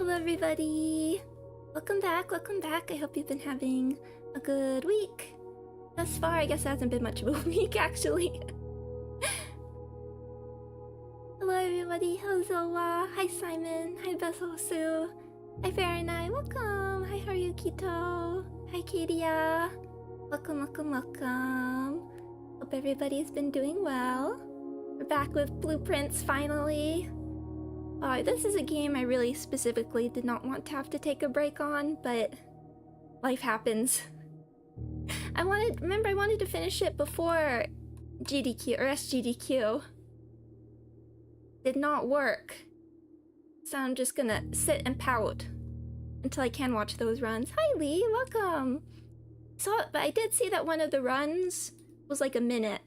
Hello everybody! Welcome back, welcome back. I hope you've been having a good week. Thus far, I guess it hasn't been much of a week actually. Hello everybody, hello Zoa, hi Simon, hi Besosu, hi Farinai, welcome, hi Harukito, hi Kadia. Welcome, welcome, welcome. Hope everybody's been doing well. We're back with Blueprints finally. This is a game I really specifically did not want to have to take a break on, but life happens. I wanted to finish it before GDQ or SGDQ. Did not work. So I'm just gonna sit and pout until I can watch those runs. Hi Lee, welcome. But I did see that one of the runs was like a minute.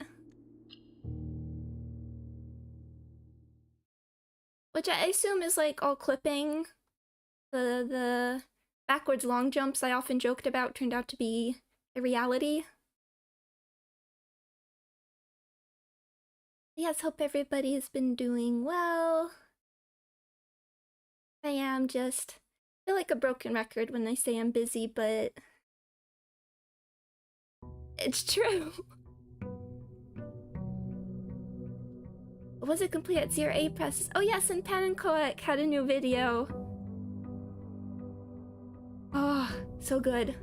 Which I assume is like all clipping. The backwards long jumps I often joked about turned out to be a reality. Yes, hope everybody has been doing well. I am just feel like a broken record when I say I'm busy, but it's true. Was it complete at 0 presses? Oh yes, and Pan and Koek had a new video. Oh, so good.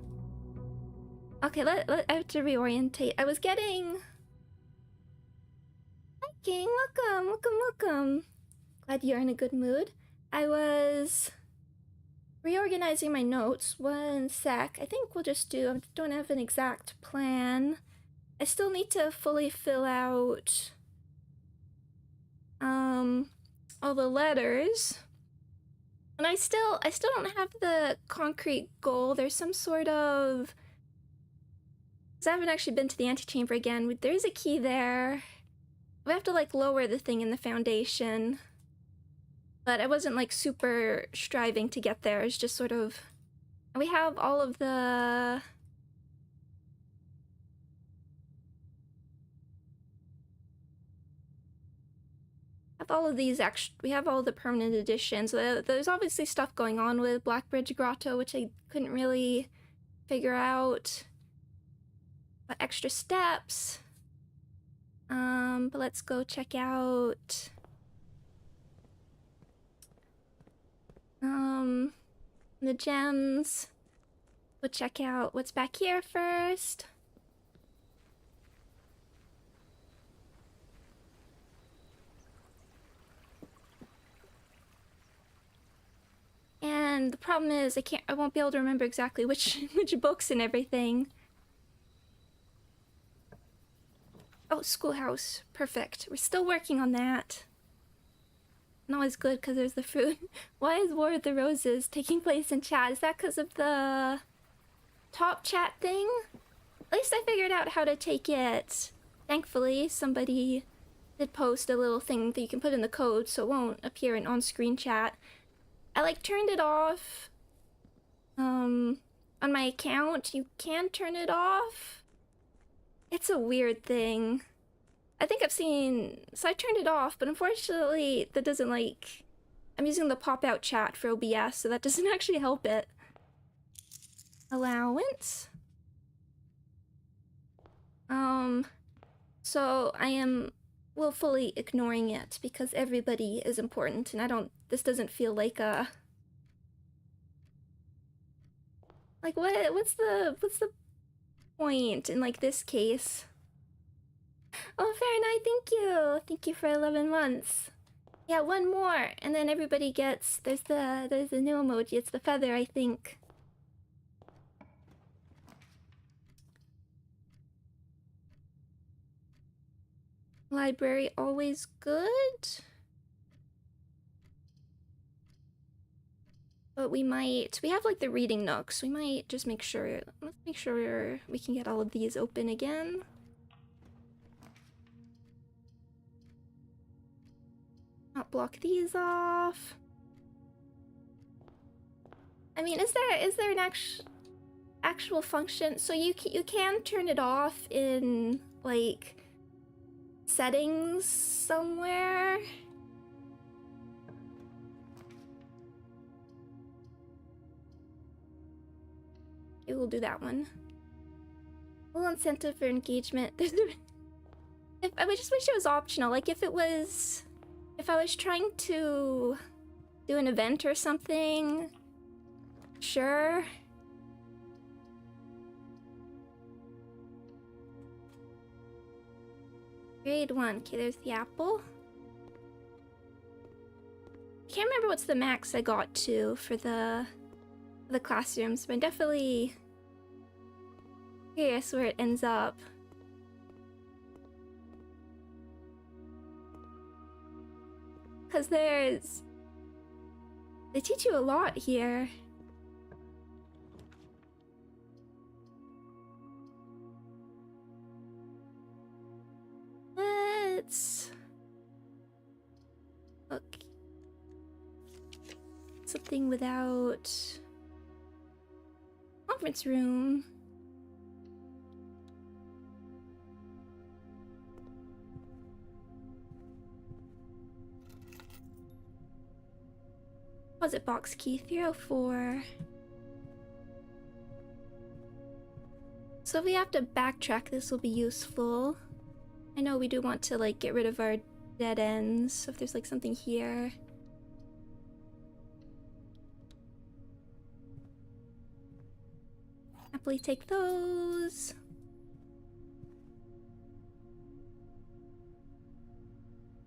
Okay, I have to reorientate. I was getting... Hi King, welcome, welcome, welcome. Glad you're in a good mood. I was reorganizing my notes. One sec. I think we'll just do... I don't have an exact plan. I still need to fully fill out... all the letters. And I still don't have the concrete goal. There's some sort of... Because I haven't actually been to the antechamber again. There's a key there. We have to like lower the thing in the foundation. But I wasn't like super striving to get there. It's just sort of... And we have all of the... all of these we have all the permanent additions. There's obviously stuff going on with Blackbridge Grotto, which I couldn't really figure out. But extra steps. But let's go check out the gems. We'll check out what's back here first. And the problem is I won't be able to remember exactly which books and everything. Oh, Schoolhouse. Perfect. We're still working on that. Not as good because there's the fruit. Why is War of the Roses taking place in chat? Is that because of the top chat thing? At least I figured out how to take it. Thankfully, somebody did post a little thing that you can put in the code so it won't appear in on-screen chat. I like turned it off on my account. You can turn it off. It's a weird thing. I think I've seen... So I turned it off, but unfortunately that doesn't like... I'm using the pop-out chat for OBS, so that doesn't actually help it. Allowance. So I am willfully ignoring it because everybody is important and I don't... This doesn't feel like a... Like what's the point in like this case? Oh, Fahrenheit, thank you! Thank you for 11 months. Yeah, one more, and then everybody gets... There's the new emoji, it's the feather, I think. Library, always good. But we have like the reading nooks. We might just make sure, let's make sure we can get all of these open again. Not block these off. I mean, is there an actual function? So you can turn it off in like settings somewhere. Okay, we'll do that one. Little incentive for engagement. I would just wish it was optional. Like if I was trying to do an event or something, sure. Grade 1. Okay, there's the apple. I can't remember what's the max I got to for the classrooms, but I'm definitely curious where it ends up. Because they teach you a lot here. Let's look. Something without conference room. Deposit box key 304. So if we have to backtrack, this will be useful. I know we do want to like get rid of our dead ends, so if there's like something here. Happily take those.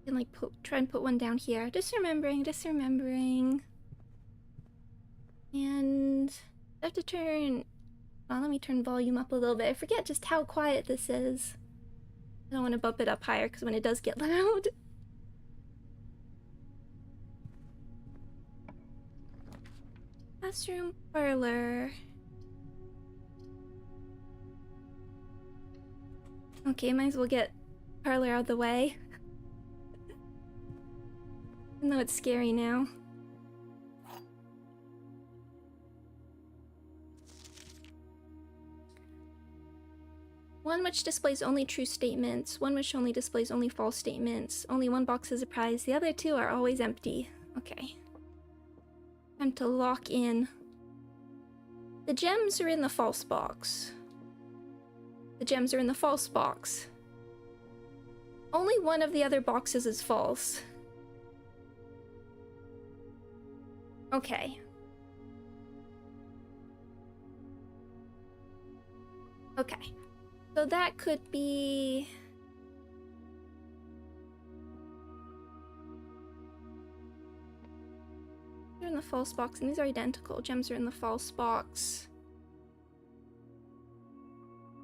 And like try and put one down here. Just remembering. And I have to turn. Oh, let me turn volume up a little bit. I forget just how quiet this is. I don't want to bump it up higher because when it does get loud. Classroom, parlor. Okay, might as well get parlor out of the way. Even though it's scary now. One which displays only true statements, one which only displays only false statements. Only one box is a prize, the other two are always empty. Okay. Time to lock in. The gems are in the false box. The gems are in the false box. Only one of the other boxes is false. Okay. Okay. So that could be... They're in the false box, and these are identical. Gems are in the false box.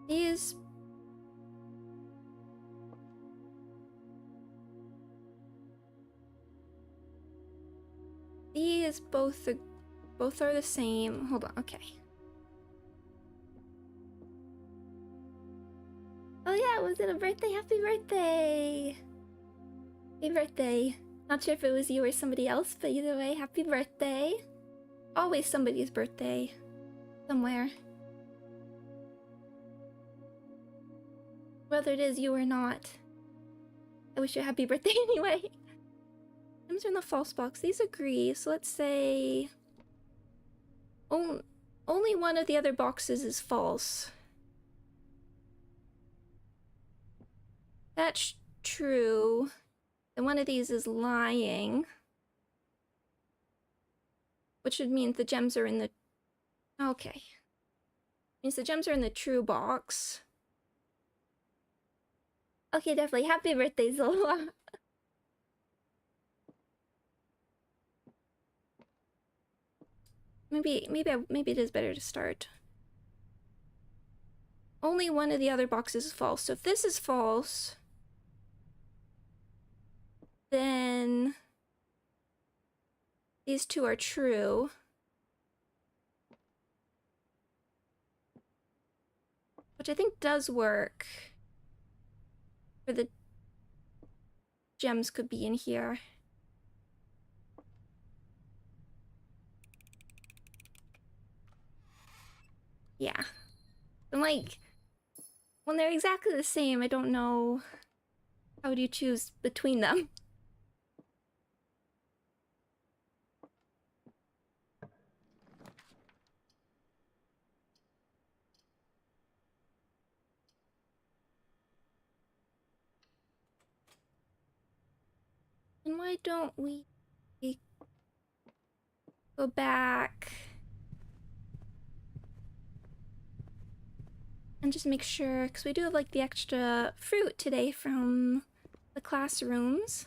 These... These both are the same. Hold on, okay. Oh yeah, was it a birthday? Happy birthday! Happy birthday. Not sure if it was you or somebody else, but either way, happy birthday. Always somebody's birthday. Somewhere. Whether it is you or not. I wish you a happy birthday anyway. Gems are in the false box. These agree, so let's say... Only one of the other boxes is false. That's true. And one of these is lying. Which would mean the gems are in the... Okay. Means the gems are in the true box. Okay, definitely. Happy birthday, Zola. Maybe it is better to start. Only one of the other boxes is false. So if this is false, then these two are true. Which I think does work. Or the gems could be in here. Yeah. And like, when they're exactly the same, I don't know how do you choose between them. why don't we go back and just make sure, because we do have like the extra fruit today from the classrooms.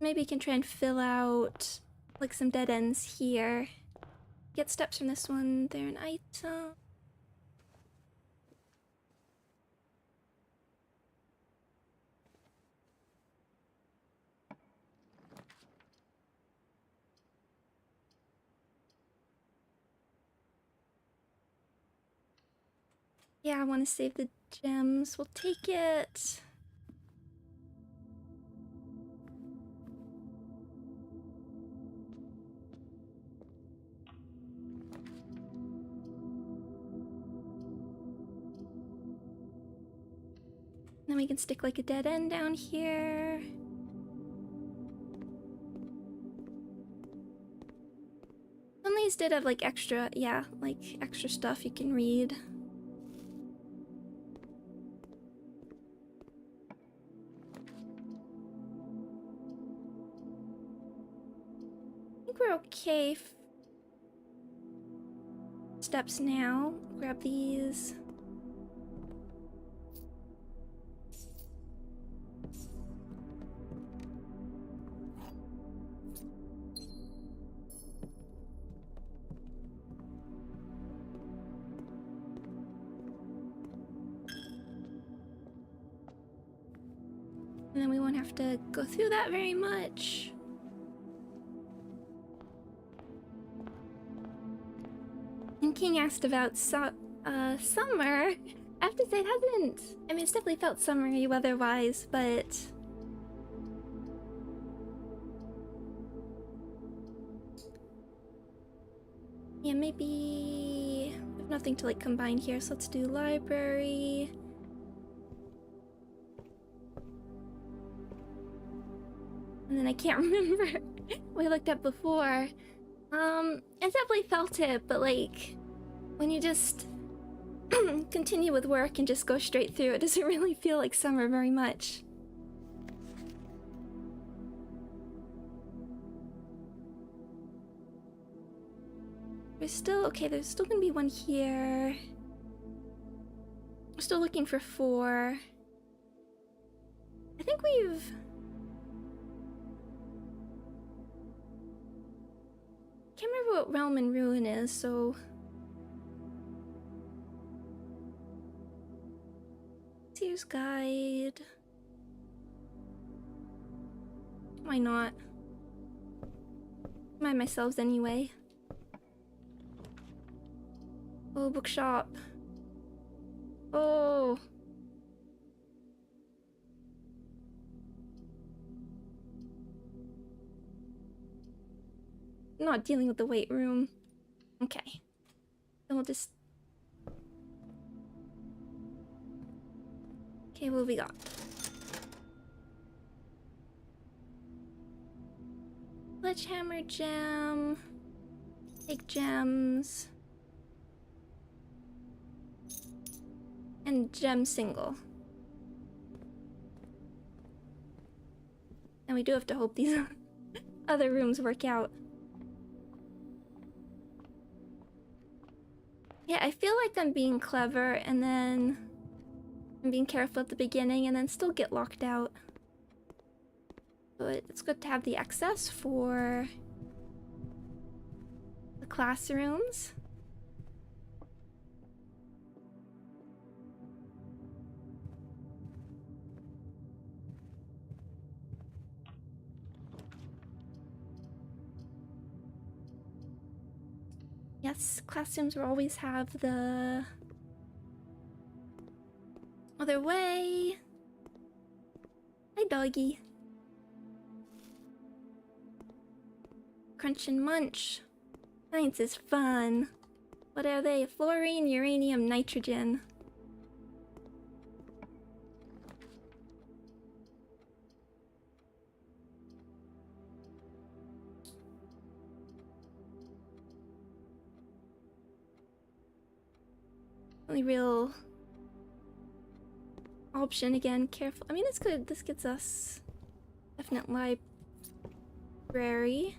Maybe we can try and fill out like some dead ends here. Get steps from this one. They're an item. Yeah, I want to save the gems. We'll take it. Then we can stick like a dead end down here. Some of these did have like extra, yeah, like extra stuff you can read. I think we're okay. Steps now. Grab these. And then we won't have to go through that very much. And King asked about summer. I have to say it hasn't. I mean, it's definitely felt summery weather-wise, but yeah, maybe we have nothing to like combine here, so let's do library. And then I can't remember what I looked at before. I definitely felt it, but like when you just continue with work and just go straight through, it doesn't really feel like summer very much. There's still, okay, there's still gonna be one here. We're still looking for 4. I think we've... Can't remember what Realm and Ruin is, so... Seer's Guide. Why not? Mind myself anyway. Oh, bookshop. Oh. Not dealing with the weight room. Okay. Then we'll just... Okay, what have we got? Sledgehammer gem. Take gems. And gem single. And we do have to hope these other rooms work out. Yeah, I feel like I'm being clever and then I'm being careful at the beginning and then still get locked out. But it's good to have the access for the classrooms. Yes, classrooms will always have the other way. Hi, doggy. Crunch and munch. Science is fun. What are they? Fluorine, uranium, nitrogen. Only real option again. Careful. I mean, it's good. This gets us Definite library.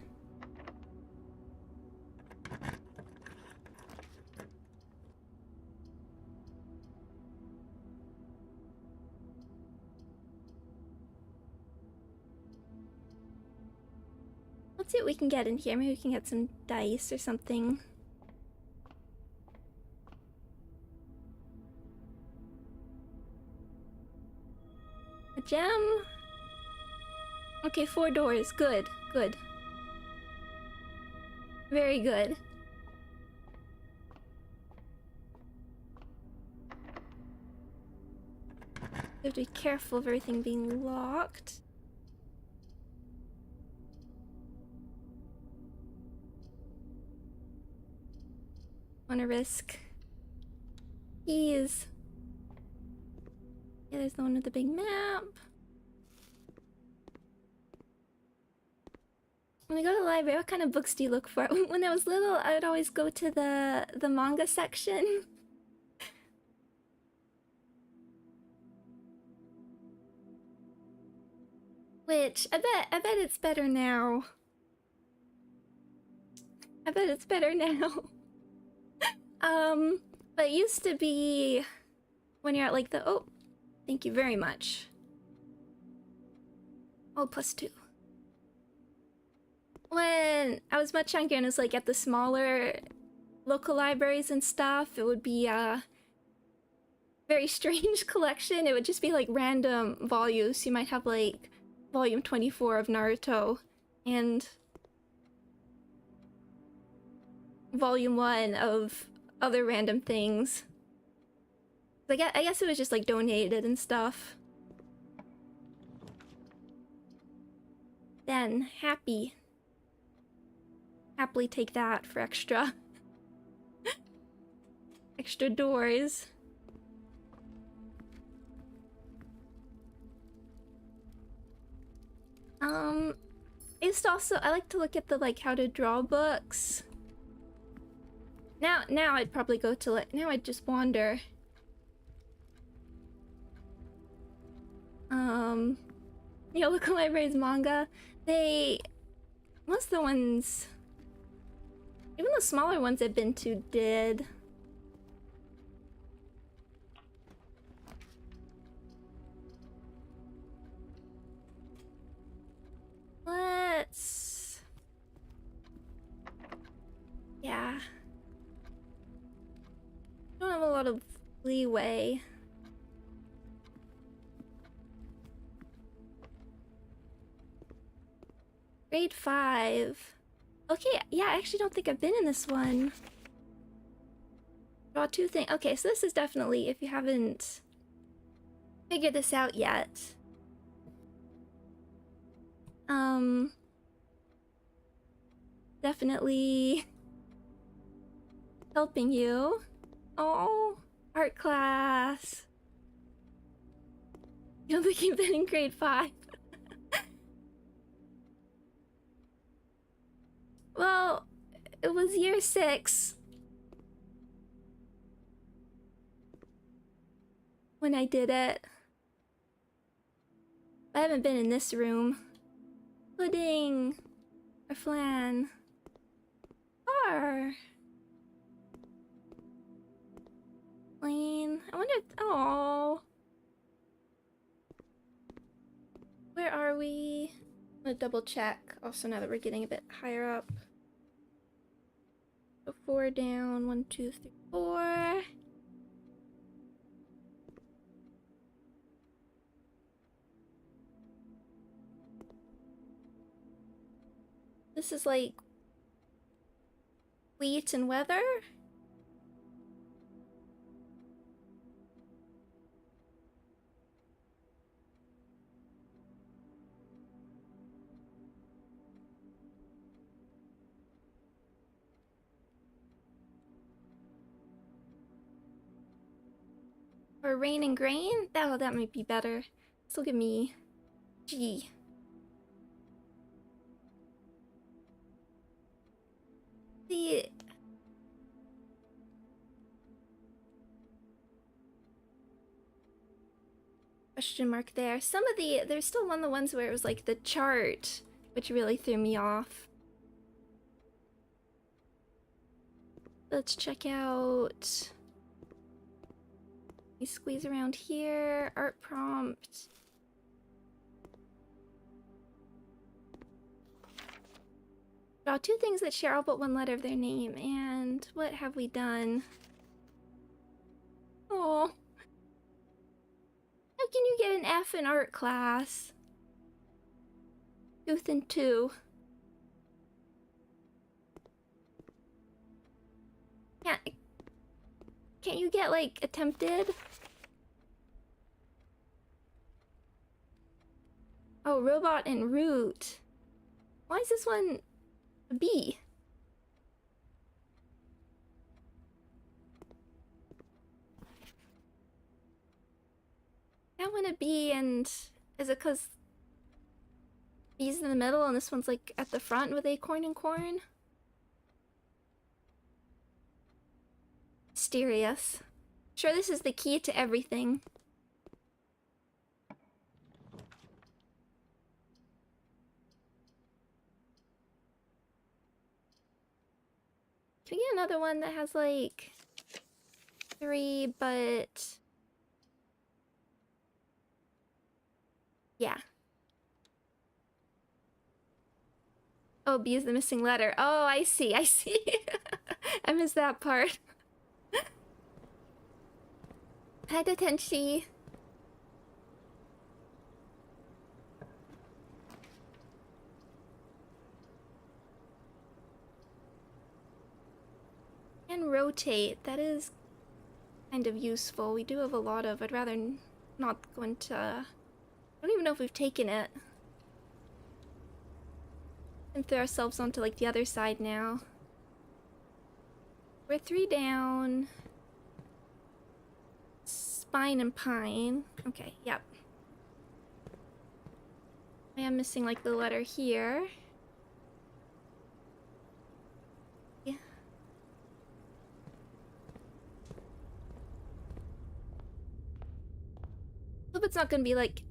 Let's see what we can get in here. Maybe we can get some dice or something. A gem? Okay, 4 doors. Good, good. Very good. We have to be careful of everything being locked. Wanna risk keys. Yeah, there's the one with the big map. When I go to the library, what kind of books do you look for? When I was little, I would always go to the manga section. Which I bet it's better now. I bet it's better now. But it used to be when you're at like the, oh, thank you very much. Oh, +2. When I was much younger and it was like at the smaller local libraries and stuff, it would be a very strange collection. It would just be like random volumes. You might have like volume 24 of Naruto and volume 1 of other random things. I guess it was just like donated and stuff. Then happily take that for extra extra doors. I used to also, I like to look at the like how to draw books. Now I'd probably go to like, now I'd just wander. Yeah, local libraries manga. Most of the ones, even the smaller ones I've been to did. Yeah. Don't have a lot of leeway. Grade 5. Okay, yeah, I actually don't think I've been in this one. Draw 2 things. Okay, so this is definitely, if you haven't figured this out yet. Definitely helping you. Oh, art class. You don't think you've been in grade 5? Well, it was year 6 when I did it. I haven't been in this room. Pudding or flan. Bar. Plain. I wonder if, oh. Where are we? I'm gonna double check. Also, now that we're getting a bit higher up. So 4 down. 1, 2, 3, 4. This is like wheat and weather. Or rain and grain? Oh, that might be better. This will give me G. The question mark there. Some of there's still one of the ones where it was like the chart, which really threw me off. Let's check out. We squeeze around here. Art prompt. Draw two things that share all but one letter of their name. And what have we done? Oh. How can you get an F in art class? Tooth and two. Can't you get, like, attempted? Oh, robot and root. Why is this one a B? That one a B, and is it because B's in the middle and this one's like at the front with acorn and corn? Mysterious. Sure, this is the key to everything. Can we get another one that has like 3, but yeah. Oh, B is the missing letter. Oh, I see, I see. I missed that part. Hi, Tenshi. And rotate. That is kind of useful. We do have a lot of. I'd rather not go into. I don't even know if we've taken it. And throw ourselves onto like the other side now. We're 3 down. Spine and pine. Okay, yep. I am missing like the letter here. Yeah. Hope it's not gonna be like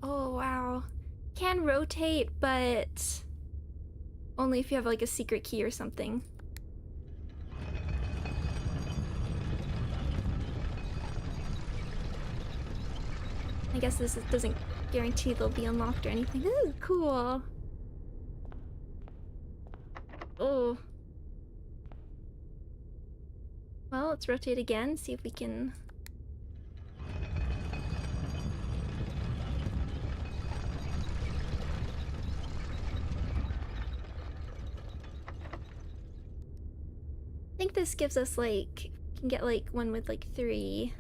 oh wow. Can rotate, but only if you have like a secret key or something. I guess this doesn't guarantee they'll be unlocked or anything. This is cool. Oh. Well, let's rotate again, see if we can. I think this gives us like, can get like one with like 3.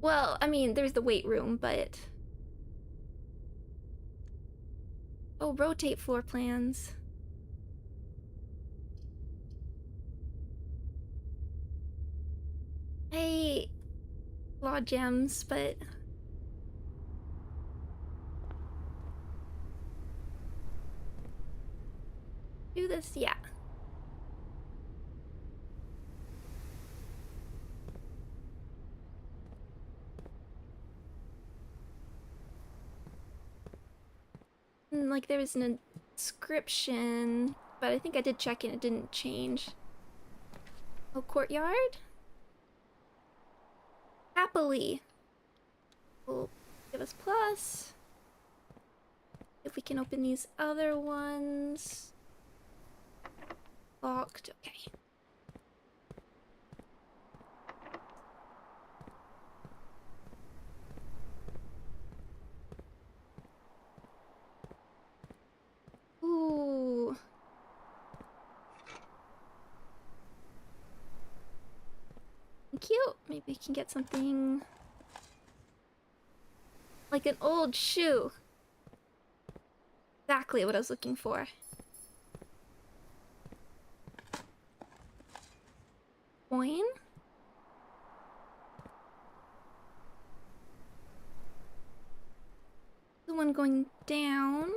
Well, I mean, there's the weight room, but... Oh, rotate floor plans. I... Law gems, but... Do this, yeah. Like there was an inscription, but I think I did check and it didn't change. Oh, courtyard? Happily. Will give us plus. If we can open these other ones. Locked, okay. Ooh. Cute. Maybe we can get something like an old shoe. Exactly what I was looking for. Coin? The one going down.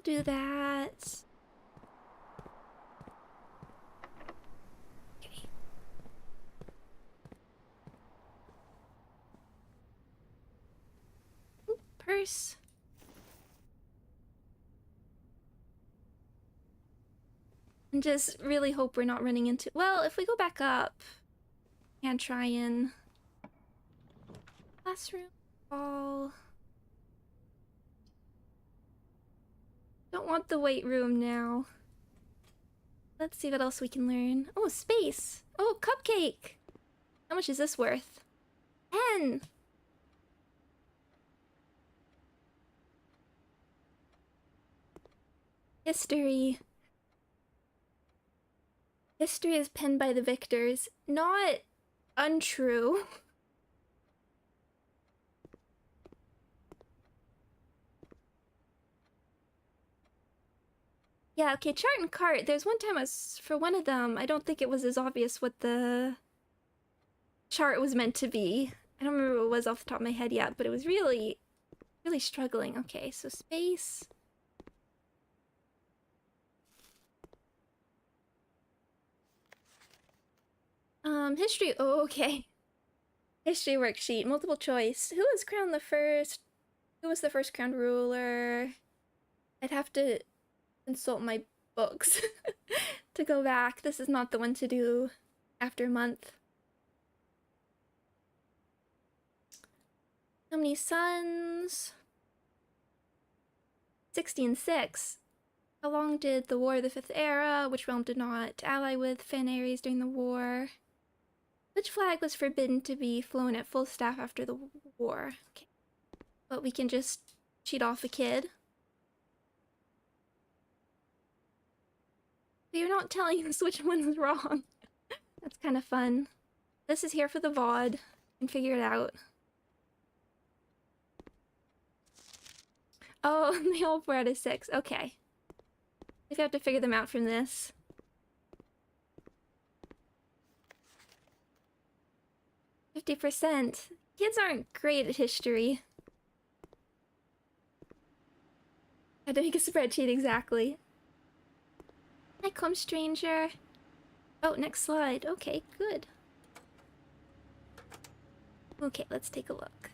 do that. Okay. Ooh, purse. And just really hope we're not running into... Well, if we go back up and try and... Classroom, hall... Don't want the weight room now. Let's see what else we can learn. Oh, space! Oh, cupcake! How much is this worth? 10! History. History is penned by the victors. Not untrue. Yeah, okay, chart and cart. There's one time for one of them, I don't think it was as obvious what the chart was meant to be. I don't remember what it was off the top of my head yet, but it was really, really struggling. Okay, so space. History. Oh, okay. History worksheet, multiple choice. Who was crowned the first? Who was the first crowned ruler? I'd have to consult my books to go back. This is not the one to do after a month. How many sons? 16-6. How long did the War of the Fifth Era? Which realm did not ally with Fan Ares during the war? Which flag was forbidden to be flown at full staff after the war? Okay. But we can just cheat off a kid. But you're not telling us which one is wrong. That's kind of fun. This is here for the VOD. And figure it out. Oh, they all 4 out of 6. Okay. We have to figure them out from this. %. Kids aren't great at history. I had to make a spreadsheet exactly. Hi, come stranger. Oh, next slide. Okay, good. Okay, let's take a look.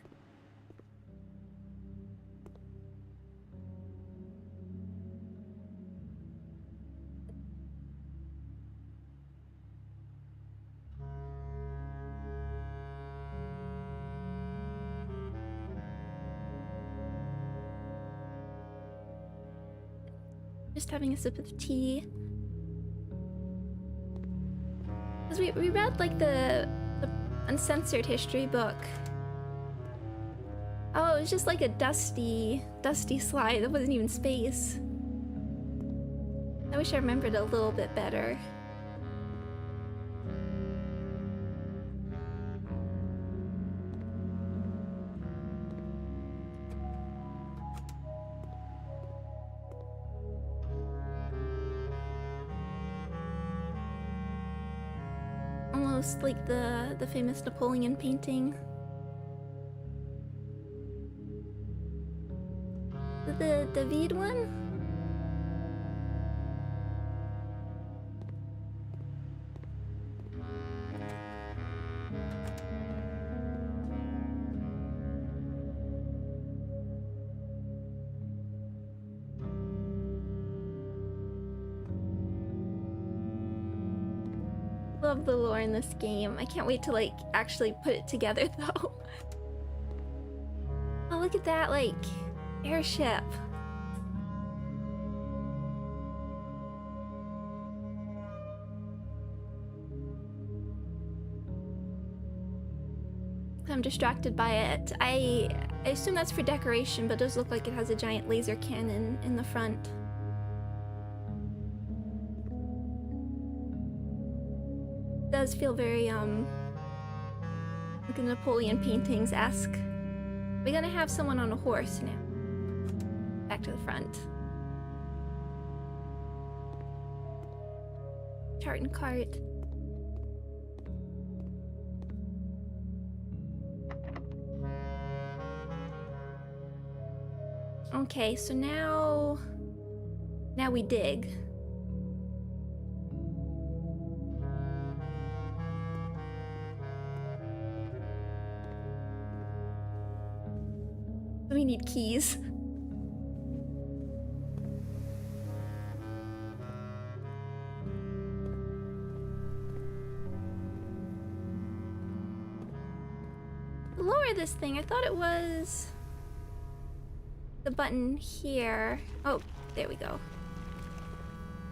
Just having a sip of tea. Because we read like the uncensored history book. Oh, it was just like a dusty slide. That wasn't even space. I wish I remembered a little bit better. Almost like the famous Napoleon painting. The David one? Love the lore in this game. I can't wait to like actually put it together though. Oh, look at that, like airship. I'm distracted by it. I assume that's for decoration, but it does look like it has a giant laser cannon in the front. It does feel very like a Napoleon paintings-esque. We're gonna have someone on a horse now. Back to the front. Chart and cart. Okay, so now Now we dig. We need keys. Lower this thing. I thought it was the button here. Oh, there we go.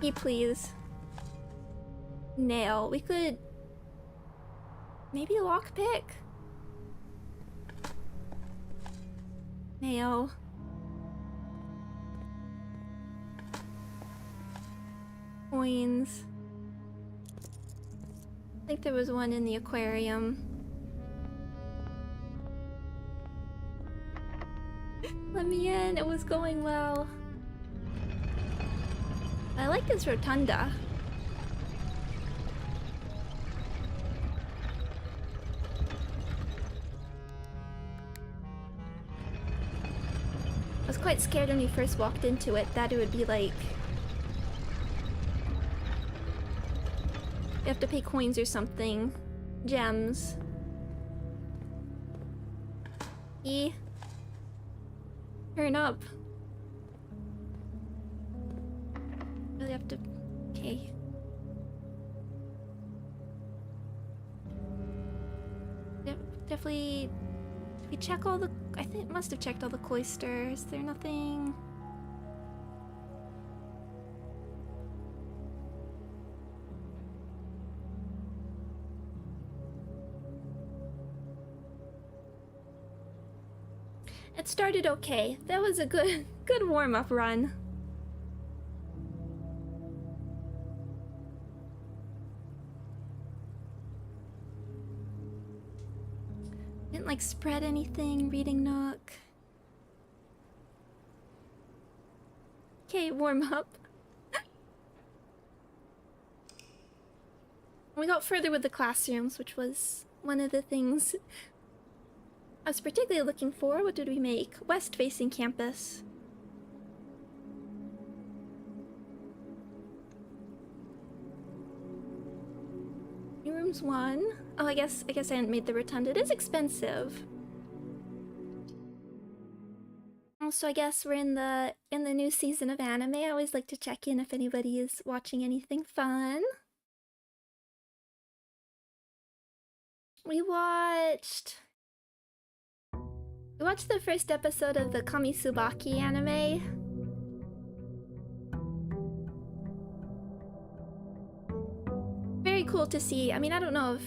Key, please. Nail. We could maybe a lockpick. Nail. Coins. I think there was one in the aquarium. Let me in, it was going well. I like this Rotunda. I was quite scared when we first walked into it that it would be like you have to pay coins or something. Gems. E. Turn up. Really have to. Okay. Definitely. Did we check all the. I think must have checked all the cloisters. Is there nothing? It started okay. That was a good warm-up run. Didn't like spread anything, reading nook. Okay, warm up. We got further with the classrooms, which was one of the things I was particularly looking for. What did we make? West-facing campus. New rooms 1. Oh, I guess I hadn't made the rotunda. It is expensive. Also, I guess we're in the new season of anime. I always like to check in if anybody is watching anything fun. We watched the first episode of the Kamisubaki anime. Very cool to see. I mean, I don't know if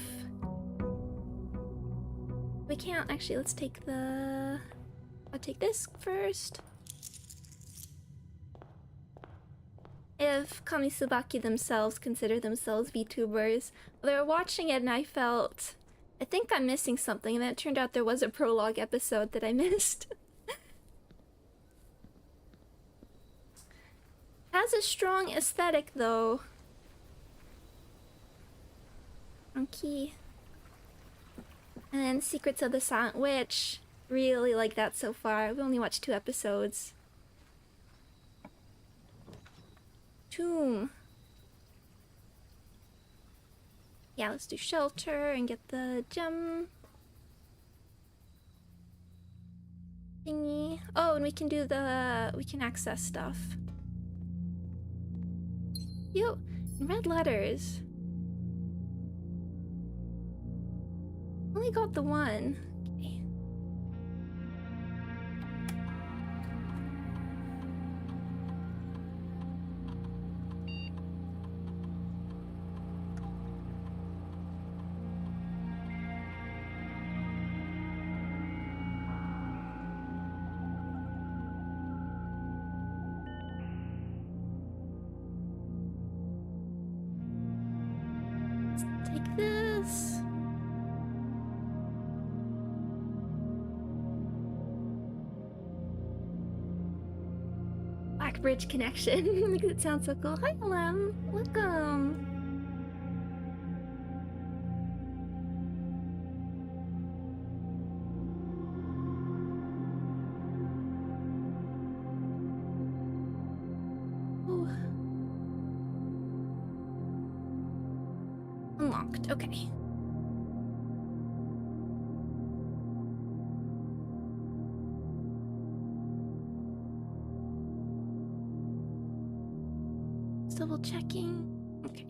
we can't actually. Let's take the. I'll take this first. If Kamisubaki themselves consider themselves VTubers, they were watching it and I felt, I think I'm missing something, and then it turned out there was a prologue episode that I missed. Has a strong aesthetic though. Monkey. And then Secrets of the Silent Witch. Really like that so far. We only watched 2 episodes. Tomb. Yeah, let's do shelter and get the gem thingy. Oh, and we can do we can access stuff. Yo, in red letters. Only got the one. Okay. Take this. Blackbridge connection. Because it sounds so cool. Hi, Lem. Welcome. Ooh. Okay. Double checking. Okay.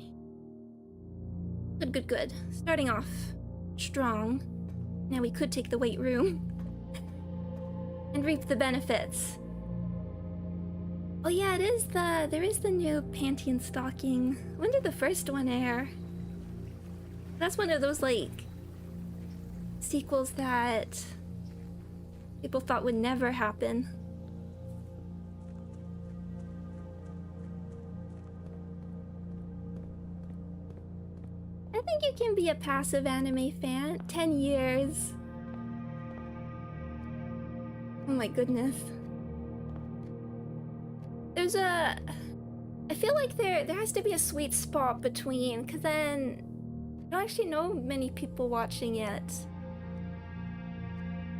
Good. Starting off strong. Now we could take the weight room and reap the benefits. Oh yeah, there is the new panty and stocking. When did the first one air? That's one of those like sequels that people thought would never happen. I think you can be a passive anime fan. 10 years. Oh my goodness. I feel like there has to be a sweet spot between, because then I don't actually know many people watching it.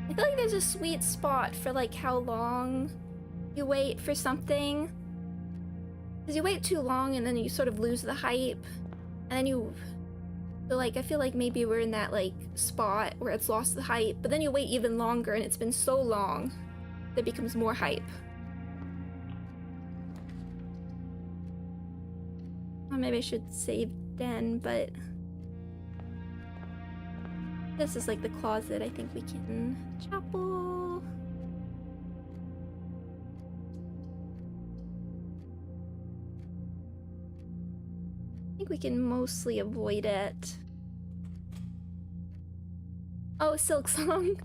I feel like there's a sweet spot for like how long you wait for something. Because you wait too long and then you sort of lose the hype. And then I feel like maybe we're in that like spot where it's lost the hype, but then you wait even longer and it's been so long that it becomes more hype. Or maybe I should save Den, but this is like the closet. I think we can chapel. I think we can mostly avoid it. Oh, Silk Song.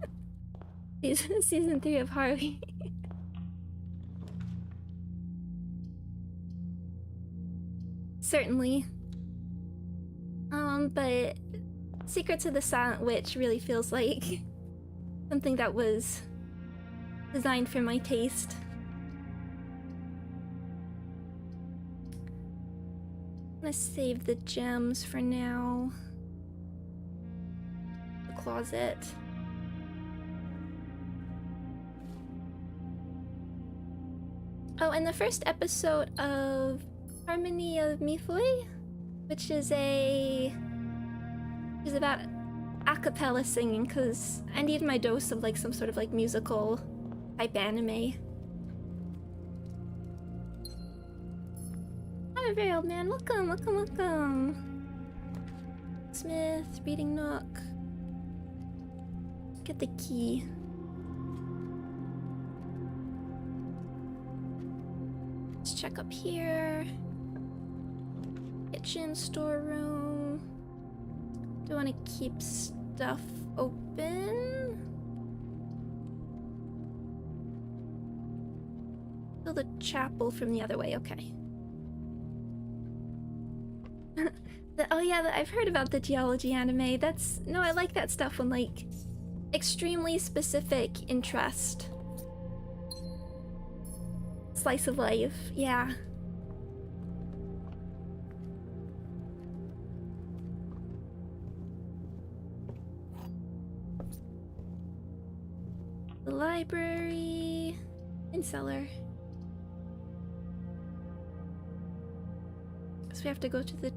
Season 3 of Harley. Certainly. But Secrets of the Silent Witch really feels like something that was designed for my taste. I'm gonna save the gems for now. The closet. Oh, and the first episode of Harmony of Mifui, which is about a cappella singing, because I need my dose of like some sort of like musical type anime. Hi, very old man. Welcome. Smith, reading nook. Get the key. Let's check up here. Kitchen, storeroom. Do I want to keep stuff open? Oh, the chapel from the other way, okay. Oh yeah, I've heard about the geology anime. No, I like that stuff when like extremely specific interest. Slice of life, yeah. The library and cellar. So we have to go to the...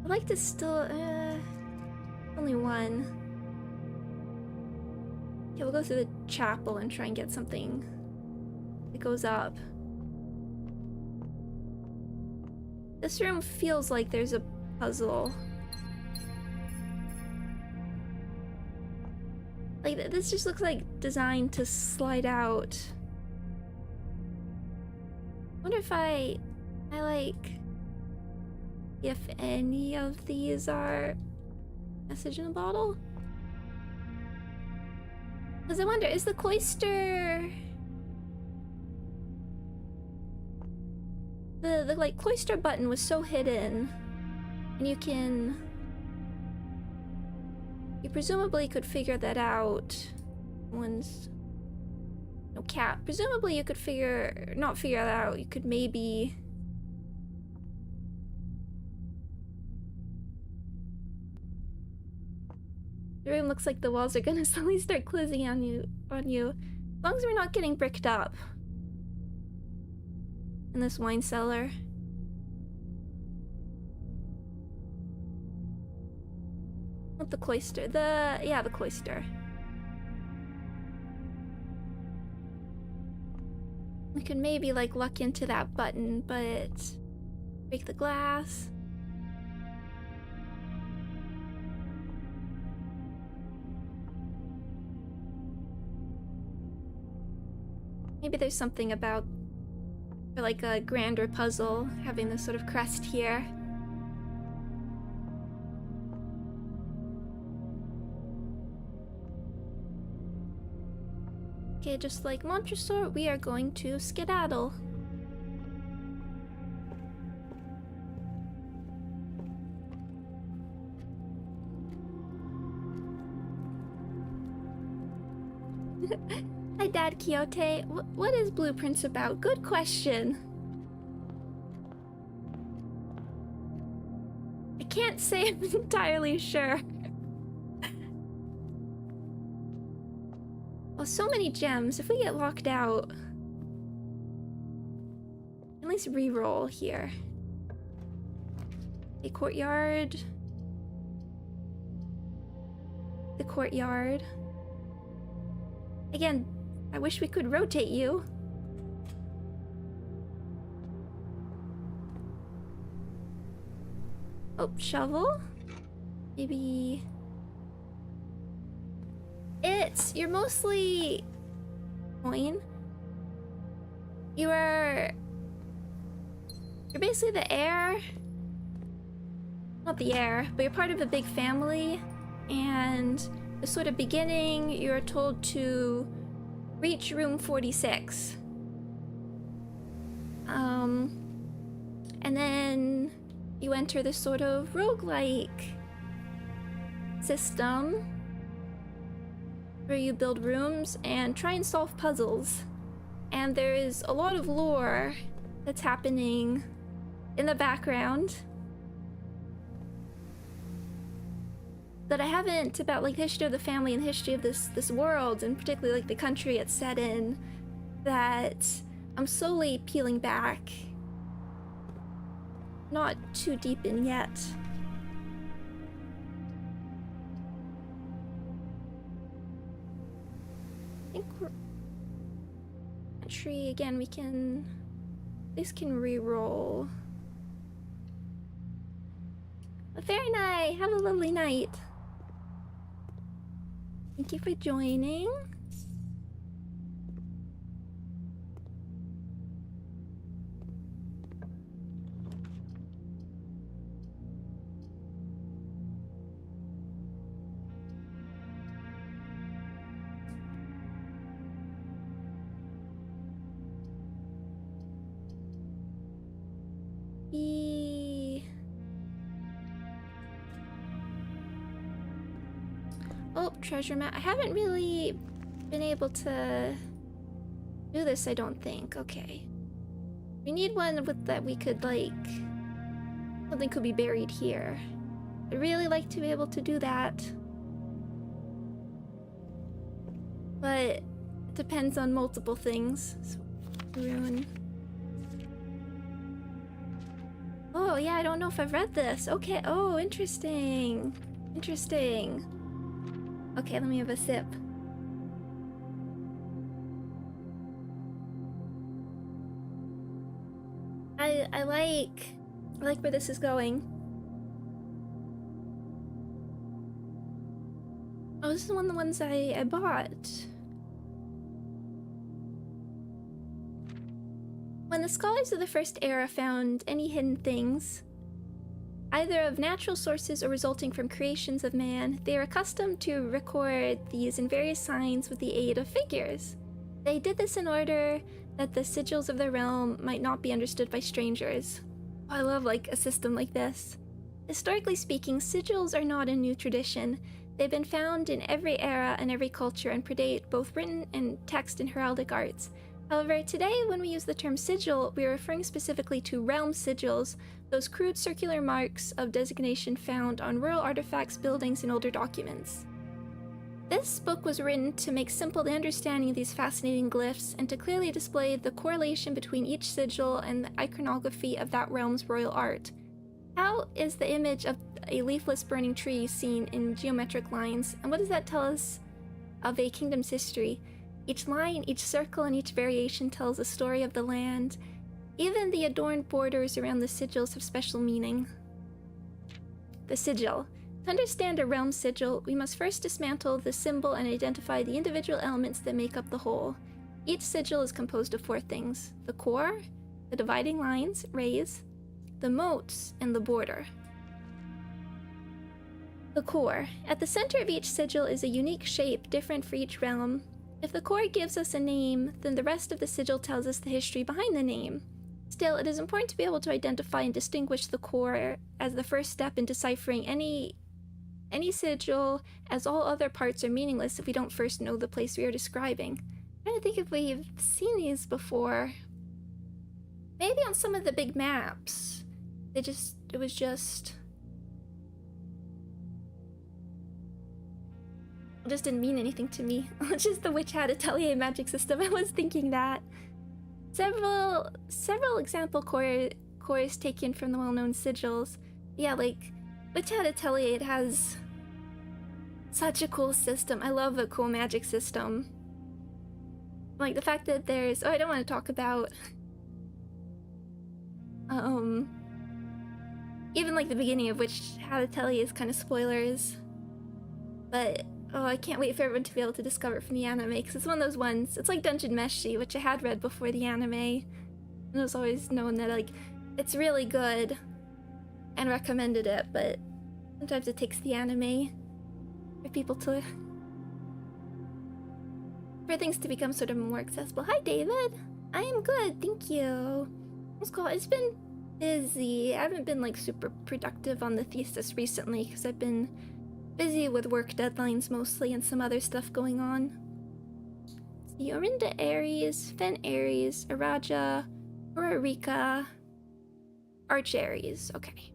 I'd like to still... only one. Okay, we'll go through the chapel and try and get something that goes up. This room feels like there's a puzzle. Like, this just looks like designed to slide out. Wonder if I like... if any of these are message in a bottle? Because I wonder, is the cloister... The like cloister button was so hidden, and you presumably could figure that out once... No cap. Presumably you could not figure that out. You could maybe... The room looks like the walls are gonna slowly start closing on you. As long as we're not getting bricked up. In this wine cellar. Not the cloister. Yeah, the cloister. We could maybe like luck into that button, but break the glass. Maybe there's something about, or like a grander puzzle, having this sort of crest here. Okay, just like Montresor, we are going to skedaddle. Hi, Dad Quixote. What is Blueprints about? Good question. I can't say I'm entirely sure. Oh, so many gems. If we get locked out, at least re-roll here. A courtyard. The courtyard. Again, I wish we could rotate you. Oh, shovel? Maybe... You're mostly... coin. You're basically the heir. Not the heir, but you're part of a big family. And the sort of beginning, you're told to reach room 46. And then you enter this sort of roguelike system where you build rooms and try and solve puzzles. And there is a lot of lore that's happening in the background that I haven't, about like the history of the family and the history of this world, and particularly like the country it's set in, that I'm slowly peeling back. Not too deep in yet. I think we're... Tree again, we can... This can re-roll. Very nice! Have a lovely night! Thank you for joining. Oh, treasure map. I haven't really been able to do this, I don't think. Okay. We need one with that we could, like... Something could be buried here. I'd really like to be able to do that. But it depends on multiple things. So, ruin. Oh, yeah, I don't know if I've read this. Okay, oh, interesting. Interesting. Okay, let me have a sip. I like where this is going. Oh, this is one of the ones I bought. When the scholars of the First Era found any hidden things, either of natural sources or resulting from creations of man, they are accustomed to record these in various signs with the aid of figures. They did this in order that the sigils of the realm might not be understood by strangers. Oh, I love like a system like this. Historically speaking, sigils are not a new tradition. They've been found in every era and every culture and predate both written and text and heraldic arts. However, today when we use the term sigil, we are referring specifically to realm sigils, those crude circular marks of designation found on royal artifacts, buildings, and older documents. This book was written to make simple the understanding of these fascinating glyphs and to clearly display the correlation between each sigil and the iconography of that realm's royal art. How is the image of a leafless burning tree seen in geometric lines, and what does that tell us of a kingdom's history? Each line, each circle, and each variation tells a story of the land. Even the adorned borders around the sigils have special meaning. The sigil. To understand a realm sigil, we must first dismantle the symbol and identify the individual elements that make up the whole. Each sigil is composed of 4 things: the core, the dividing lines, rays, the moats, and the border. The core. At the center of each sigil is a unique shape different for each realm. If the core gives us a name, then the rest of the sigil tells us the history behind the name. Still, it is important to be able to identify and distinguish the core as the first step in deciphering any sigil, as all other parts are meaningless if we don't first know the place we are describing. I'm trying to think if we've seen these before. Maybe on some of the big maps. It was just didn't mean anything to me. It's just the Witch Hat Atelier magic system. I was thinking that. Several example cores taken from the well-known sigils. Yeah, like Witch Hat Atelier, it has such a cool system. I love a cool magic system. Like the fact that there's I don't want to talk about even like the beginning of Witch Hat Atelier is kind of spoilers. But oh, I can't wait for everyone to be able to discover it from the anime, because it's one of those ones. It's like Dungeon Meshi, which I had read before the anime, and it was always known that like it's really good and recommended it, but sometimes it takes the anime for people to for things to become sort of more accessible. Hi David, I am good, thank you. It's cool. It's been busy. I haven't been like super productive on the thesis recently because I've been busy with work deadlines mostly and some other stuff going on. See, Orinda Aries, Fen Aries, Araja, Aurorika, Arch Aries. Okay.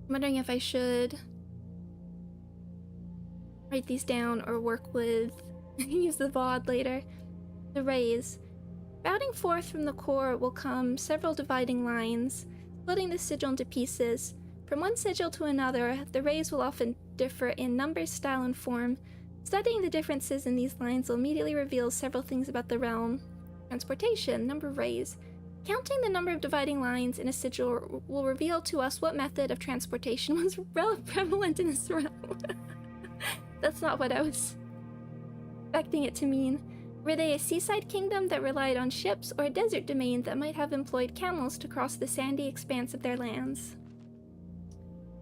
I'm wondering if I should write these down or work with use the VOD later. The rays. Spouting forth from the core will come several dividing lines, splitting the sigil into pieces. From one sigil to another, the rays will often differ in number, style, and form. Studying the differences in these lines will immediately reveal several things about the realm. Transportation, number of rays. Counting the number of dividing lines in a sigil will reveal to us what method of transportation was prevalent in this realm. That's not what I was expecting it to mean. Were they a seaside kingdom that relied on ships, or a desert domain that might have employed camels to cross the sandy expanse of their lands?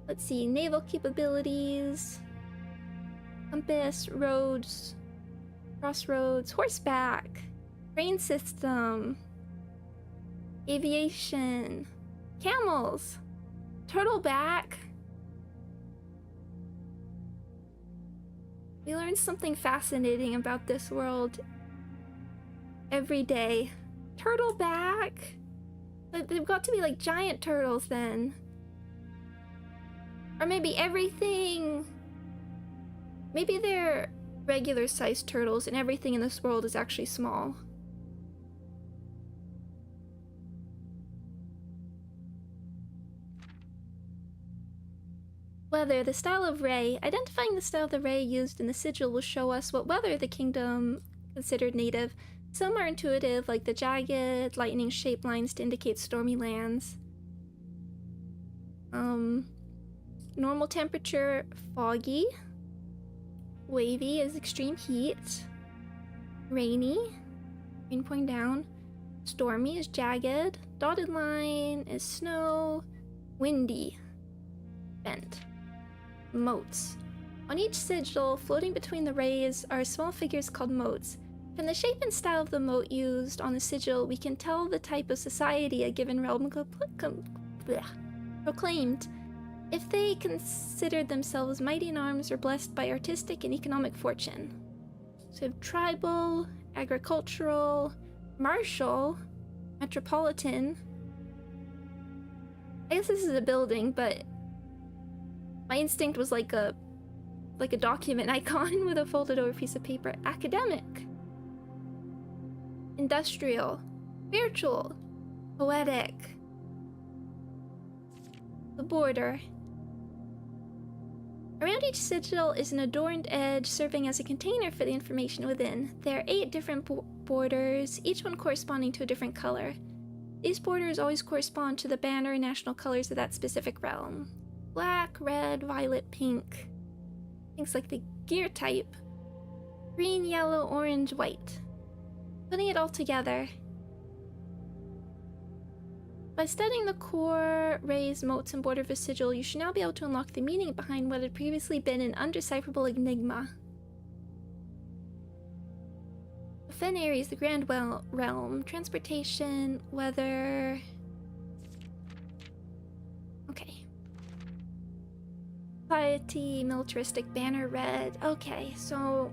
Let's see, naval capabilities, compass, roads, crossroads, horseback, train system, aviation, camels, turtleback. We learn something fascinating about this world every day. Turtleback? They've got to be like giant turtles then. Or maybe everything... Maybe they're regular-sized turtles and everything in this world is actually small. Weather, the style of ray. Identifying the style of the ray used in the sigil will show us what weather the kingdom considered native. Some are intuitive, like the jagged, lightning-shaped lines to indicate stormy lands. Normal temperature, foggy. Wavy is extreme heat. Rainy, rain pouring down. Stormy is jagged. Dotted line is snow. Windy, bent. Moats. On each sigil, floating between the rays, are small figures called moats. From the shape and style of the moat used on the sigil, we can tell the type of society a given realm proclaimed. If they considered themselves mighty in arms or blessed by artistic and economic fortune. So we have tribal, agricultural, martial, metropolitan. I guess this is a building, but my instinct was like a document icon with a folded over piece of paper. Academic, industrial, spiritual, poetic. The border. Around each sigil is an adorned edge serving as a container for the information within. There are 8 different borders, each one corresponding to a different color. These borders always correspond to the banner and national colors of that specific realm. Black, red, violet, pink. Things like the gear type. Green, yellow, orange, white. Putting it all together. By studying the core, rays, motes, and border of a sigil, you should now be able to unlock the meaning behind what had previously been an undecipherable enigma. Fen Aries, the Grand Realm, transportation, weather... Okay. Society, militaristic, banner, red. Okay, so...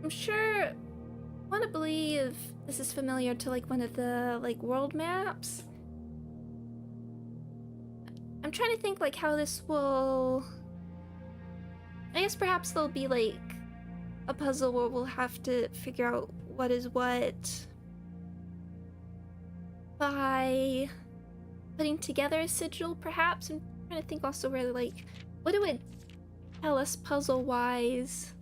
I'm sure... I want to believe this is familiar to, like, one of the, like, world maps. I'm trying to think, like, how this will... I guess perhaps there'll be, like, a puzzle where we'll have to figure out what is what by putting together a sigil, perhaps. I'm trying to think also where, like, what it would tell us puzzle-wise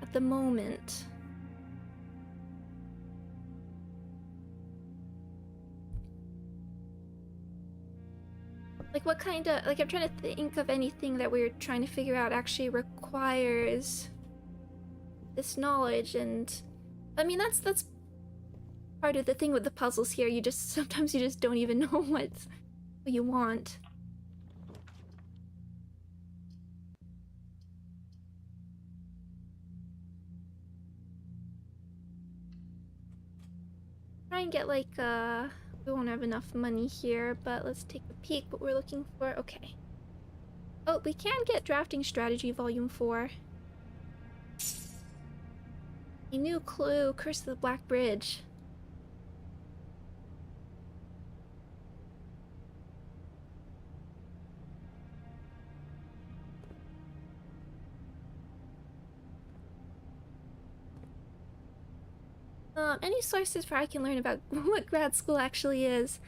at the moment. Like, what kind of... Like, I'm trying to think of anything that we're trying to figure out actually requires this knowledge, and... I mean, that's part of the thing with the puzzles here. You just... Sometimes you just don't even know what you want. Try and get, like, we won't have enough money here, but let's take a peek what we're looking for. Okay. Oh, we can get Drafting Strategy Volume 4. A new clue, Curse of the Blackbridge. Any sources where I can learn about what grad school actually is?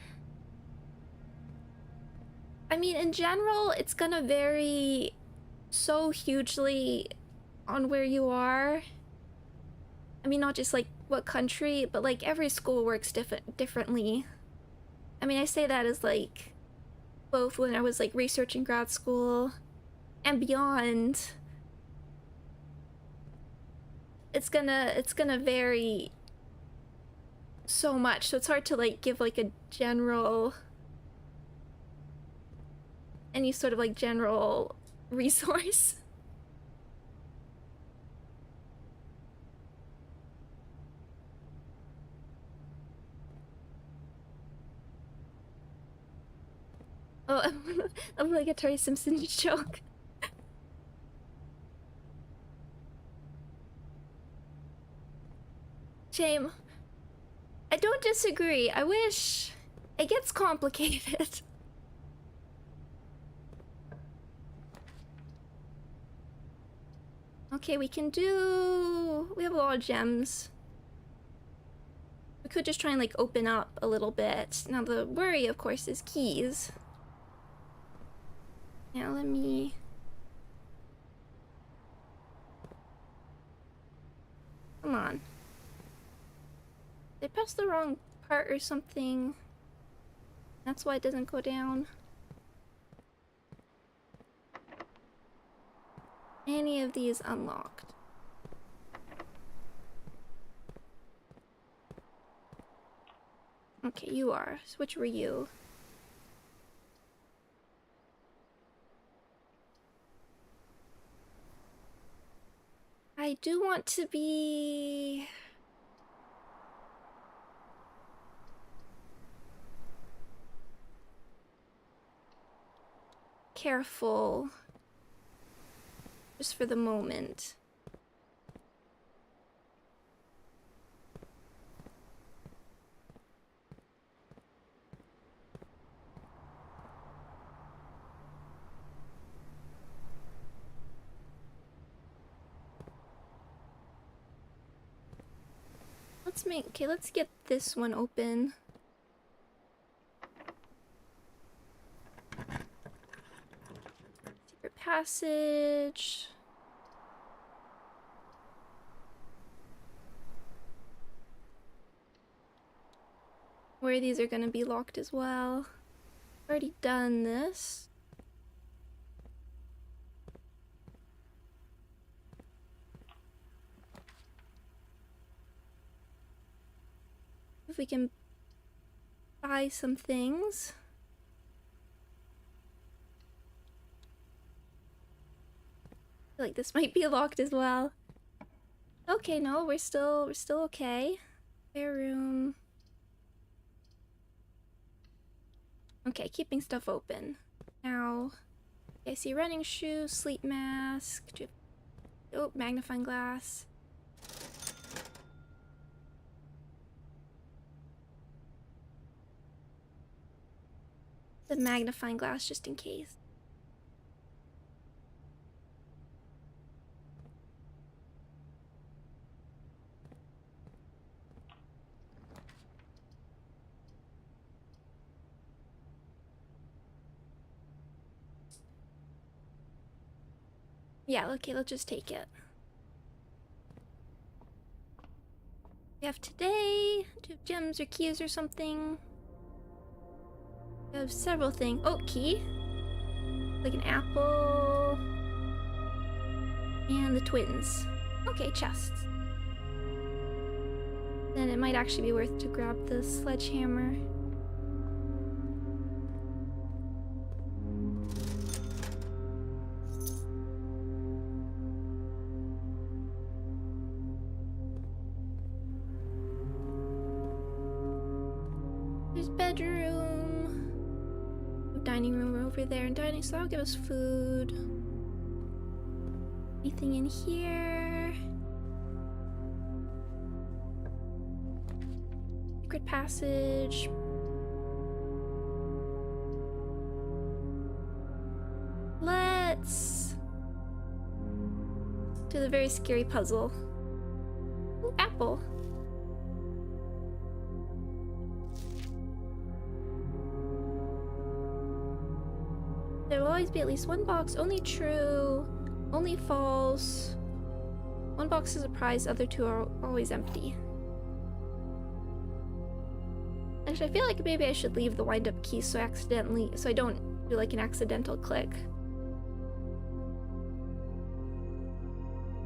I mean, in general, it's gonna vary so hugely on where you are. I mean, not just, like, what country, but, like, every school works differently. I mean, I say that as, like, both when I was, like, researching grad school and beyond. It's gonna vary so much, so it's hard to, like, give, like, a general... any sort of, like, general resource. Oh, I'm like a Terry Simpson joke. Shame. I don't disagree. I wish it gets complicated. Okay, we can do... we have a lot of gems. We could just try and, like, open up a little bit. Now, the worry, of course, is keys. Now, let me... come on. They pressed the wrong part or something. That's why it doesn't go down. Any of these unlocked. Okay, you are. So which were you? I do want to be... careful. Just for the moment. Okay, let's get this one open. passage. Where these are gonna be locked as well. Already done this. If we can buy some things. I feel like this might be locked as well. Okay, no, we're still okay. Spare room. Okay, keeping stuff open. Now, I see running shoes, sleep mask. Oh, magnifying glass. The magnifying glass just in case. Yeah, okay, let's just take it. We have today. Do you have gems or keys or something? We have several things. Oh, key. Like an apple. And the twins. Okay, chests. Then it might actually be worth to grab the sledgehammer. There's bedroom. Dining room over there and dining, so that'll give us food. Anything in here? Secret passage. Let's do the very scary puzzle. Ooh, apple. There will always be at least one box. Only true, only false. One box is a prize, other two are always empty. Actually, I feel like maybe I should leave the wind-up key so I don't do like an accidental click.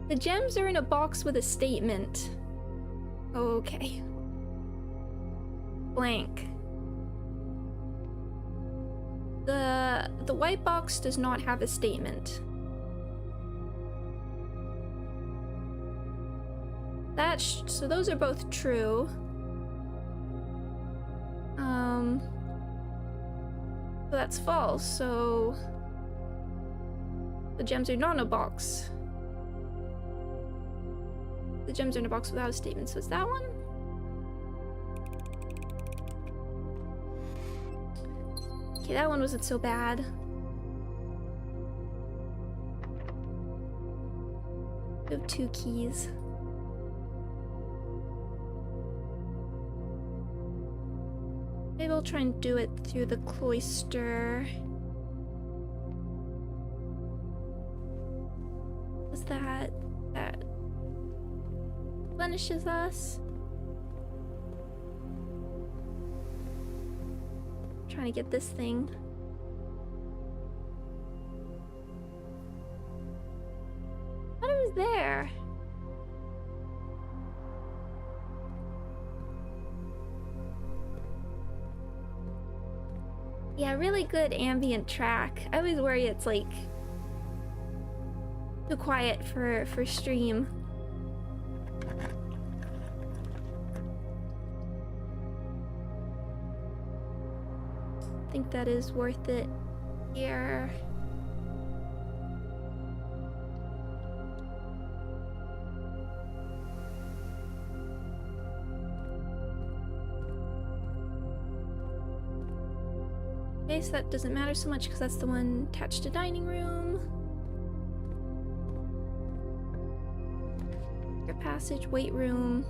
The gems are in a box with a statement. Okay. Blank. The white box does not have a statement. So those are both true. So that's false, so the gems are not in a box. The gems are in a box without a statement, so it's that one? Okay, that one wasn't so bad. We have 2 keys. Maybe we'll try and do it through the cloister. What's that? That replenishes us. Trying to get this thing. What was there? Yeah, really good ambient track. I always worry it's like too quiet for stream. I think that is worth it here. Okay, so that doesn't matter so much because that's the one attached to dining room. Your passage, weight room.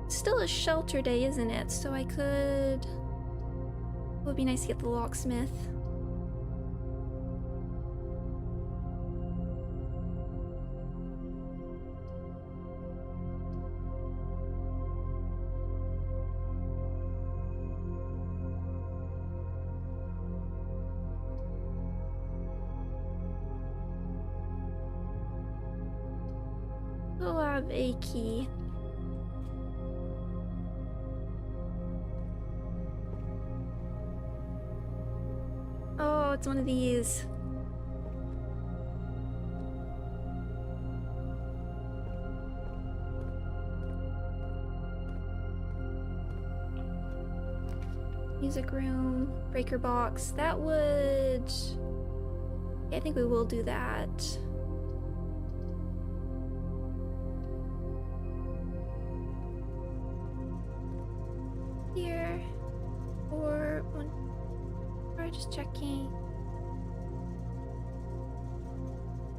It's still a shelter day, isn't it? So I could It would be nice to get the locksmith. Still have a key. Oh, it's one of these. Music room, breaker box. That would... Yeah, I think we will do that. Here. Or one. Or just checking.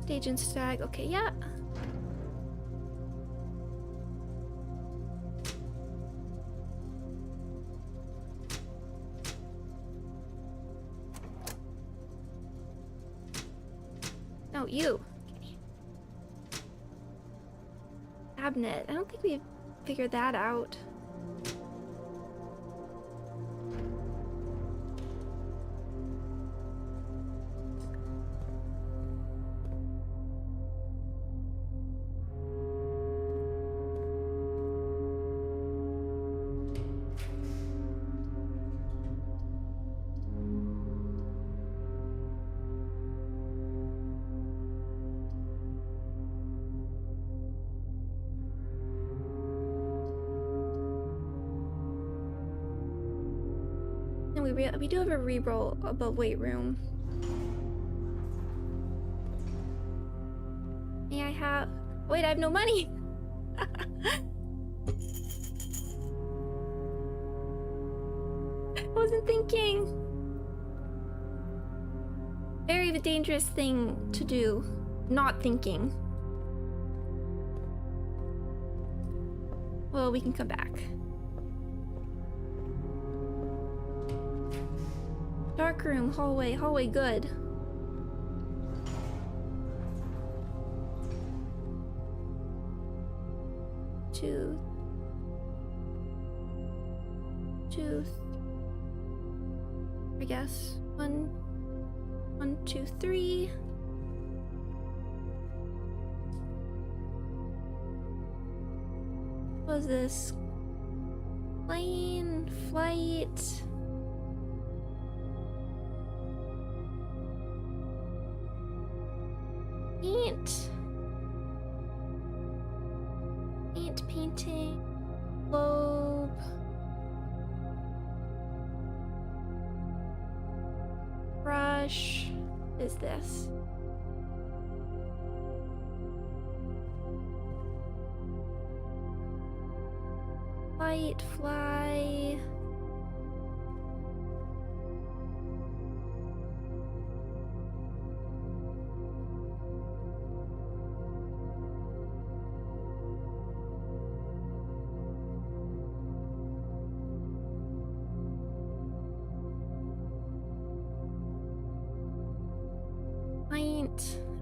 Stage and stag. Okay, yeah. No, you. Okay. Cabinet. I don't think we've figured that out. We do have a reroll above weight room. May I have... Wait, I have no money! I wasn't thinking. Very dangerous thing to do. Not thinking. Well, we can come back. Dark room, hallway, hallway, good. Two, I guess. One, two, three. What was this? Plane, flight. Paint, painting, globe. Brush. Is this? Flight, fly.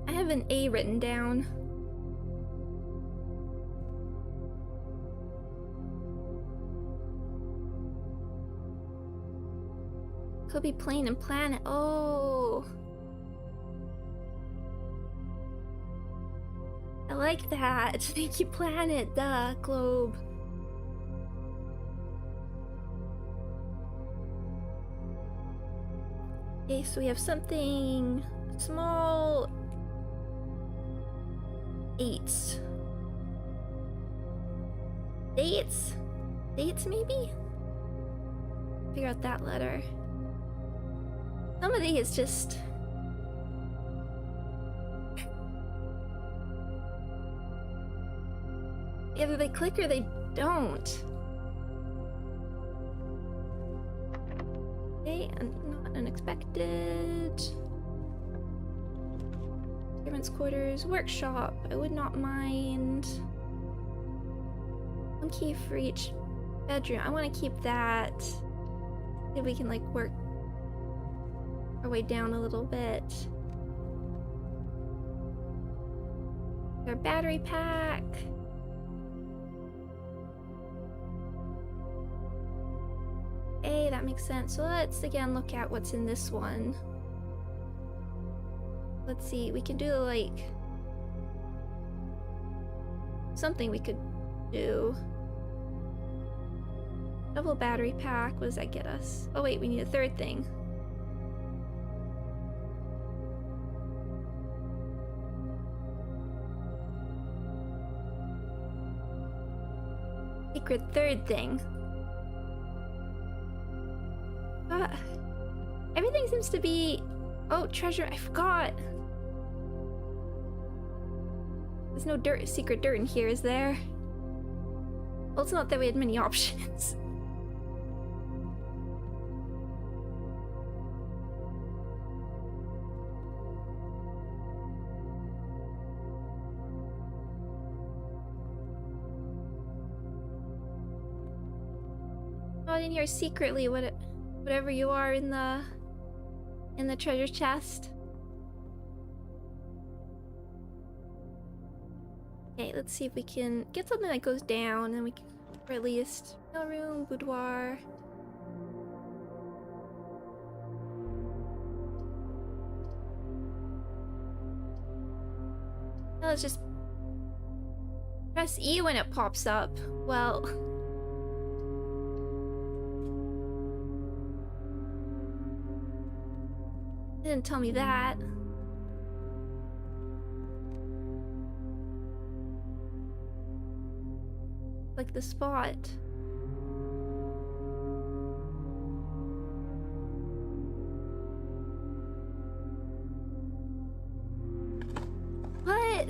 I have an A written down. Could be plane and planet. Oh, I like that. Thank you, planet. Duh, globe. Okay, so we have something small. Eights. Dates? Dates, maybe? Figure out that letter. Some of these just... either they click or they don't. Okay, not unexpected. Servants' quarters, workshop. I would not mind. One key for each bedroom. I want to keep that. If we can like work our way down a little bit. Our battery pack. Hey, that makes sense. So let's again look at what's in this one. Let's see, we can do like something we could do. Double battery pack, what does that get us? Oh wait, we need a third thing. Secret third thing. Everything seems to be... Oh, treasure, I forgot. There's no secret dirt in here, is there? Well, it's not that we had many options. Not in here secretly, whatever you are in the treasure chest. Okay, let's see if we can get something that goes down, and we can, or at least mail room, boudoir. Now let's just press E when it pops up. Well, it didn't tell me that. Like the spot. What?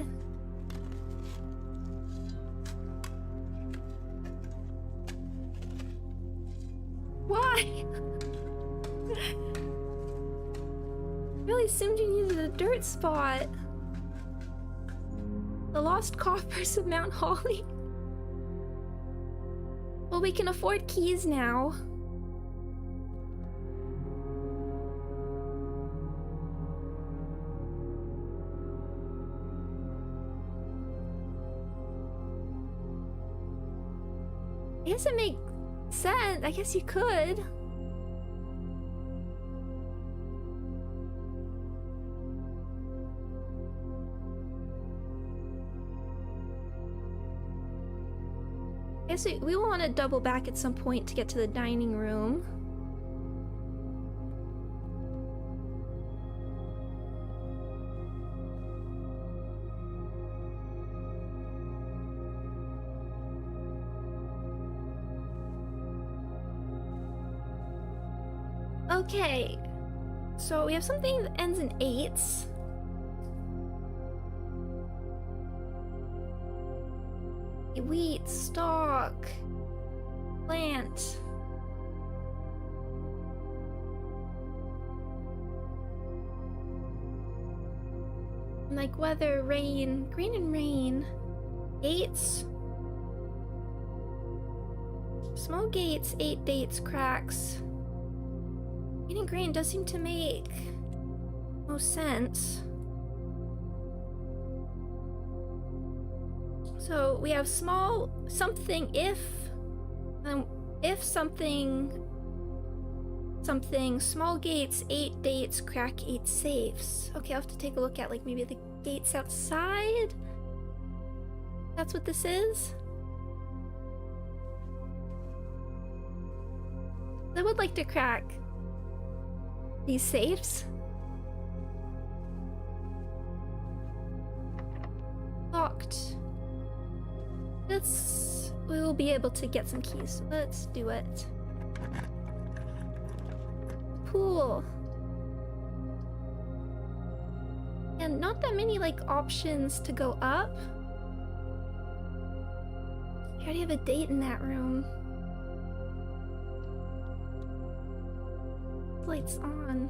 Why? Really assumed you needed a dirt spot. The lost coffers of Mount Holly. Well, we can afford keys now. I guess it makes sense. I guess you could. I guess we will want to double back at some point to get to the dining room. Okay, so we have something that ends in 8s. Wheat, stock, plant. Like weather, rain, green and rain. Gates. Small gates, 8 dates, cracks. Green and grain does seem to make most sense. So we have small something if something small gates, 8 dates, crack 8 safes. Okay, I'll have to take a look at like maybe the gates outside. That's what this is. I would like to crack these safes. Locked. We will be able to get some keys. So let's do it. Pool. And not that many like options to go up. I already have a date in that room. Lights on.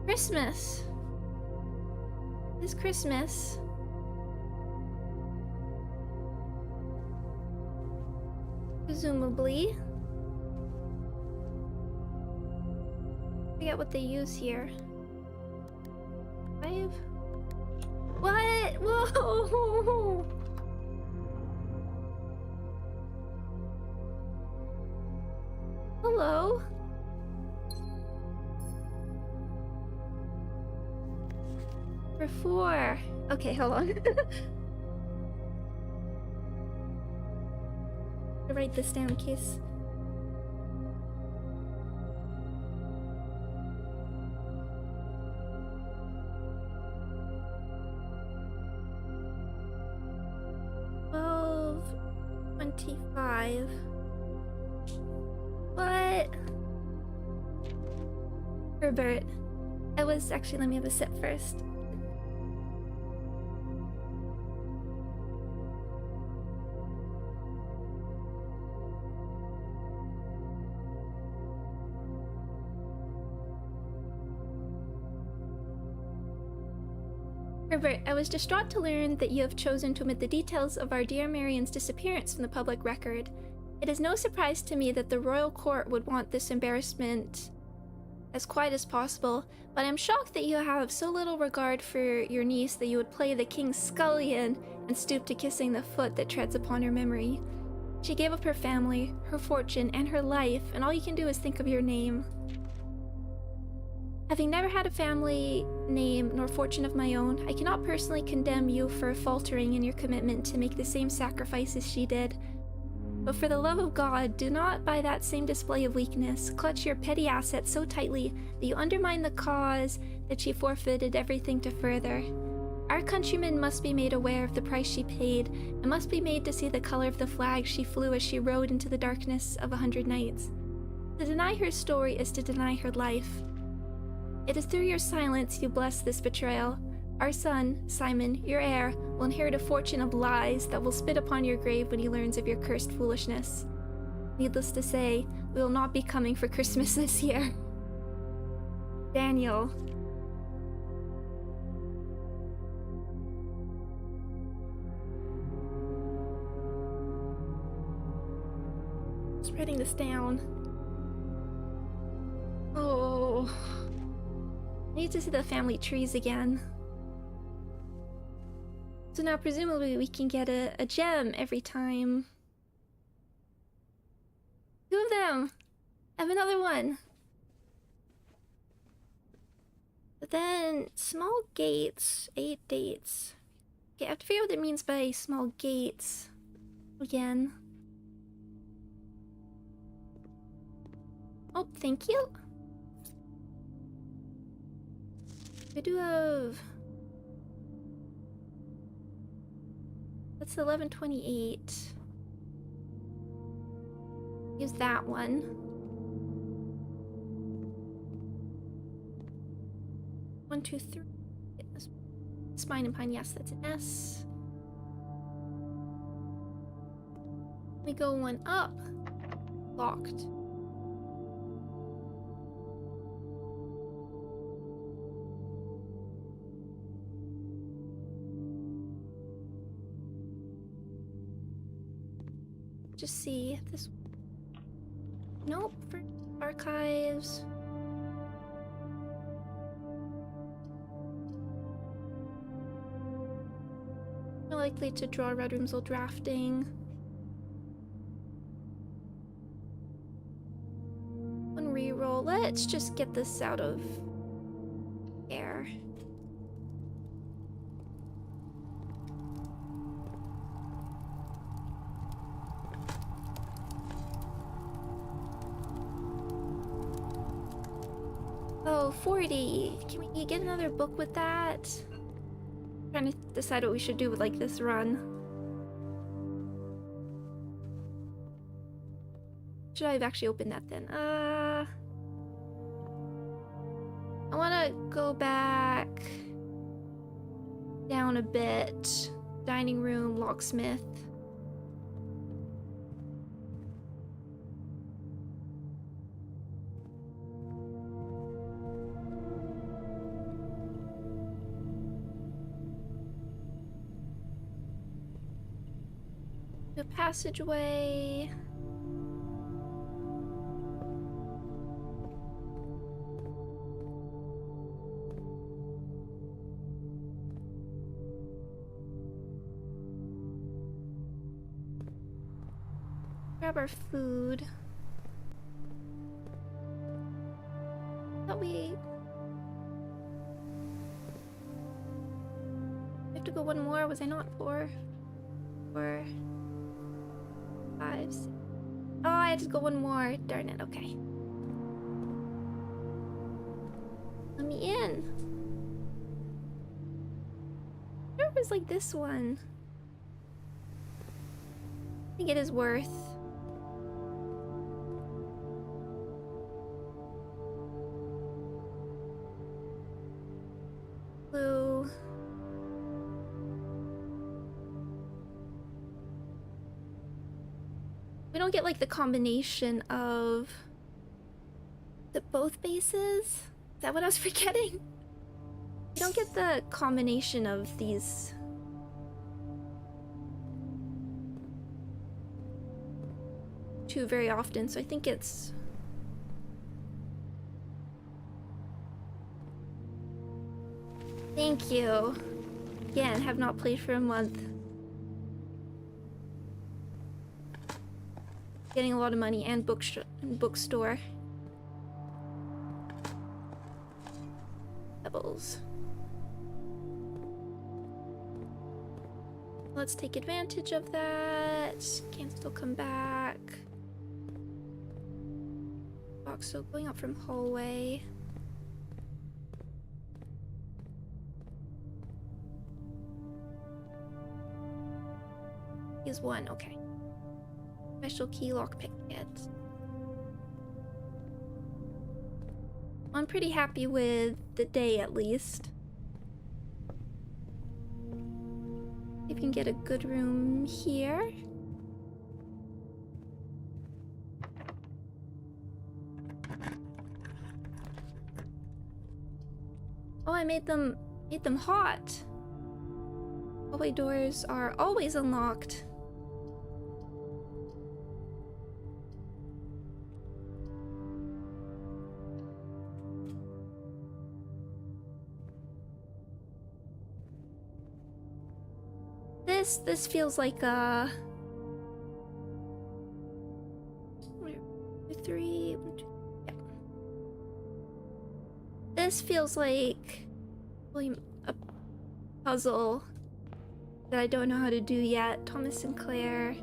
Christmas. It's Christmas. Presumably. Forget what they use here. 5? What? Whoa! Hello? For 4. Okay, hold on. I'll write this down in case. $25. What? Herbert. Actually, let me have a sip first. Herbert, I was distraught to learn that you have chosen to omit the details of our dear Marion's disappearance from the public record. It is no surprise to me that the royal court would want this embarrassment as quiet as possible, but I'm shocked that you have so little regard for your niece that you would play the king's scullion and stoop to kissing the foot that treads upon her memory. She gave up her family, her fortune, and her life, and all you can do is think of your name. Having never had a family, name, nor fortune of my own, I cannot personally condemn you for faltering in your commitment to make the same sacrifices she did. But for the love of God, do not, by that same display of weakness, clutch your petty assets so tightly that you undermine the cause that she forfeited everything to further. Our countrymen must be made aware of the price she paid, and must be made to see the color of the flag she flew as she rode into the darkness of 100 nights. To deny her story is to deny her life. It is through your silence you bless this betrayal. Our son, Simon, your heir, will inherit a fortune of lies that will spit upon your grave when he learns of your cursed foolishness. Needless to say, we will not be coming for Christmas this year. Daniel. Just writing this down. Oh. I need to see the family trees again. So now presumably we can get a gem every time. 2 of them! I have another one! But then, small gates, 8 dates. Okay, I have to figure out what it means by small gates. Again. Oh, thank you! I do have... That's 1128. Use that one. One, two, three. Spine and pine, yes, that's an S. We go one up. Locked. Just see if this... Nope, for archives. More likely to draw red rooms while drafting. One reroll. Let's just get this out of air. Oh, 40. Can we get another book with that? I'm trying to decide what we should do with like this run. Should I have actually opened that then? I want to go back down a bit. Dining room, locksmith. The passageway. grab our food. Thought we have to go one more. Was I not 4, 4, 5, 6. Oh, I had to go one more. Darn it. Okay. Let me in. There was like this one. I think it is worth. Blue. We don't get like the combination of both bases. Is that what I was forgetting? We don't get the combination of these. Two very often, so I think it's thank you. Again, have not played for a month. Getting a lot of money and bookstore. Pebbles. Let's take advantage of that. Can still come back. So going up from hallway. Is 1, okay. Special key lockpick kit. I'm pretty happy with the day at least. If you can get a good room here. Oh, I made them hot. Hallway doors are always unlocked. This feels like a 3. Yeah. This feels like a puzzle that I don't know how to do yet. Thomas Sinclair.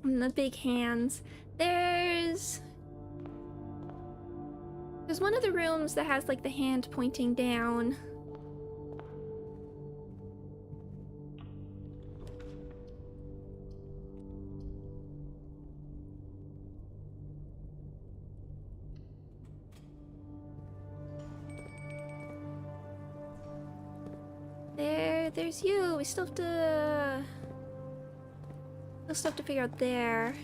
And the big hands. There's one of the rooms that has like the hand pointing down. There's you. We still have to figure out there.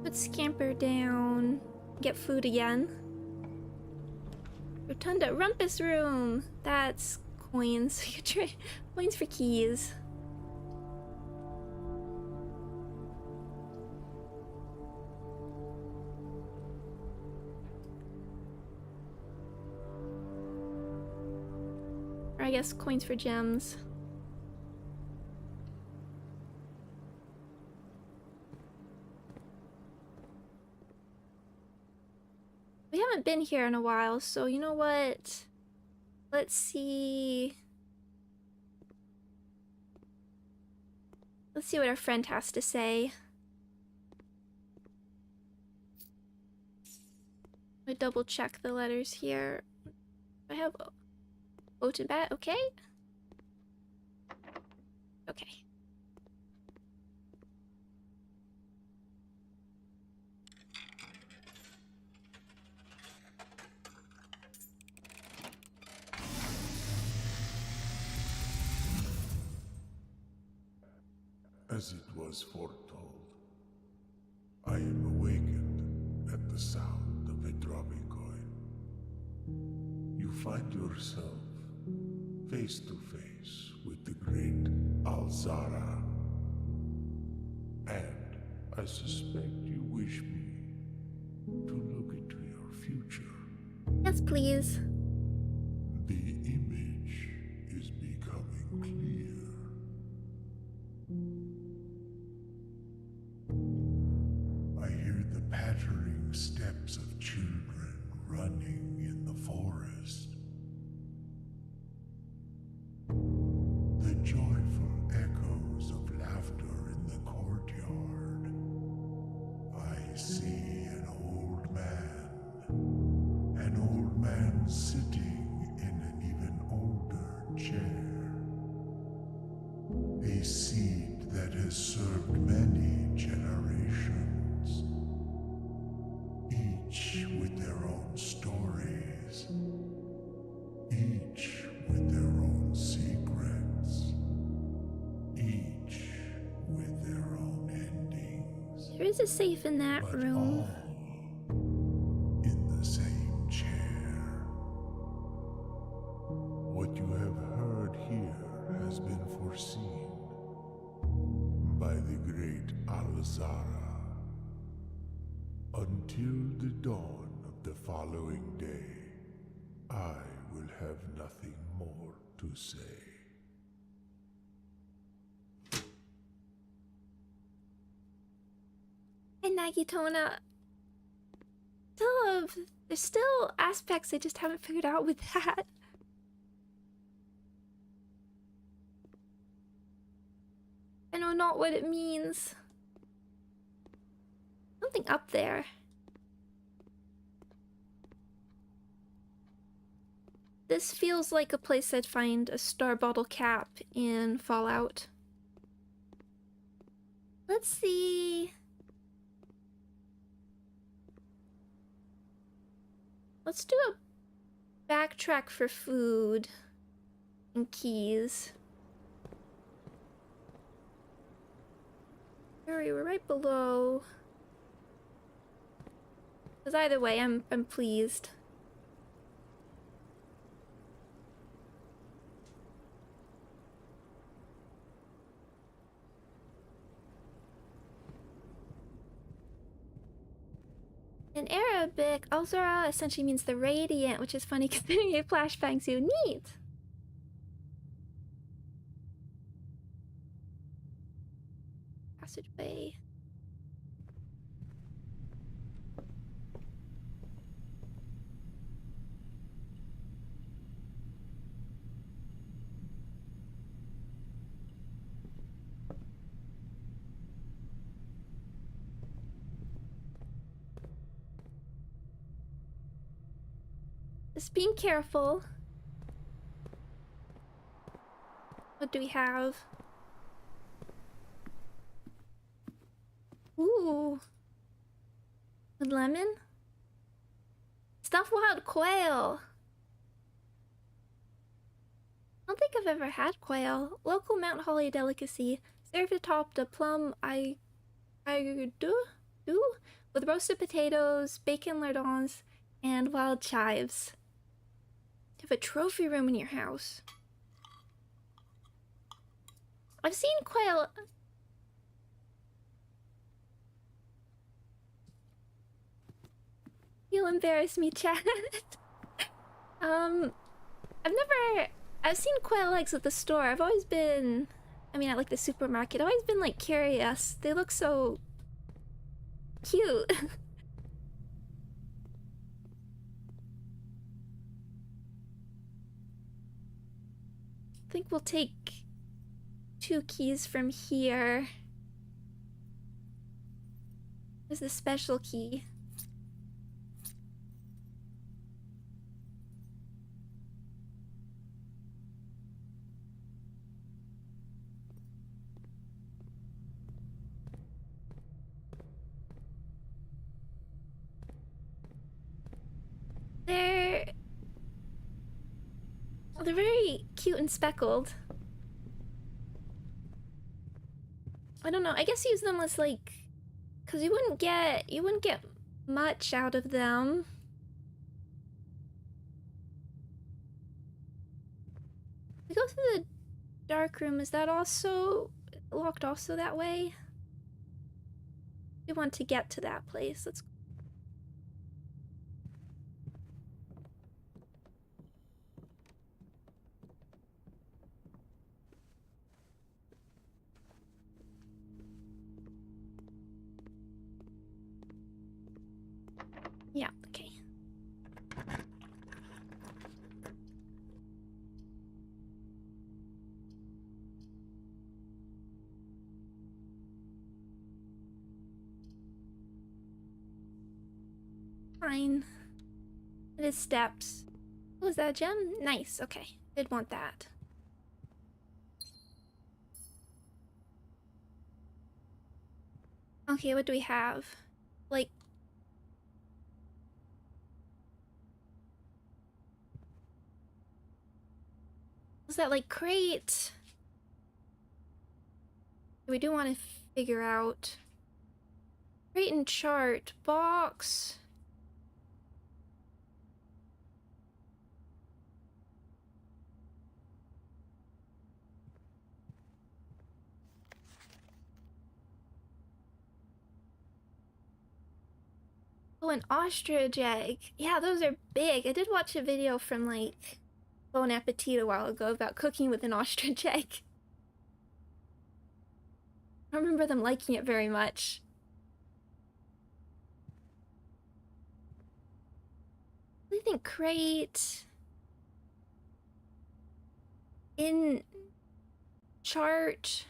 Let's scamper down. Get food again. Rotunda rumpus room. That's coins. Coins for keys. Or I guess coins for gems. We haven't been here in a while, so you know what? Let's see. Let's see what our friend has to say. I double check the letters here. I have oat and bat, okay? Okay. As it was foretold, I am awakened at the sound of a dropping coin. You find yourself face to face with the great Alzara. And I suspect you wish me to look into your future. Yes, please. The image is becoming clear. I hear the pattering steps of children running in the forest. The joyful echoes of laughter in the courtyard. I see an old man sitting in an even older chair. A seed that has served many generations, each with their own stories, each with their own secrets, each with their own endings. There is a safe in that But room. all in the same chair. What you have heard here has been foreseen by the great Alzara. Until the dawn of the following day, I will have nothing more to say. And Nagitona. There's still aspects I just haven't figured out with that. I know not what it means. Something up there. This feels like a place I'd find a star bottle cap in Fallout. Let's see. Let's do a backtrack for food and keys. Hurry, we're right below. Because either way, I'm pleased. In Arabic, Al-Zara essentially means the radiant, which is funny considering it flashbangs you. Neat! Passageway. Just being careful. What do we have? Ooh. With lemon? Stuffed wild quail. I don't think I've ever had quail. Local Mount Holly delicacy. Served atop the plum I do with roasted potatoes, bacon lardons, and wild chives. You have a trophy room in your house. I've seen quail. You'll embarrass me, chat. I've seen quail eggs at the store. I've always been, at like the supermarket, I've always been like curious. They look so cute. I think we'll take 2 keys from here. There's the special key. They're very cute and speckled. I don't know. I guess use them as like, cause you wouldn't get much out of them. We go through the dark room. Is that also locked? Also that way? We want to get to that place. Let's. Fine. It is steps. Oh, is that a gem? Nice, okay. Did want that. Okay, what do we have? Like... Was that like crate? We do want to figure out... Crate and chart. Box... Oh, an ostrich egg. Yeah, those are big. I did watch a video from, like, Bon Appetit a while ago about cooking with an ostrich egg. I don't remember them liking it very much. I think crate... In... Chart...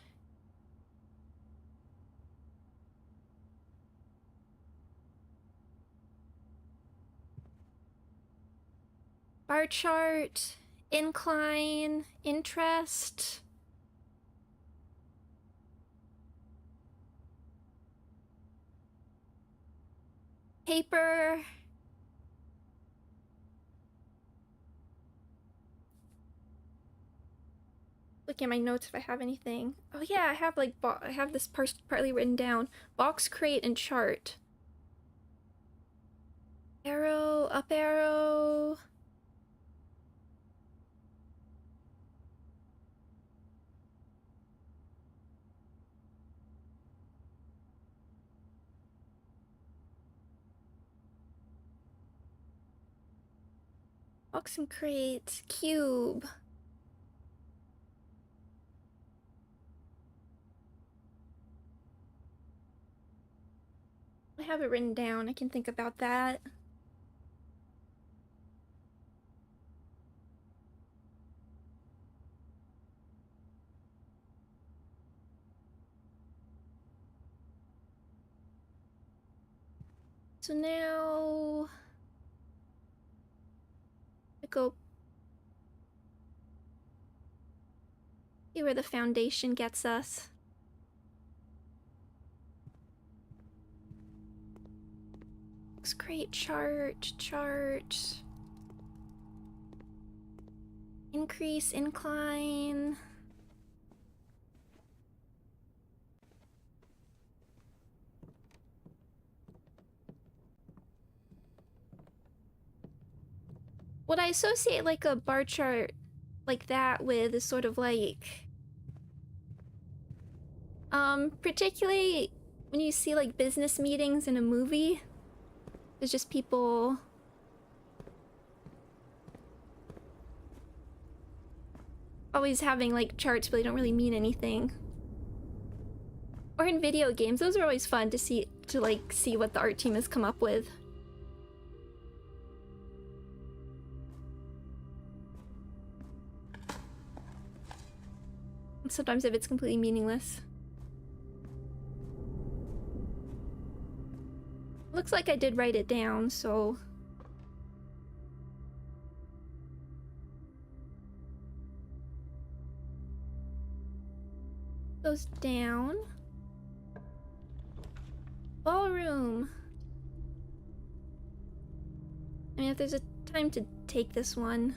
Bar chart, incline, interest. Paper. Look at my notes if I have anything. Oh yeah, I have like I have this partly written down. Box, crate, and chart. Arrow, up arrow. Box and crate, cube. I have it written down. I can think about that. So now... go see where the foundation gets us. Looks great. Chart. Increase, incline. What I associate like a bar chart like that with is sort of like particularly when you see like business meetings in a movie, there's just people always having like charts but they don't really mean anything. Or in video games, those are always fun to see what the art team has come up with. Sometimes if it's completely meaningless. Looks like I did write it down, so... Goes down. Ballroom. I mean, if there's a time to take this one...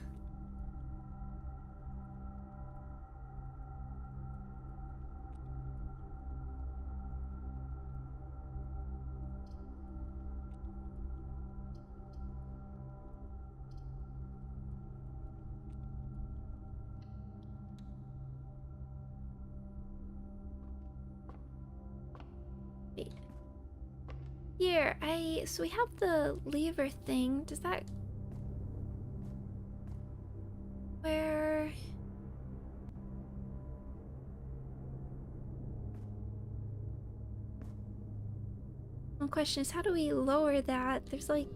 Here, so we have the lever thing. Does that... Where... One question is, how do we lower that? There's like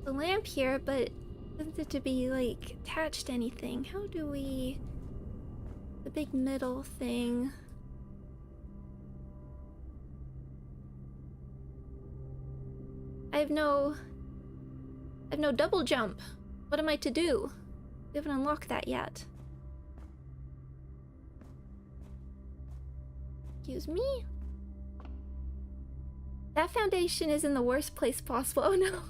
the lamp here, but it doesn't seem to be like attached to anything. How do we... The big middle thing... I have no I have no double jump. What am I to do? We haven't unlocked that yet. Excuse me? That foundation is in the worst place possible. Oh no.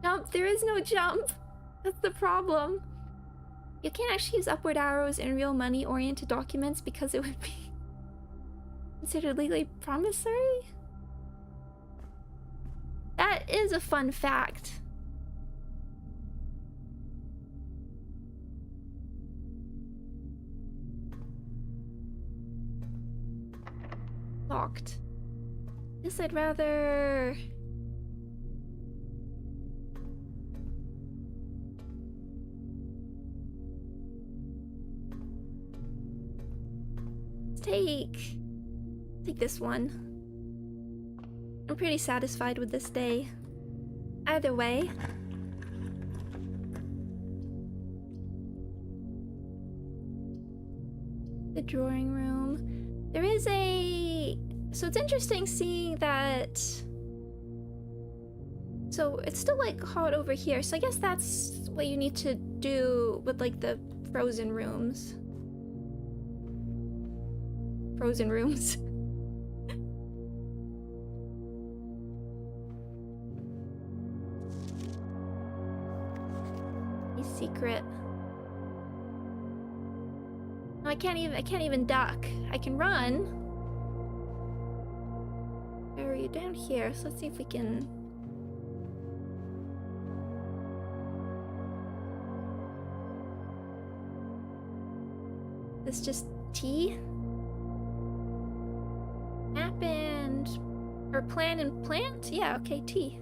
Jump! There is no jump! That's the problem. You can't actually use upward arrows in real money-oriented documents because it would be considered legally promissory? That is a fun fact. Locked. Guess I'd rather... Take this one. I'm pretty satisfied with this day. Either way. The drawing room. There is a... So it's interesting seeing that... So it's still like hot over here. So I guess that's what you need to do with like the frozen rooms. Frozen rooms. A secret. No, I can't even duck. I can run. Where are you? Down here. So let's see if we can... This just T? Map and... Or plan and plant? Yeah, okay, T.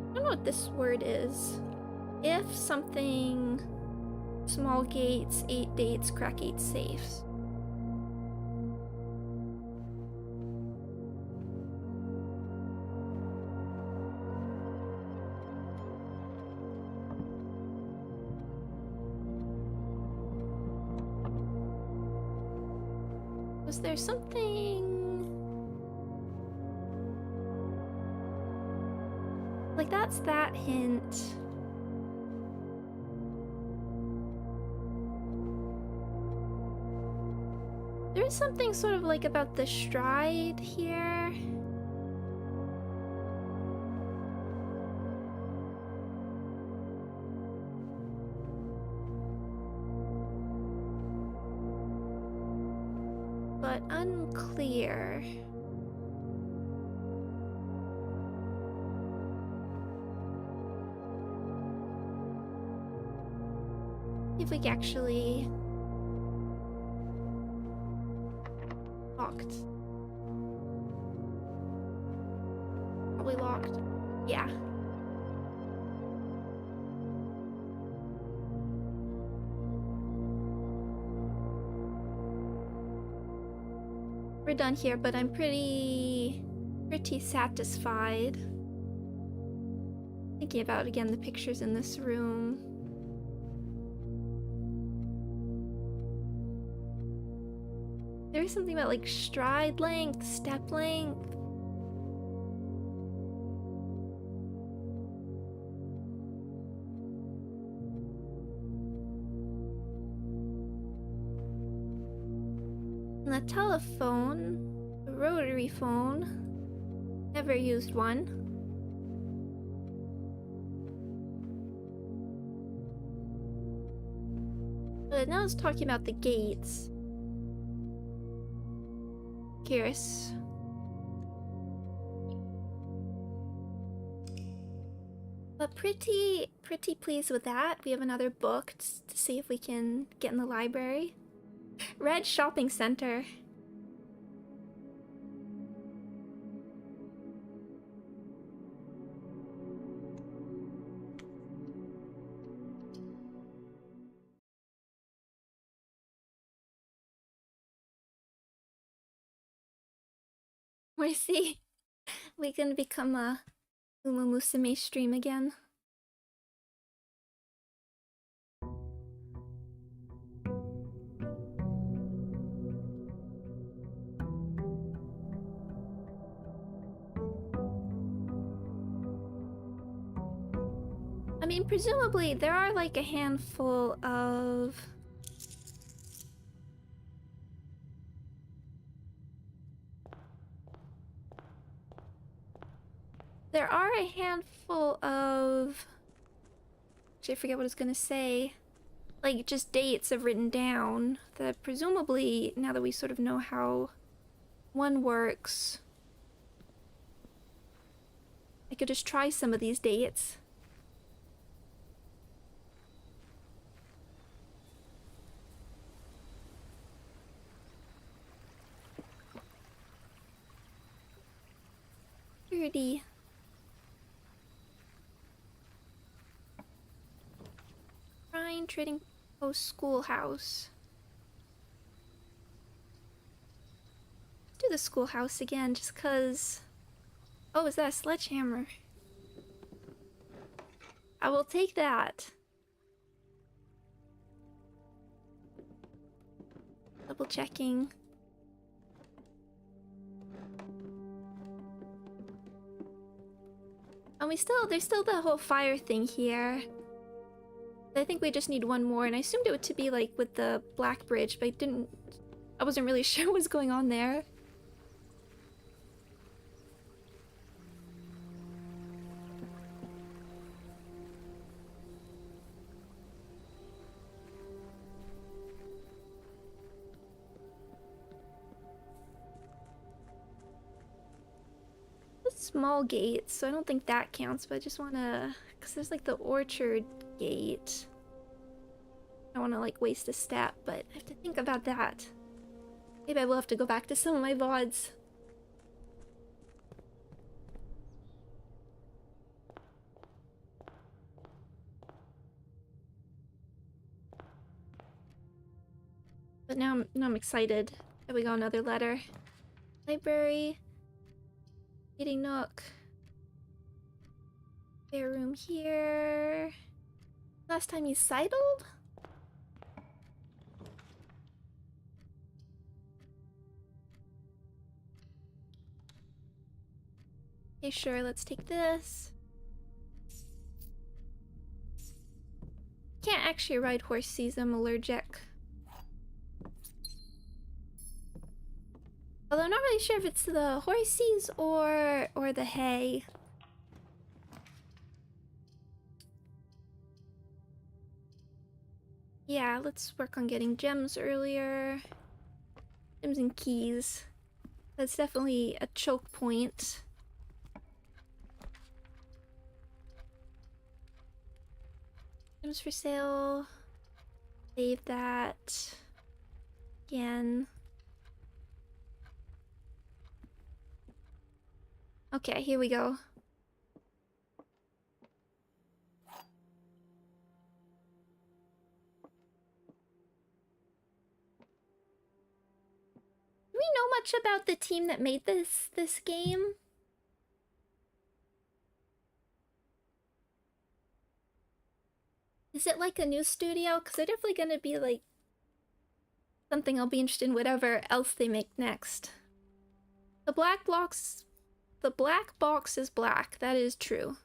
I don't know what this word is. If something... Small gates, 8 dates, crack 8 safes. Was there something... Like, that's that hint. There is something sort of like about the stride here. But unclear. If we can actually... Locked. Probably locked. Yeah. We're done here, but I'm pretty satisfied. Thinking about, again, the pictures in this room. There's something about like stride length, step length. And the telephone, the rotary phone, never used one. But now it's talking about the gates. Curious. But pretty pleased with that. We have another book to see if we can get in the library. Red Shopping Center. We see we can become a Uma Musume stream again. I mean, presumably there are like a handful of... There are a handful of... Actually, I forget what I was gonna say. Like, just dates I've written down that presumably, now that we sort of know how one works, I could just try some of these dates. Pretty. Shrine Trading Post Schoolhouse. Do the Schoolhouse again, just cause... Oh, is that a sledgehammer? I will take that. Double checking. And there's still the whole fire thing here. I think we just need one more, and I assumed it would to be like with the Blackbridge, but I wasn't really sure what was going on there. Small gate, so I don't think that counts, but I just wanna, because there's like the orchard gate. I don't wanna like waste a step, but I have to think about that. Maybe I will have to go back to some of my VODs. But now I'm excited. There we go, another letter. Library. Eating nook. Spare room here. Last time you sidled? Okay, sure, let's take this. Can't actually ride horses, I'm allergic. Although I'm not really sure if it's the horses or the hay. Yeah, let's work on getting gems earlier. Gems and keys. That's definitely a choke point. Gems for sale. Save that. Again. Okay, here we go. Do we know much about the team that made this game? Is it like a new studio? Because they're definitely gonna be like something I'll be interested in whatever else they make next. The black box is black. That is true.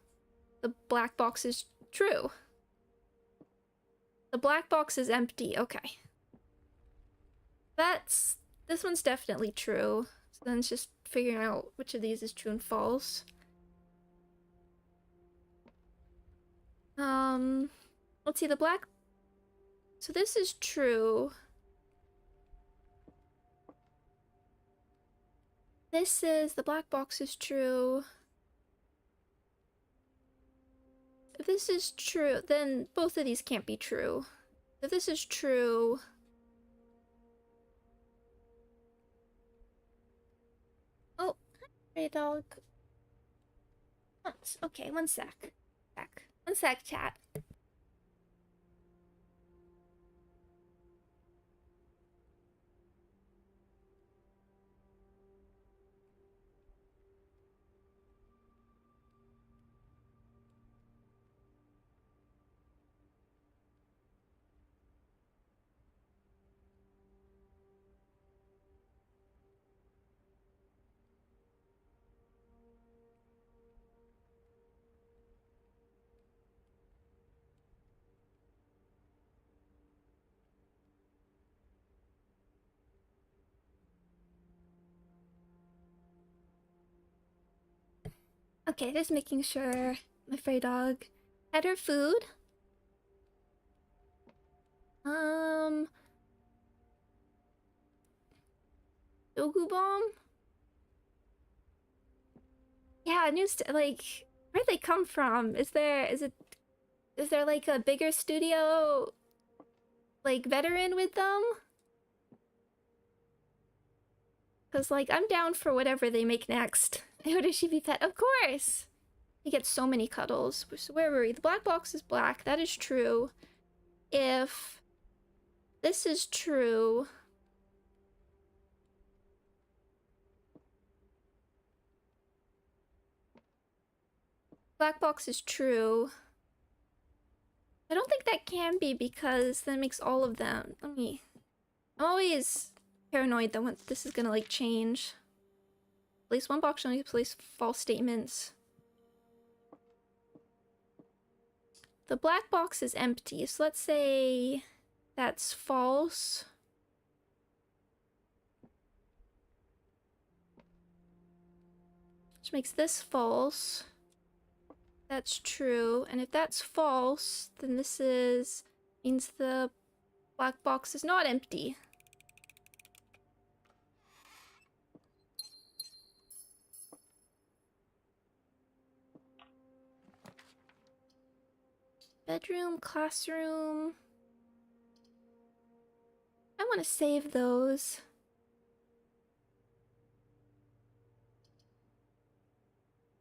The black box is true. The black box is empty. Okay. This one's definitely true. So then it's just figuring out which of these is true and false. Let's see, the black... So this is true. This is... The black box is true. If this is true, then both of these can't be true. If this is true... Oh, hey dog. Okay, one sec. One sec, chat. Okay, just making sure my furry dog had her food. Dogu bomb? Yeah, like, where'd they come from? Is there like a bigger studio, like, veteran with them? Cause like, I'm down for whatever they make next. Would she be pet? Of course! You get so many cuddles. So where were we? The black box is black, that is true. If this is true... Black box is true. I don't think that can be because that makes all of them. I'm always paranoid that this is gonna like change. Place one box only place false statements. The black box is empty, so let's say that's false. Which makes this false. That's true, and if that's false, then this means the black box is not empty. Bedroom, classroom. I want to save those.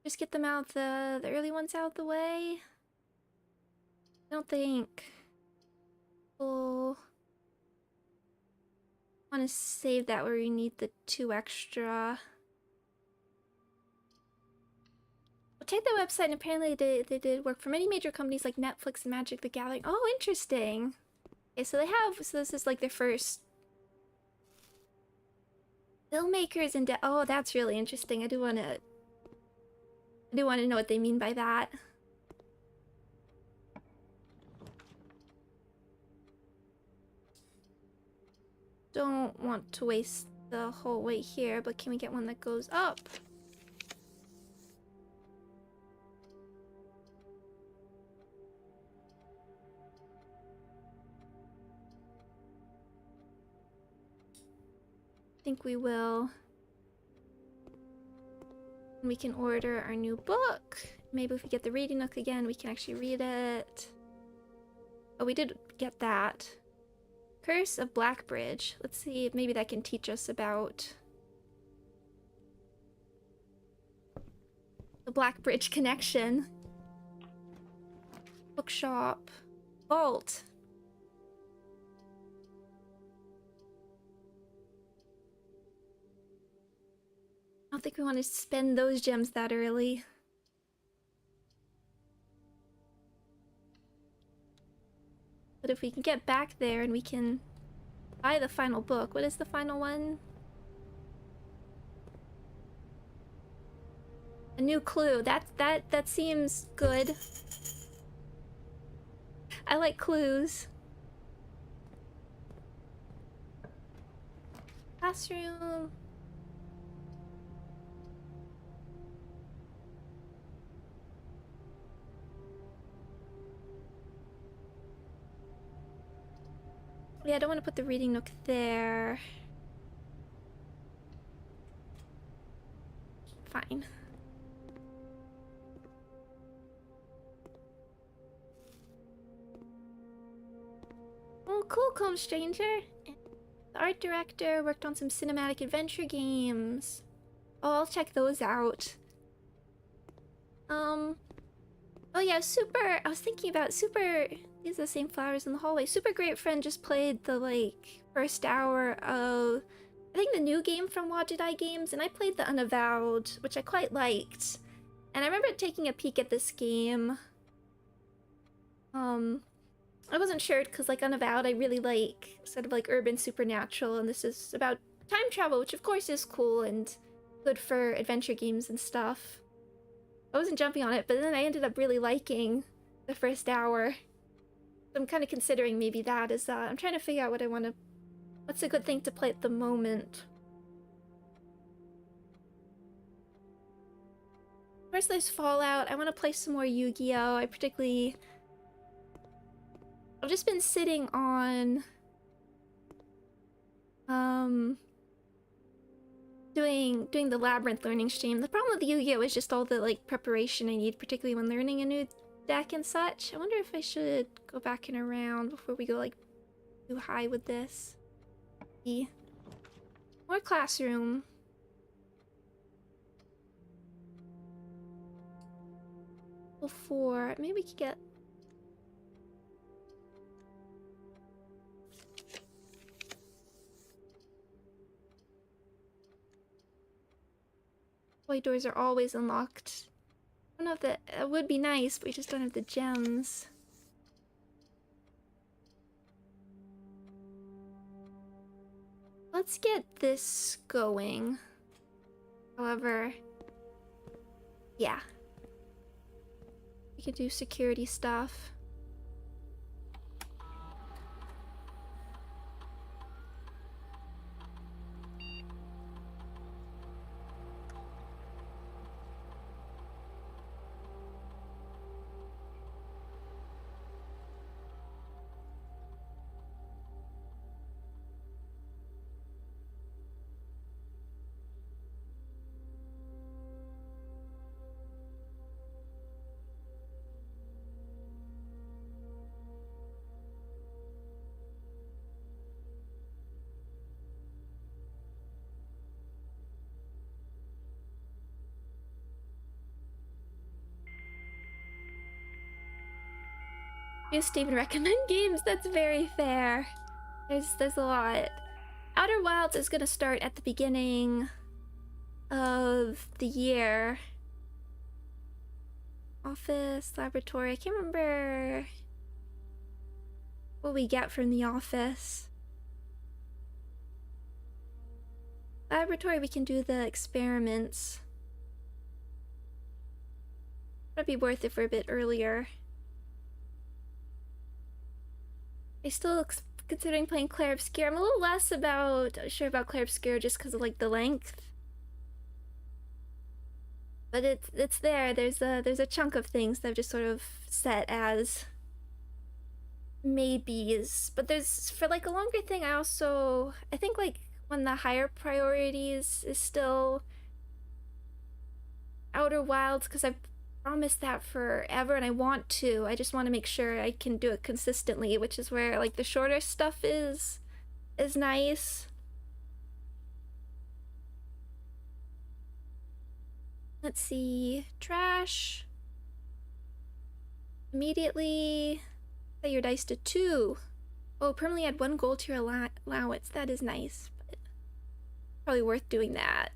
Just get them out, the early ones out of the way. I don't think we'll want to save that where we need the 2 extra. We'll check the website, and apparently they did work for many major companies like Netflix and Magic the Gathering. Oh, interesting. Okay, so this is like their first filmmakers and oh, that's really interesting. I do want to know what they mean by that. Don't want to waste the whole way here, but can we get one that goes up? I think we will. We can order our new book. Maybe if we get the reading nook again, we can actually read it. Oh, we did get that. Curse of Blackbridge. Let's see if maybe that can teach us about the Blackbridge connection. Bookshop. Vault. I don't think we want to spend those gems that early. But if we can get back there and we can buy the final book. What is the final one? A new clue. That seems good. I like clues. Classroom. Yeah, I don't want to put the reading nook there. Fine. Oh, cool, Comb Stranger. The art director worked on some cinematic adventure games. Oh, I'll check those out. Oh yeah, I was thinking about these are the same flowers in the hallway. Super Great Friend just played the, like, first hour of, I think, the new game from Wajidai Games, and I played the Unavowed, which I quite liked. And I remember taking a peek at this game. I wasn't sure, because, like, Unavowed, I really like, sort of like urban supernatural, and this is about time travel, which of course is cool and good for adventure games and stuff. I wasn't jumping on it, but then I ended up really liking the first hour. So I'm kind of considering maybe that as, I'm trying to figure out what's a good thing to play at the moment. First, there's Fallout. I want to play some more Yu-Gi-Oh! I've just been sitting on doing the Labyrinth learning stream. The problem with Yu-Gi-Oh! Is just all the like preparation I need, particularly when learning a new deck and such. I wonder if I should go back and around before we go like too high with this. More classroom. Before maybe we could get toy doors are always unlocked. I don't know if that would be nice, but we just don't have the gems. Let's get this going. However, yeah. We could do security stuff. You Steven recommend games, that's very fair. There's a lot. Outer Wilds is gonna start at the beginning of the year. Office, laboratory, I can't remember what we get from the office. Laboratory, we can do the experiments. That'd be worth it for a bit earlier. I'm still considering playing Clair Obscur. I'm a little less sure about Clair Obscur just because of like the length. But it's there. There's a chunk of things that I've just sort of set as maybes. But there's for like a longer thing I think like one of the higher priorities is still Outer Wilds because I've promised that forever and I want to. I just want to make sure I can do it consistently, which is where like the shorter stuff is nice. Let's see. Trash. Immediately set your dice to 2. Oh, permanently add 1 gold to your allowance. That is nice, but probably worth doing that.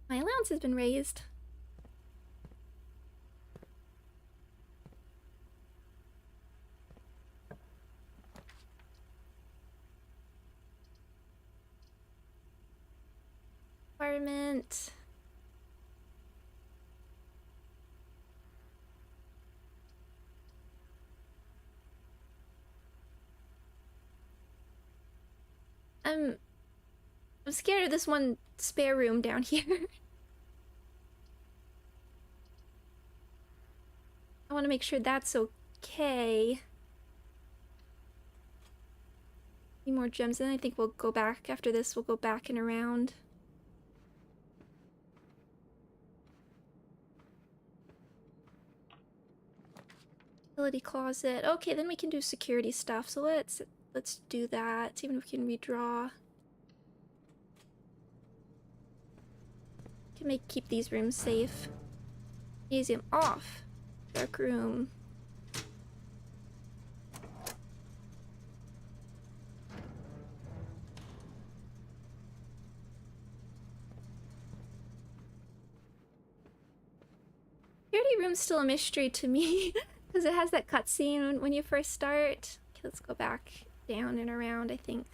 My allowance has been raised. Environment. I'm scared of this one spare room down here. I want to make sure that's okay. Need more gems, and I think we'll go back after this. We'll go back and around. Utility closet. Okay, then we can do security stuff. So let's do that. See if we can redraw. Can keep these rooms safe. Museum off. Dark room. Security room's still a mystery to me because it has that cutscene when you first start. Okay, let's go back down and around, I think.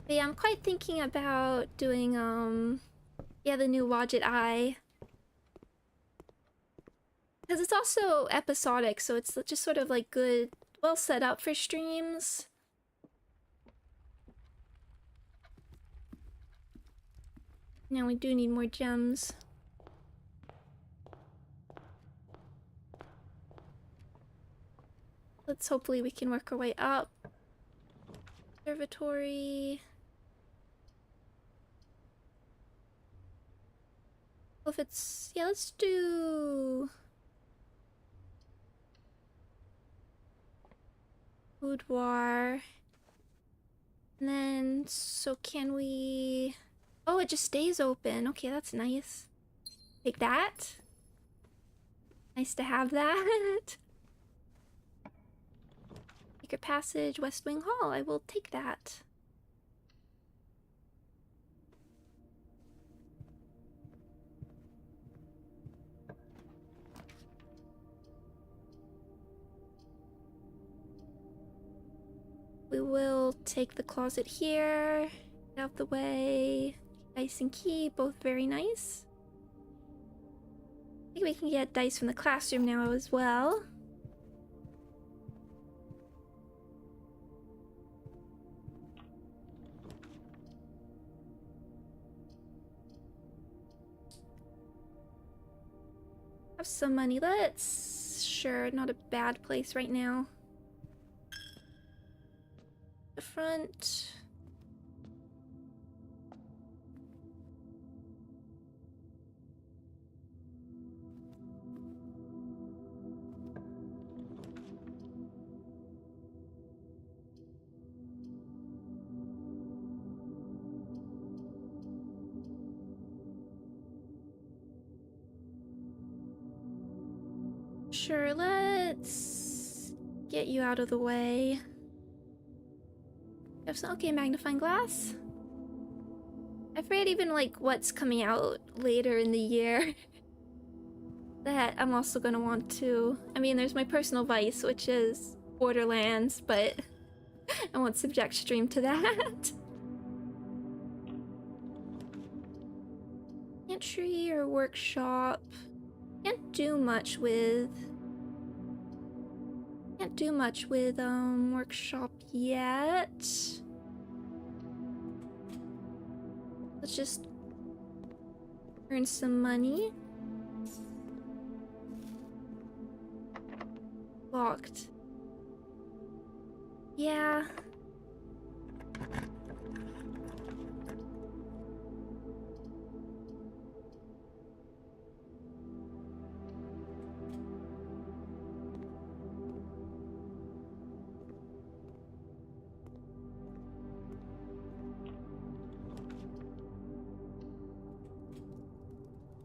But yeah, I'm quite thinking about doing, yeah, the new Wadget Eye. it's also episodic, so it's just sort of like good, well set up for streams. Now we do need more gems. Let's hopefully we can work our way up. Observatory. Well, if it's, yeah, let's do boudoir. And then, so can we... Oh, it just stays open. Okay, that's nice. Take that. Nice to have that. Secret passage, West Wing Hall. I will take that. We will take the closet here, get out the way. Dice and key, both very nice. I think we can get dice from the classroom now as well. Have some money, let's... Sure, not a bad place right now. The front. Sure, let's get you out of the way. Okay, magnifying glass. I forget even like what's coming out later in the year that I'm also gonna want to. I mean, there's my personal vice, which is Borderlands, but I won't subject stream to that. Pantry or workshop. Can't do much with workshop yet. Let's just earn some money. Locked. Yeah.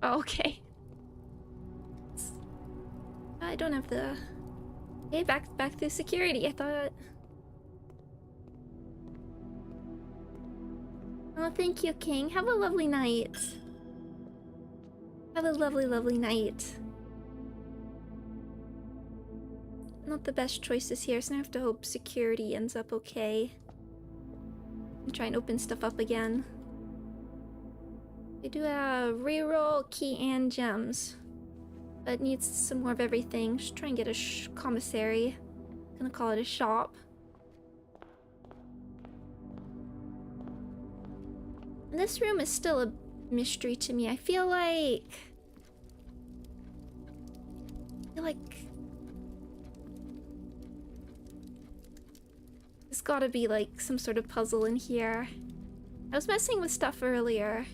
Oh, okay. I don't have the... Okay, back through security. I thought... Oh, thank you, King. Have a lovely night. Have a lovely, lovely night. Not the best choices here, so I have to hope security ends up okay. And try and open stuff up again. We do have reroll, key, and gems. But it needs some more of everything. Just try and get a commissary. Gonna call it a shop. And this room is still a mystery to me. I feel like there's gotta be like some sort of puzzle in here. I was messing with stuff earlier.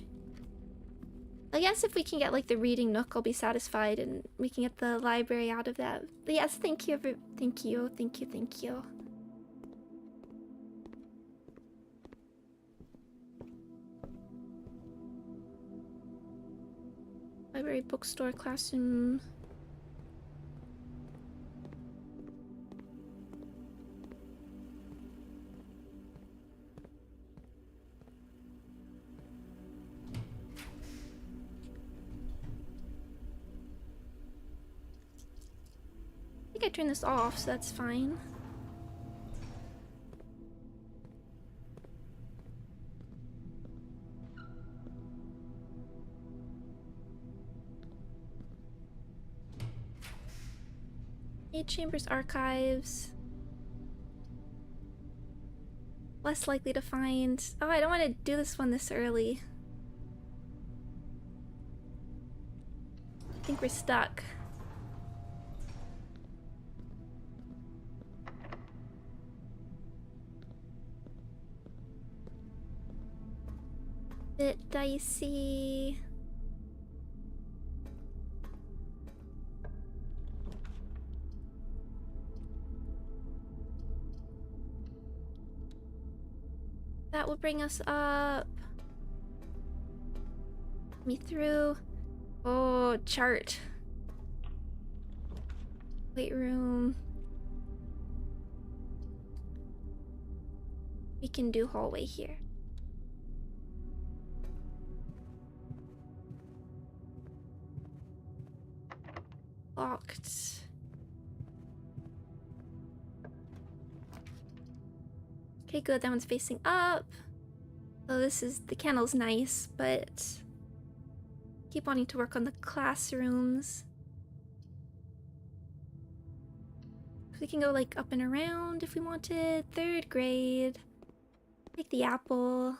I guess if we can get like the reading nook, I'll be satisfied, and we can get the library out of that. But yes, thank you, thank you, thank you, thank you. Library, bookstore, classroom. I turn this off, so that's fine. Maid Chambers Archives. Less likely to find. Oh, I don't want to do this one this early. I think we're stuck. Bit dicey. That will bring us up. Me through. Oh, chart. Weight room. We can do hallway here. Locked. Okay, good. That one's facing up. Oh, this is... the kennel's nice, but... keep wanting to work on the classrooms. We can go, like, up and around if we wanted. 3rd grade. Take the apple.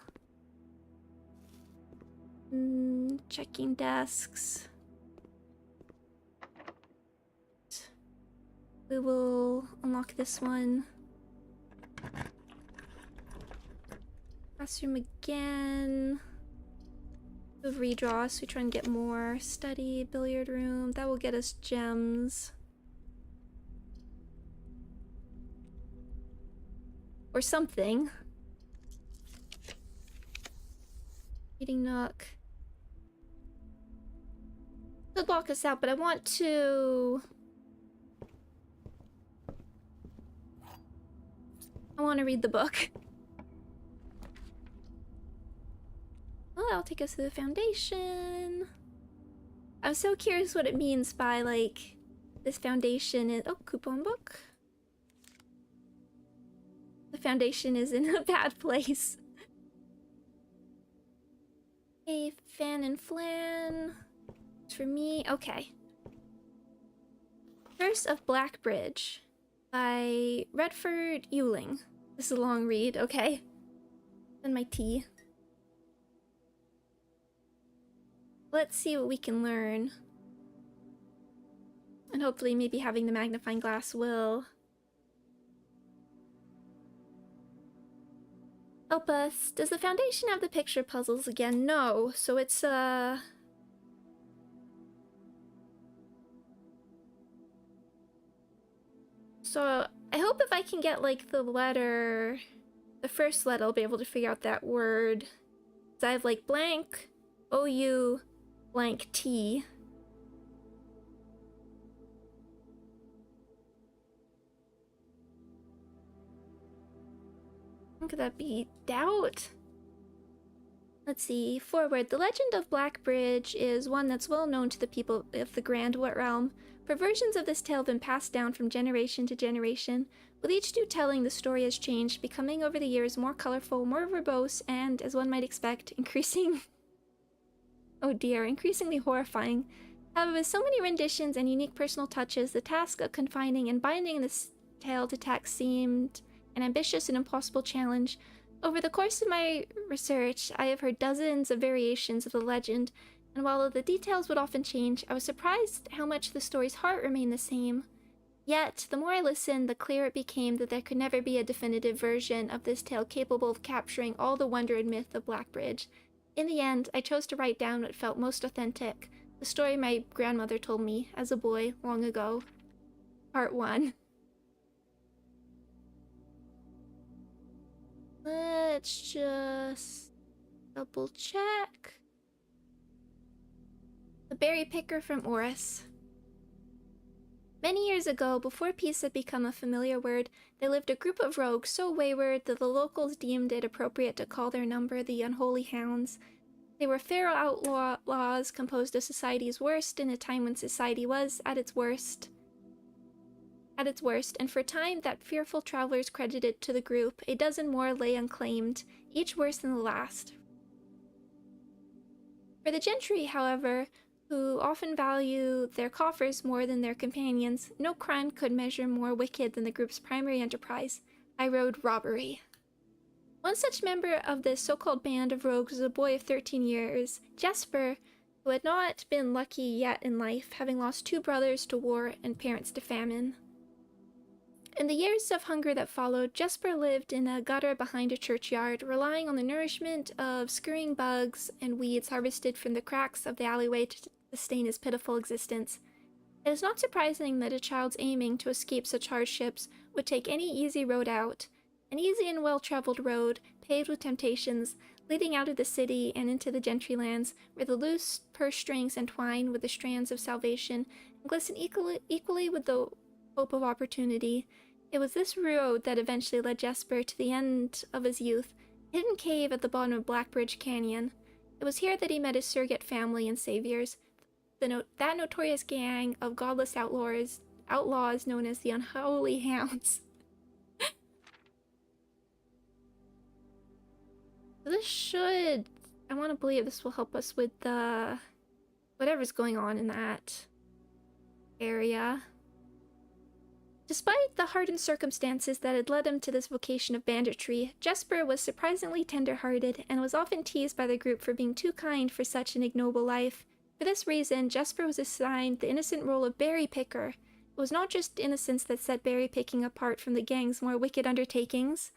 Checking desks. We will unlock this one. Classroom again. We'll redraw, so we try and get more. Study, billiard room. That will get us gems. Or something. Eating nook. Could block us out, but I want to... I want to read the book. Oh, that'll take us to the foundation. I'm so curious what it means by, like, this foundation is... oh, coupon book. The foundation is in a bad place. Okay, fan and flan. It's for me. Okay. Curse of Blackbridge by Redford Ewing. This is a long read, okay. And my tea. Let's see what we can learn. And hopefully maybe having the magnifying glass will help us. Does the foundation have the picture puzzles again? No. So it's So I hope if I can get like the letter, the first letter, I'll be able to figure out that word. So I have like blank, OU, blank T. Could that be doubt? Let's see. Forward. The legend of Blackbridge is one that's well known to the people of the Grand Realm. For versions of this tale have been passed down from generation to generation. With each new telling, the story has changed, becoming over the years more colorful, more verbose, and, as one might expect, oh dear, increasingly horrifying. However, with so many renditions and unique personal touches, the task of confining and binding this tale to text seemed an ambitious and impossible challenge. Over the course of my research, I have heard dozens of variations of the legend, and while the details would often change, I was surprised how much the story's heart remained the same. Yet, the more I listened, the clearer it became that there could never be a definitive version of this tale capable of capturing all the wonder and myth of Blackbridge. In the end, I chose to write down what felt most authentic, the story my grandmother told me as a boy long ago. Part 1. Let's just double check. The Berry Picker from Oris. Many years ago, before peace had become a familiar word, there lived a group of rogues so wayward that the locals deemed it appropriate to call their number the Unholy Hounds. They were feral outlaws composed of society's worst in a time when society was at its worst, and for a time that fearful travelers credited to the group, a dozen more lay unclaimed, each worse than the last. For the gentry, however, who often value their coffers more than their companions, no crime could measure more wicked than the group's primary enterprise, high-road robbery. One such member of this so-called band of rogues was a boy of 13 years, Jesper, who had not been lucky yet in life, having lost 2 brothers to war and parents to famine. In the years of hunger that followed, Jesper lived in a gutter behind a churchyard, relying on the nourishment of scurrying bugs and weeds harvested from the cracks of the alleyway to sustain his pitiful existence. It is not surprising that a child's aiming to escape such hardships would take any easy road out, an easy and well-traveled road, paved with temptations, leading out of the city and into the gentry lands, where the loose purse strings entwine with the strands of salvation and glisten equally with the hope of opportunity. It was this road that eventually led Jesper to the end of his youth, a hidden cave at the bottom of Blackbridge Canyon. It was here that he met his surrogate family and saviors, that notorious gang of godless outlaws known as the Unholy Hounds. This should... I want to believe this will help us with the... whatever's going on in that area. Despite the hardened circumstances that had led him to this vocation of banditry, Jesper was surprisingly tender-hearted and was often teased by the group for being too kind for such an ignoble life. For this reason, Jesper was assigned the innocent role of berry picker. It was not just innocence that set berry picking apart from the gang's more wicked undertakings,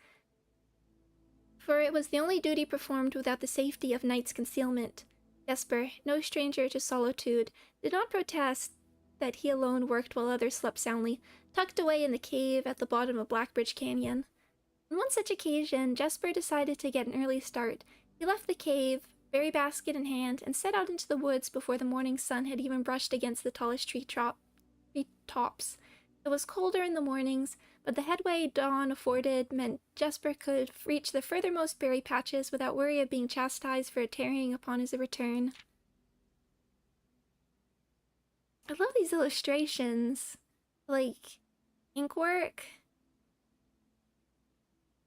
for it was the only duty performed without the safety of night's concealment. Jesper, no stranger to solitude, did not protest that he alone worked while others slept soundly, tucked away in the cave at the bottom of Blackbridge Canyon. On one such occasion, Jesper decided to get an early start. He left the cave, berry basket in hand, and set out into the woods before the morning sun had even brushed against the tallest tree tops. It was colder in the mornings, but the headway dawn afforded meant Jesper could reach the furthermost berry patches without worry of being chastised for tarrying upon his return. I love these illustrations. Like, ink work.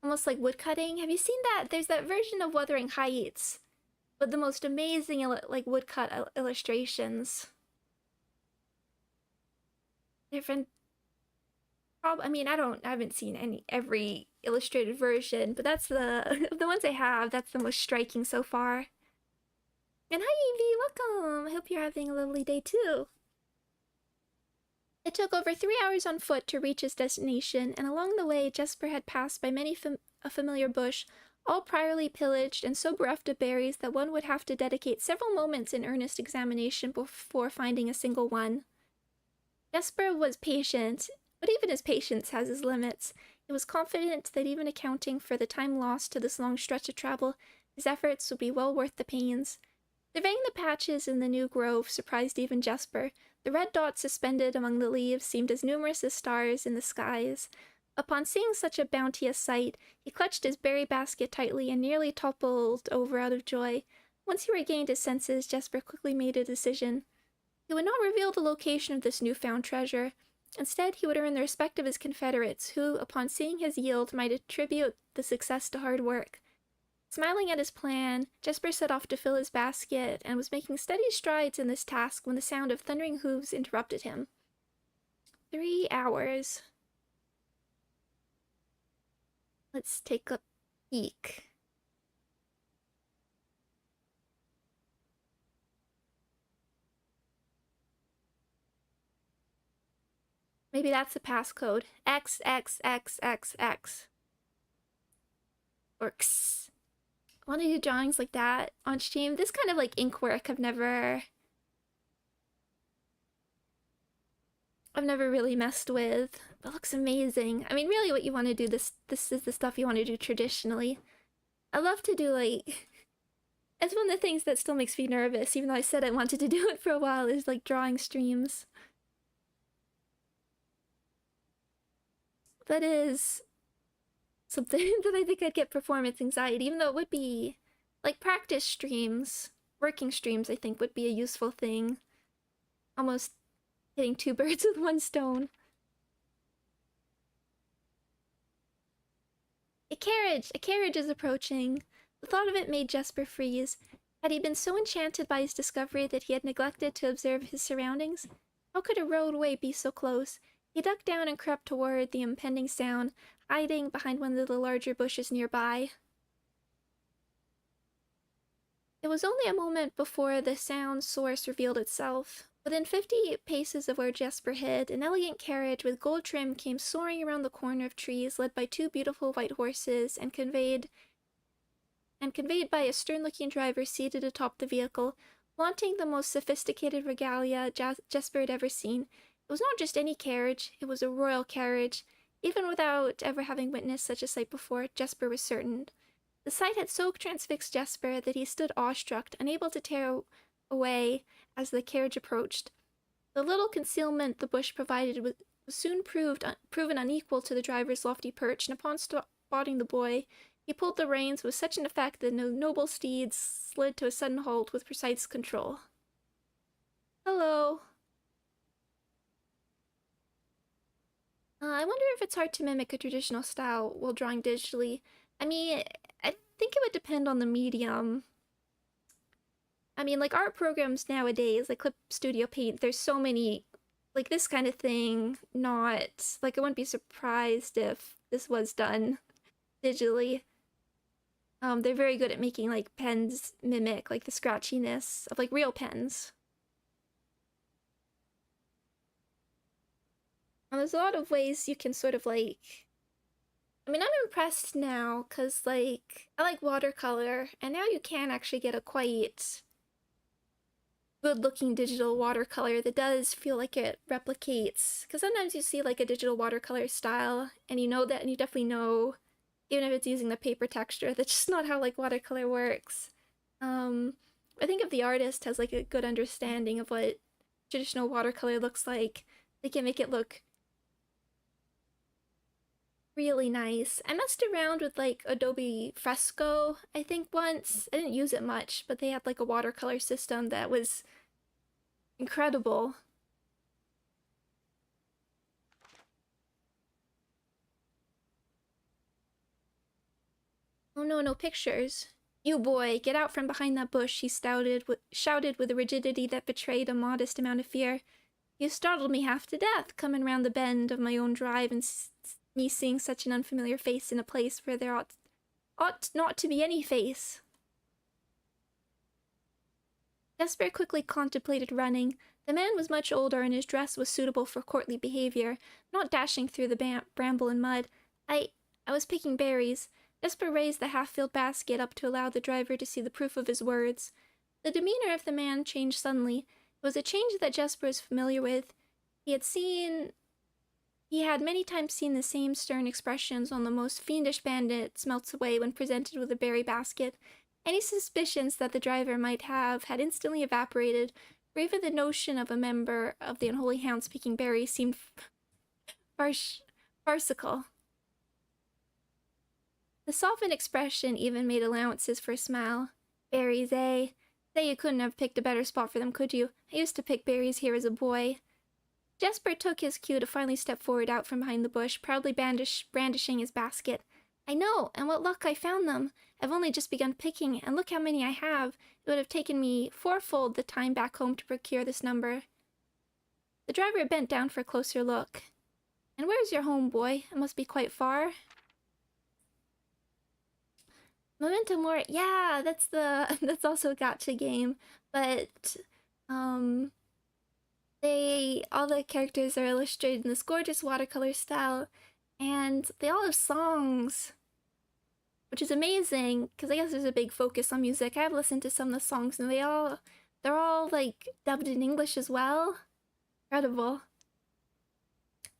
Almost like woodcutting. Have you seen that? There's that version of Wuthering Heights with the most amazing like woodcut illustrations. Different... I mean, I haven't seen every illustrated version, but that's the ones I have, that's the most striking so far. And hi Evie, welcome! I hope you're having a lovely day too. It took over 3 hours on foot to reach his destination, and along the way Jesper had passed by many a familiar bush, all priorly pillaged and so bereft of berries that one would have to dedicate several moments in earnest examination before finding a single one. Jesper was patient, but even his patience has its limits. He was confident that even accounting for the time lost to this long stretch of travel, his efforts would be well worth the pains. Surveying the patches in the new grove surprised even Jesper. The red dots suspended among the leaves seemed as numerous as stars in the skies. Upon seeing such a bounteous sight, he clutched his berry basket tightly and nearly toppled over out of joy. Once he regained his senses, Jesper quickly made a decision. He would not reveal the location of this newfound treasure. Instead, he would earn the respect of his confederates, who, upon seeing his yield, might attribute the success to hard work. Smiling at his plan, Jesper set off to fill his basket, and was making steady strides in this task when the sound of thundering hooves interrupted him. 3 hours. Let's take a peek. Maybe that's the passcode. XXXXX. Or X. I want to do drawings like that on stream. This kind of like ink work I've never really messed with. But it looks amazing. I mean, really what you want to do, this is the stuff you want to do traditionally. I love to do like... It's one of the things that still makes me nervous, even though I said I wanted to do it for a while, is like drawing streams. That is something that I think I'd get performance anxiety, even though it would be like practice streams, working streams I think would be a useful thing. Almost hitting 2 birds with 1 stone. A carriage is approaching. The thought of it made Jesper freeze. Had he been so enchanted by his discovery that he had neglected to observe his surroundings? How could a roadway be so close? He ducked down and crept toward the impending sound, hiding behind one of the larger bushes nearby. It was only a moment before the sound source revealed itself. Within 50 paces of where Jesper hid, an elegant carriage with gold trim came soaring around the corner of trees, led by two beautiful white horses, and conveyed by a stern-looking driver seated atop the vehicle, flaunting the most sophisticated regalia Jesper had ever seen. It was not just any carriage, it was a royal carriage. Even without ever having witnessed such a sight before, Jesper was certain. The sight had so transfixed Jesper that he stood awestruck, unable to tear away as the carriage approached. The little concealment the bush provided was soon proven unequal to the driver's lofty perch, and upon spotting the boy, he pulled the reins with such an effect that the noble steed slid to a sudden halt with precise control. Hello. I wonder if it's hard to mimic a traditional style while drawing digitally. I mean, I think it would depend on the medium. I mean, like art programs nowadays, like Clip Studio Paint, there's so many, like this kind of thing, not, like I wouldn't be surprised if this was done digitally. They're very good at making like pens mimic like the scratchiness of like real pens. And there's a lot of ways you can sort of like, I mean, I'm impressed now because like I like watercolor, and now you can actually get a quite good looking digital watercolor that does feel like it replicates, because sometimes you see like a digital watercolor style and you know that, and you definitely know, even if it's using the paper texture, that's just not how like watercolor works. I think if the artist has like a good understanding of what traditional watercolor looks like, they can make it look really nice. I messed around with like Adobe Fresco, I think once. I didn't use it much, but they had like a watercolor system that was incredible. Oh no, no pictures. You boy, get out from behind that bush, he shouted with a rigidity that betrayed a modest amount of fear. You startled me half to death, coming round the bend of my own drive and me seeing such an unfamiliar face in a place where there ought not to be any face. Jesper quickly contemplated running. The man was much older, and his dress was suitable for courtly behavior, not dashing through the bramble and mud. I was picking berries. Jesper raised the half-filled basket up to allow the driver to see the proof of his words. The demeanor of the man changed suddenly. It was a change that Jesper was familiar with. He had many times seen the same stern expressions on the most fiendish bandits melts away when presented with a berry basket. Any suspicions that the driver might have had instantly evaporated, for even the notion of a member of the unholy hounds picking berries seemed farcical. The softened expression even made allowances for a smile. Berries, eh? Say you couldn't have picked a better spot for them, could you? I used to pick berries here as a boy. Jesper took his cue to finally step forward out from behind the bush, proudly brandishing his basket. I know, and what luck I found them. I've only just begun picking, and look how many I have. It would have taken me fourfold the time back home to procure this number. The driver bent down for a closer look. And where's your home, boy? It must be quite far. Memento Mori, yeah, that's also a gacha game, but all the characters are illustrated in this gorgeous watercolor style, and they all have songs, which is amazing, because I guess there's a big focus on music. I've listened to some of the songs, and they're all like dubbed in English as well. Incredible.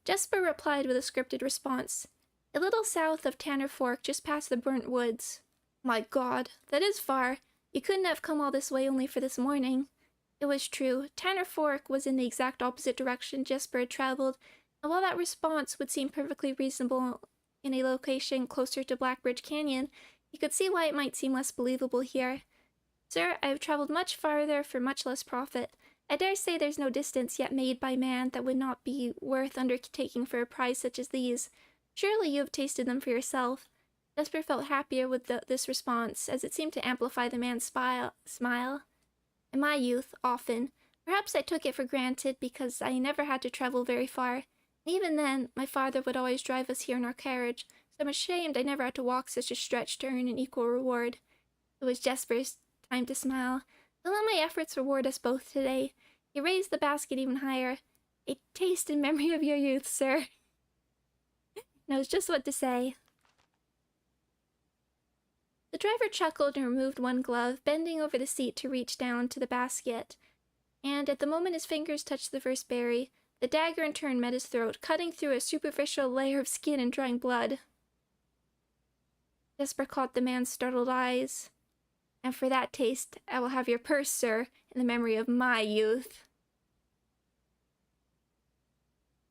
Jesper replied with a scripted response. A little south of Tanner Fork, just past the burnt woods. My God, that is far. You couldn't have come all this way only for this morning. It was true. Tanner Fork was in the exact opposite direction Jesper had traveled, and while that response would seem perfectly reasonable in a location closer to Blackbridge Canyon, he could see why it might seem less believable here. Sir, I have traveled much farther for much less profit. I dare say there's no distance yet made by man that would not be worth undertaking for a prize such as these. Surely you have tasted them for yourself. Jasper felt happier with this response, as it seemed to amplify the man's smile. In my youth, often, perhaps I took it for granted because I never had to travel very far, and even then, my father would always drive us here in our carriage, so I'm ashamed I never had to walk such a stretch to earn an equal reward. It was Jasper's time to smile. Don't let my efforts reward us both today. He raised the basket even higher. A taste in memory of your youth, sir. Knows just what to say. The driver chuckled and removed one glove, bending over the seat to reach down to the basket. And at the moment his fingers touched the first berry, the dagger in turn met his throat, cutting through a superficial layer of skin and drawing blood. Jasper caught the man's startled eyes. And for that taste, I will have your purse, sir, in the memory of my youth.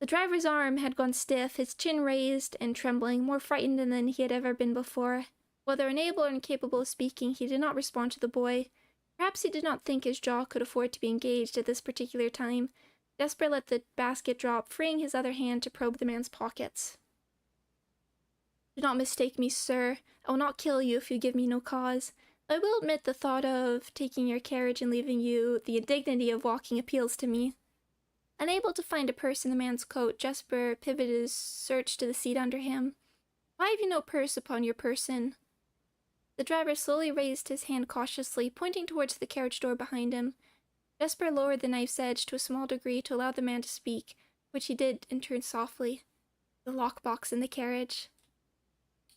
The driver's arm had gone stiff, his chin raised and trembling, more frightened than he had ever been before. Whether unable or incapable of speaking, he did not respond to the boy. Perhaps he did not think his jaw could afford to be engaged at this particular time. Jasper let the basket drop, freeing his other hand to probe the man's pockets. Do not mistake me, sir. I will not kill you if you give me no cause. I will admit the thought of taking your carriage and leaving you the indignity of walking appeals to me. Unable to find a purse in the man's coat, Jasper pivoted his search to the seat under him. Why have you no purse upon your person? The driver slowly raised his hand cautiously, pointing towards the carriage door behind him. Jasper lowered the knife's edge to a small degree to allow the man to speak, which he did in turn softly. The lockbox in the carriage.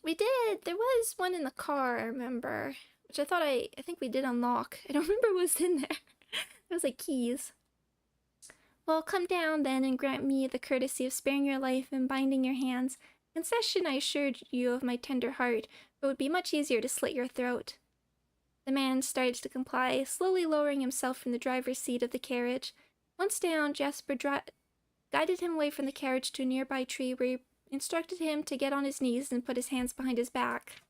We did! There was one in the car, I remember. Which I think we did unlock. I don't remember what was in there. It was like keys. Well, come down then and grant me the courtesy of sparing your life and binding your hands. Concession I assured you of my tender heart, but it would be much easier to slit your throat. The man started to comply, slowly lowering himself from the driver's seat of the carriage. Once down, Jasper guided him away from the carriage to a nearby tree where he instructed him to get on his knees and put his hands behind his back.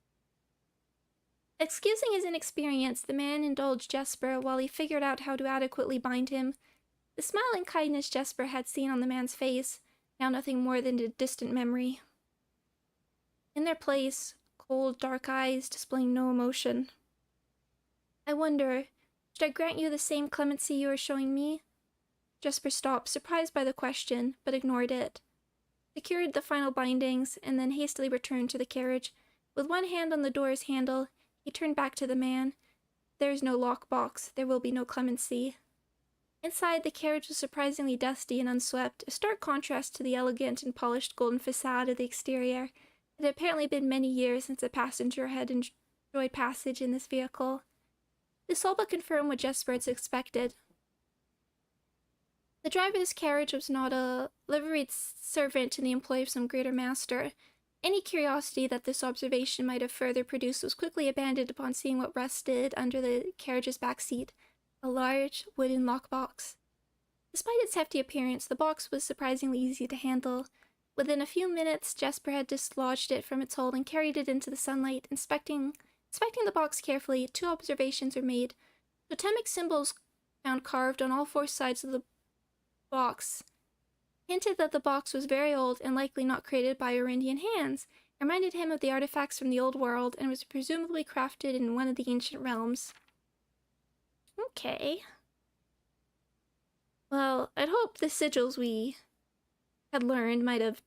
Excusing his inexperience, the man indulged Jasper while he figured out how to adequately bind him. The smile and kindness Jasper had seen on the man's face, now nothing more than a distant memory. In their place, cold, dark eyes displaying no emotion. I wonder, should I grant you the same clemency you are showing me? Jasper stopped, surprised by the question, but ignored it. Secured the final bindings, and then hastily returned to the carriage. With one hand on the door's handle, he turned back to the man. There is no lockbox. There will be no clemency. Inside, the carriage was surprisingly dusty and unswept, a stark contrast to the elegant and polished golden facade of the exterior. It had apparently been many years since a passenger had enjoyed passage in this vehicle. This all but confirmed what Jasper had expected. The driver of this carriage was not a liveried servant in the employ of some greater master. Any curiosity that this observation might have further produced was quickly abandoned upon seeing what rested under the carriage's back seat, a large wooden lockbox. Despite its hefty appearance, the box was surprisingly easy to handle. Within a few minutes, Jasper had dislodged it from its hold and carried it into the sunlight. Inspecting the box carefully, two observations were made. Totemic symbols found carved on all four sides of the box hinted that the box was very old and likely not created by Orindian hands. It reminded him of the artifacts from the old world and was presumably crafted in one of the ancient realms. Okay. Well, I'd hope the sigils we had learned might have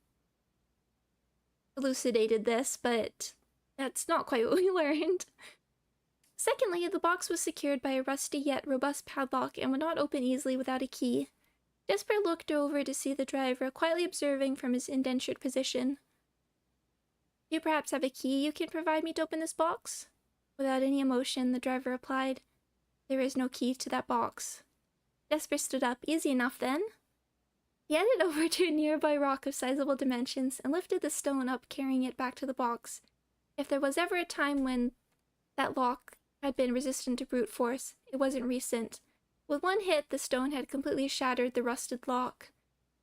elucidated this, but that's not quite what we learned. Secondly, the box was secured by a rusty yet robust padlock and would not open easily without a key. Jasper looked over to see the driver, quietly observing from his indentured position. You perhaps have a key you can provide me to open this box? Without any emotion, the driver replied, There is no key to that box. Jasper stood up. Easy enough, then. He headed over to a nearby rock of sizable dimensions and lifted the stone up, carrying it back to the box. If there was ever a time when that lock had been resistant to brute force, it wasn't recent. With one hit, the stone had completely shattered the rusted lock.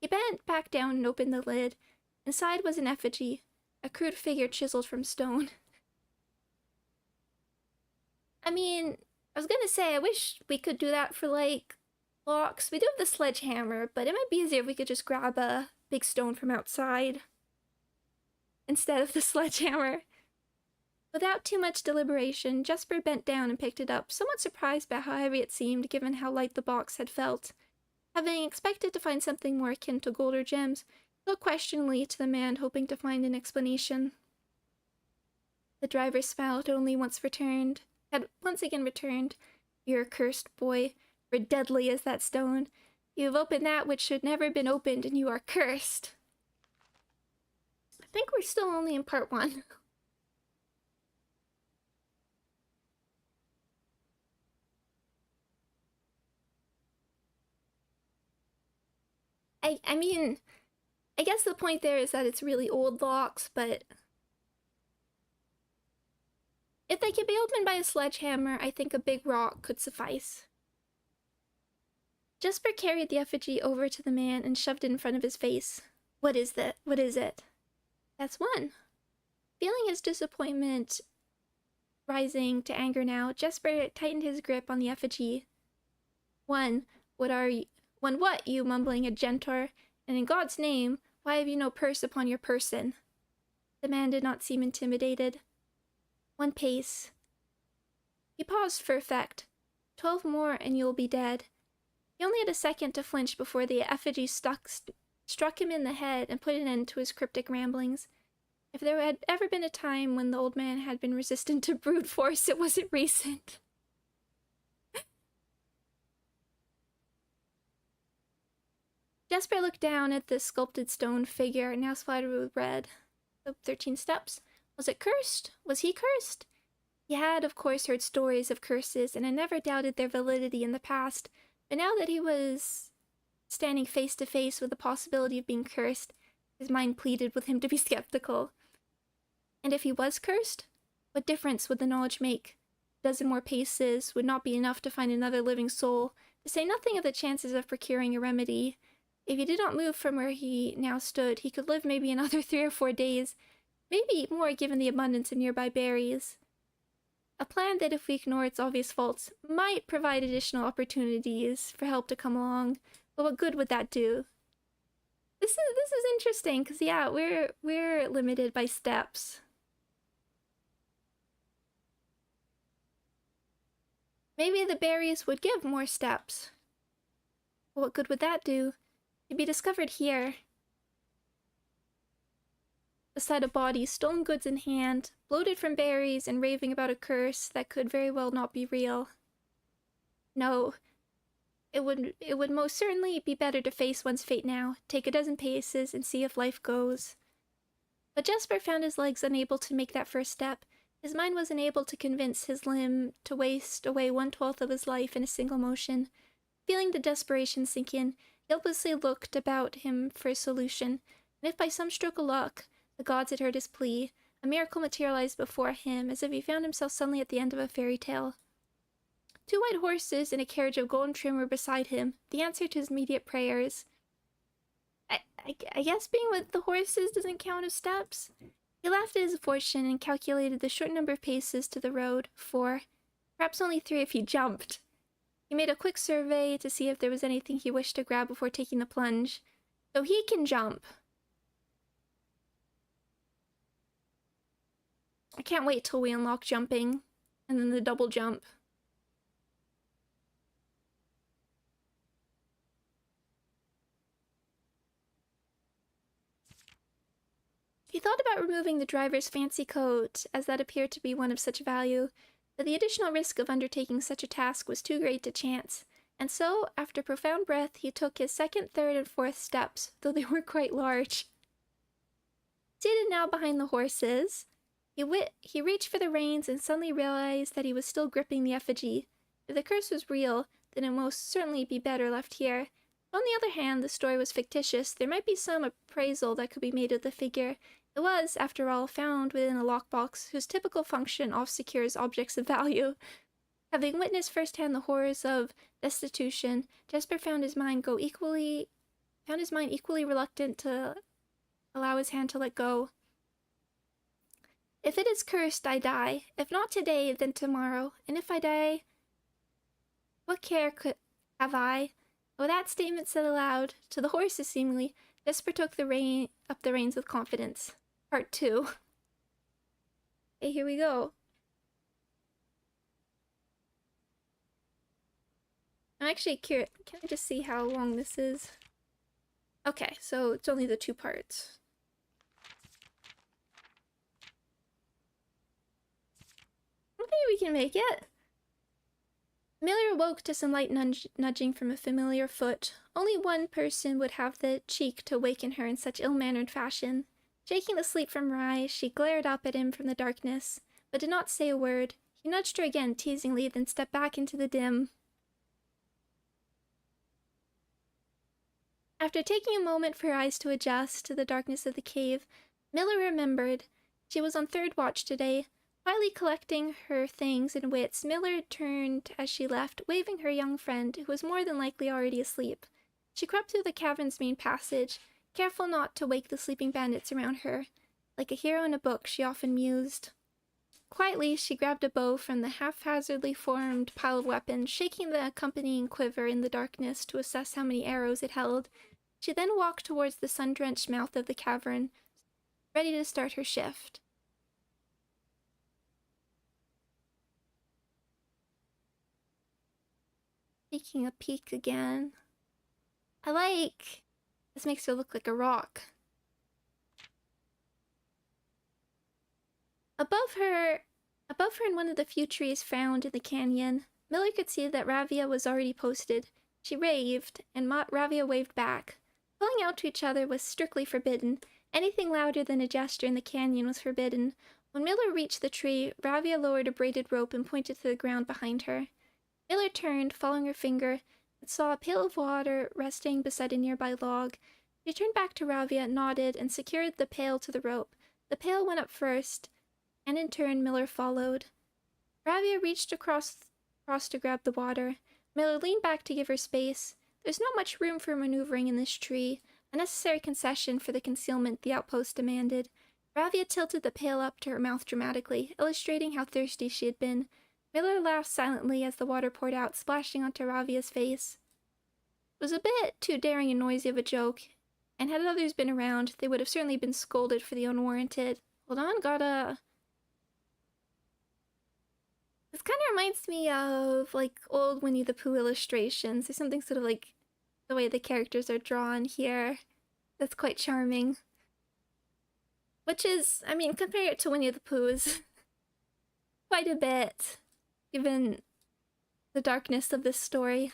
He bent back down and opened the lid. Inside was an effigy, a crude figure chiseled from stone. I mean, I was gonna say, I wish we could do that for, like, locks. We do have the sledgehammer, but it might be easier if we could just grab a big stone from outside instead of the sledgehammer. Without too much deliberation, Jesper bent down and picked it up, somewhat surprised by how heavy it seemed given how light the box had felt. Having expected to find something more akin to gold or gems, he looked questioningly to the man, hoping to find an explanation. The driver smiled, had once again returned. "You're cursed, boy, for deadly is that stone. You have opened that which should never have been opened, and you are cursed." I think we're still only in part 1. I mean, I guess the point there is that it's really old locks, but if they could be opened by a sledgehammer, I think a big rock could suffice. Jesper carried the effigy over to the man and shoved it in front of his face. "What is that? What is it?" "That's one." Feeling his disappointment rising to anger now, Jesper tightened his grip on the effigy. "One, what are you? One what, you mumbling a gentor? And in God's name, why have you no purse upon your person?" The man did not seem intimidated. "One pace." He paused for effect. 12 more and you will be dead." He only had a second to flinch before the effigy struck him in the head and put an end to his cryptic ramblings. If there had ever been a time when the old man had been resistant to brute force, it wasn't recent. Jesper looked down at the sculpted stone figure, now splattered with red. The 13 steps. Was it cursed? Was he cursed? He had, of course, heard stories of curses, and had never doubted their validity in the past, but now that he was standing face to face with the possibility of being cursed, his mind pleaded with him to be skeptical. And if he was cursed, what difference would the knowledge make? A dozen more paces would not be enough to find another living soul, to say nothing of the chances of procuring a remedy. If he did not move from where he now stood, he could live maybe another 3 or 4 days, maybe more given the abundance of nearby berries. A plan that, if we ignore its obvious faults, might provide additional opportunities for help to come along, but what good would that do? This is interesting, because yeah, we're limited by steps. Maybe the berries would give more steps. But what good would that do? To be discovered here. Beside a body, stolen goods in hand, bloated from berries and raving about a curse that could very well not be real. No. It would most certainly be better to face one's fate now, take a dozen paces, and see if life goes. But Jesper found his legs unable to make that first step. His mind was unable to convince his limb to waste away 1/12 of his life in a single motion. Feeling the desperation sink in, he helplessly looked about him for a solution, and if by some stroke of luck the gods had heard his plea, a miracle materialized before him, as if he found himself suddenly at the end of a fairy tale. 2 white horses and a carriage of golden trim were beside him, the answer to his immediate prayers. I guess being with the horses doesn't count as steps? He laughed at his fortune and calculated the short number of paces to the road, 4, perhaps only 3 if he jumped. He made a quick survey to see if there was anything he wished to grab before taking the plunge. So he can jump. I can't wait till we unlock jumping, and then the double jump. He thought about removing the driver's fancy coat, as that appeared to be one of such value, but the additional risk of undertaking such a task was too great to chance, and so, after profound breath, he took his 2nd, 3rd, and 4th steps, though they were quite large. Seated now behind the horses, he reached for the reins and suddenly realized that he was still gripping the effigy. If the curse was real, then it most certainly be better left here. On the other hand, the story was fictitious. There might be some appraisal that could be made of the figure. It was, after all, found within a lockbox whose typical function oft-secures objects of value. Having witnessed firsthand the horrors of destitution, Jesper found his mind equally reluctant to allow his hand to let go. If it is cursed, I die. If not today, then tomorrow. And if I die, what care have I? With that statement said aloud, to the horses seemingly, Jesper took up the reins with confidence. Part 2. Okay, here we go. I'm actually curious. Can I just see how long this is? Okay, so it's only the 2 parts. I think we can make it. Miller woke to some light nudging from a familiar foot. Only one person would have the cheek to waken her in such ill-mannered fashion. Shaking the sleep from her eyes, she glared up at him from the darkness, but did not say a word. He nudged her again teasingly, then stepped back into the dim. After taking a moment for her eyes to adjust to the darkness of the cave, Miller remembered. She was on 3rd watch today. Quietly collecting her things and wits, Miller turned as she left, waving her young friend, who was more than likely already asleep. She crept through the cavern's main passage, careful not to wake the sleeping bandits around her. Like a hero in a book, she often mused. Quietly, she grabbed a bow from the haphazardly formed pile of weapons, shaking the accompanying quiver in the darkness to assess how many arrows it held. She then walked towards the sun-drenched mouth of the cavern, ready to start her shift. Taking a peek again. This makes her look like a rock. Above her in one of the few trees found in the canyon, Miller could see that Ravia was already posted. She raved, and Ravia waved back. Calling out to each other was strictly forbidden. Anything louder than a gesture in the canyon was forbidden. When Miller reached the tree, Ravia lowered a braided rope and pointed to the ground behind her. Miller turned, following her finger, and saw a pail of water resting beside a nearby log. She turned back to Ravia, nodded, and secured the pail to the rope. The pail went up first, and in turn Miller followed. Ravia reached across to grab the water. Miller leaned back to give her space. There's not much room for maneuvering in this tree, a necessary concession for the concealment the outpost demanded. Ravia tilted the pail up to her mouth dramatically, illustrating how thirsty she had been. Miller laughed silently as the water poured out, splashing onto Ravia's face. It was a bit too daring and noisy of a joke, and had others been around, they would have certainly been scolded for the unwarranted. Hold on, This kind of reminds me of, like, old Winnie the Pooh illustrations. There's something sort of like the way the characters are drawn here that's quite charming. Which is, I mean, compare it to Winnie the Pooh's quite a bit, given the darkness of this story.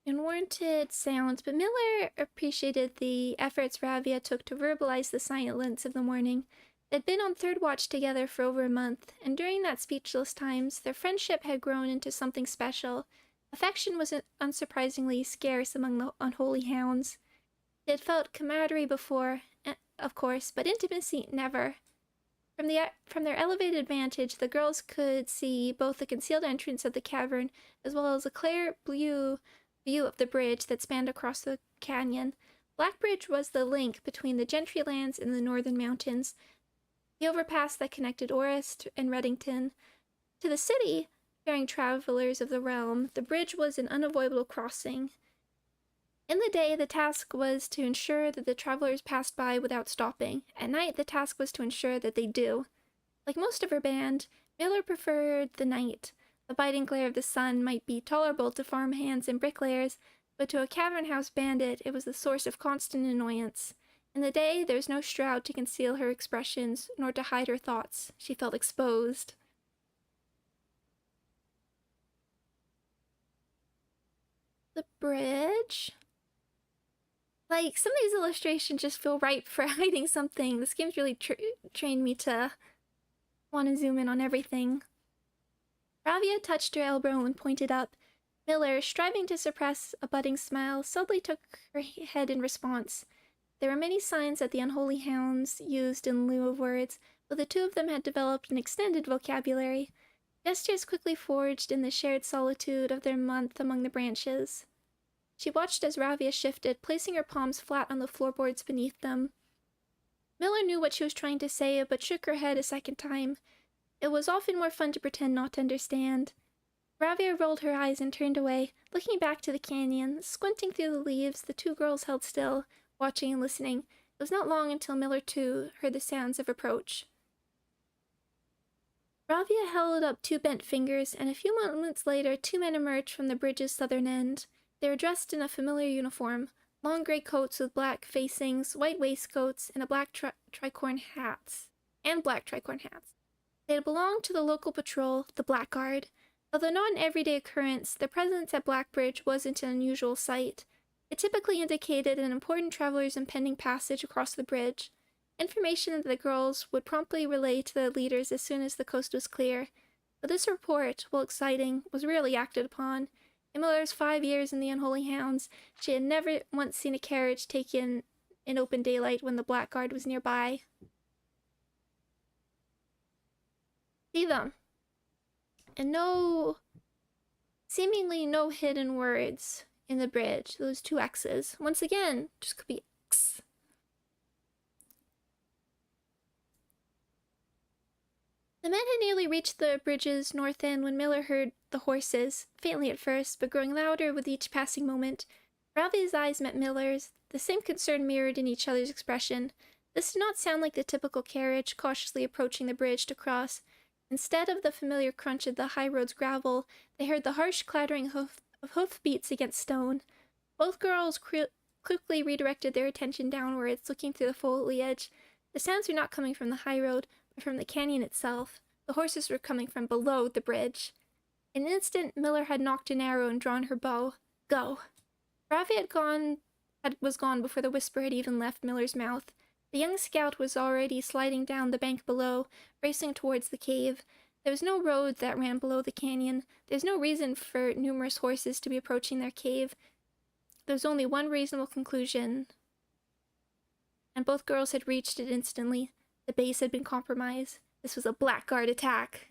Unwarranted sounds, but Miller appreciated the efforts Ravia took to verbalize the silence of the morning. They'd been on 3rd watch together for over a month, and during that speechless times, their friendship had grown into something special. Affection was unsurprisingly scarce among the unholy hounds. They had felt camaraderie before, of course, but intimacy never. From their elevated vantage, the girls could see both the concealed entrance of the cavern as well as a clear blue view of the bridge that spanned across the canyon. Blackbridge was the link between the gentry lands and the northern mountains, the overpass that connected Orist and Reddington. To the city, faring travelers of the realm, the bridge was an unavoidable crossing. In the day, the task was to ensure that the travelers passed by without stopping. At night, the task was to ensure that they do. Like most of her band, Miller preferred the night. The biting glare of the sun might be tolerable to farmhands and bricklayers, but to a cavern house bandit it was the source of constant annoyance. In the day, there was no shroud to conceal her expressions, nor to hide her thoughts. She felt exposed. The bridge? Like, some of these illustrations just feel ripe for hiding something. This game's really trained me to want to zoom in on everything. Ravia touched her elbow and pointed up. Miller, striving to suppress a budding smile, subtly took her head in response. There were many signs that the unholy hounds used in lieu of words, but the 2 of them had developed an extended vocabulary. Gestures quickly forged in the shared solitude of their month among the branches. She watched as Ravia shifted, placing her palms flat on the floorboards beneath them. Miller knew what she was trying to say, but shook her head a second time. It was often more fun to pretend not to understand. Ravia rolled her eyes and turned away, looking back to the canyon. Squinting through the leaves, the 2 girls held still, watching and listening. It was not long until Miller, too, heard the sounds of approach. Ravia held up 2 bent fingers, and a few moments later 2 men emerged from the bridge's southern end. They were dressed in a familiar uniform, long gray coats with black facings, white waistcoats, and a black tricorn hats. They had belonged to the local patrol, the Blackguard. Although not an everyday occurrence, their presence at Blackbridge wasn't an unusual sight. It typically indicated an important traveler's impending passage across the bridge. Information that the girls would promptly relay to the leaders as soon as the coast was clear. But this report, while exciting, was rarely acted upon. In Miller's 5 years in the Unholy Hounds, she had never once seen a carriage taken in open daylight when the Blackguard was nearby. See them. And seemingly no hidden words in the bridge. Those 2 X's. Once again, just could be X. The men had nearly reached the bridge's north end when Miller heard the horses, faintly at first, but growing louder with each passing moment. Ravi's eyes met Miller's, the same concern mirrored in each other's expression. This did not sound like the typical carriage cautiously approaching the bridge to cross. Instead of the familiar crunch of the high road's gravel, they heard the harsh clattering of hoofbeats against stone. Both girls quickly redirected their attention downwards, looking through the foliage. The sounds were not coming from the high road, but from the canyon itself. The horses were coming from below the bridge. In an instant, Miller had nocked an arrow and drawn her bow. Go. Ravi was gone before the whisper had even left Miller's mouth. The young scout was already sliding down the bank below, racing towards the cave. There was no road that ran below the canyon. There was no reason for numerous horses to be approaching their cave. There was only one reasonable conclusion, and both girls had reached it instantly. The base had been compromised. This was a Blackguard attack.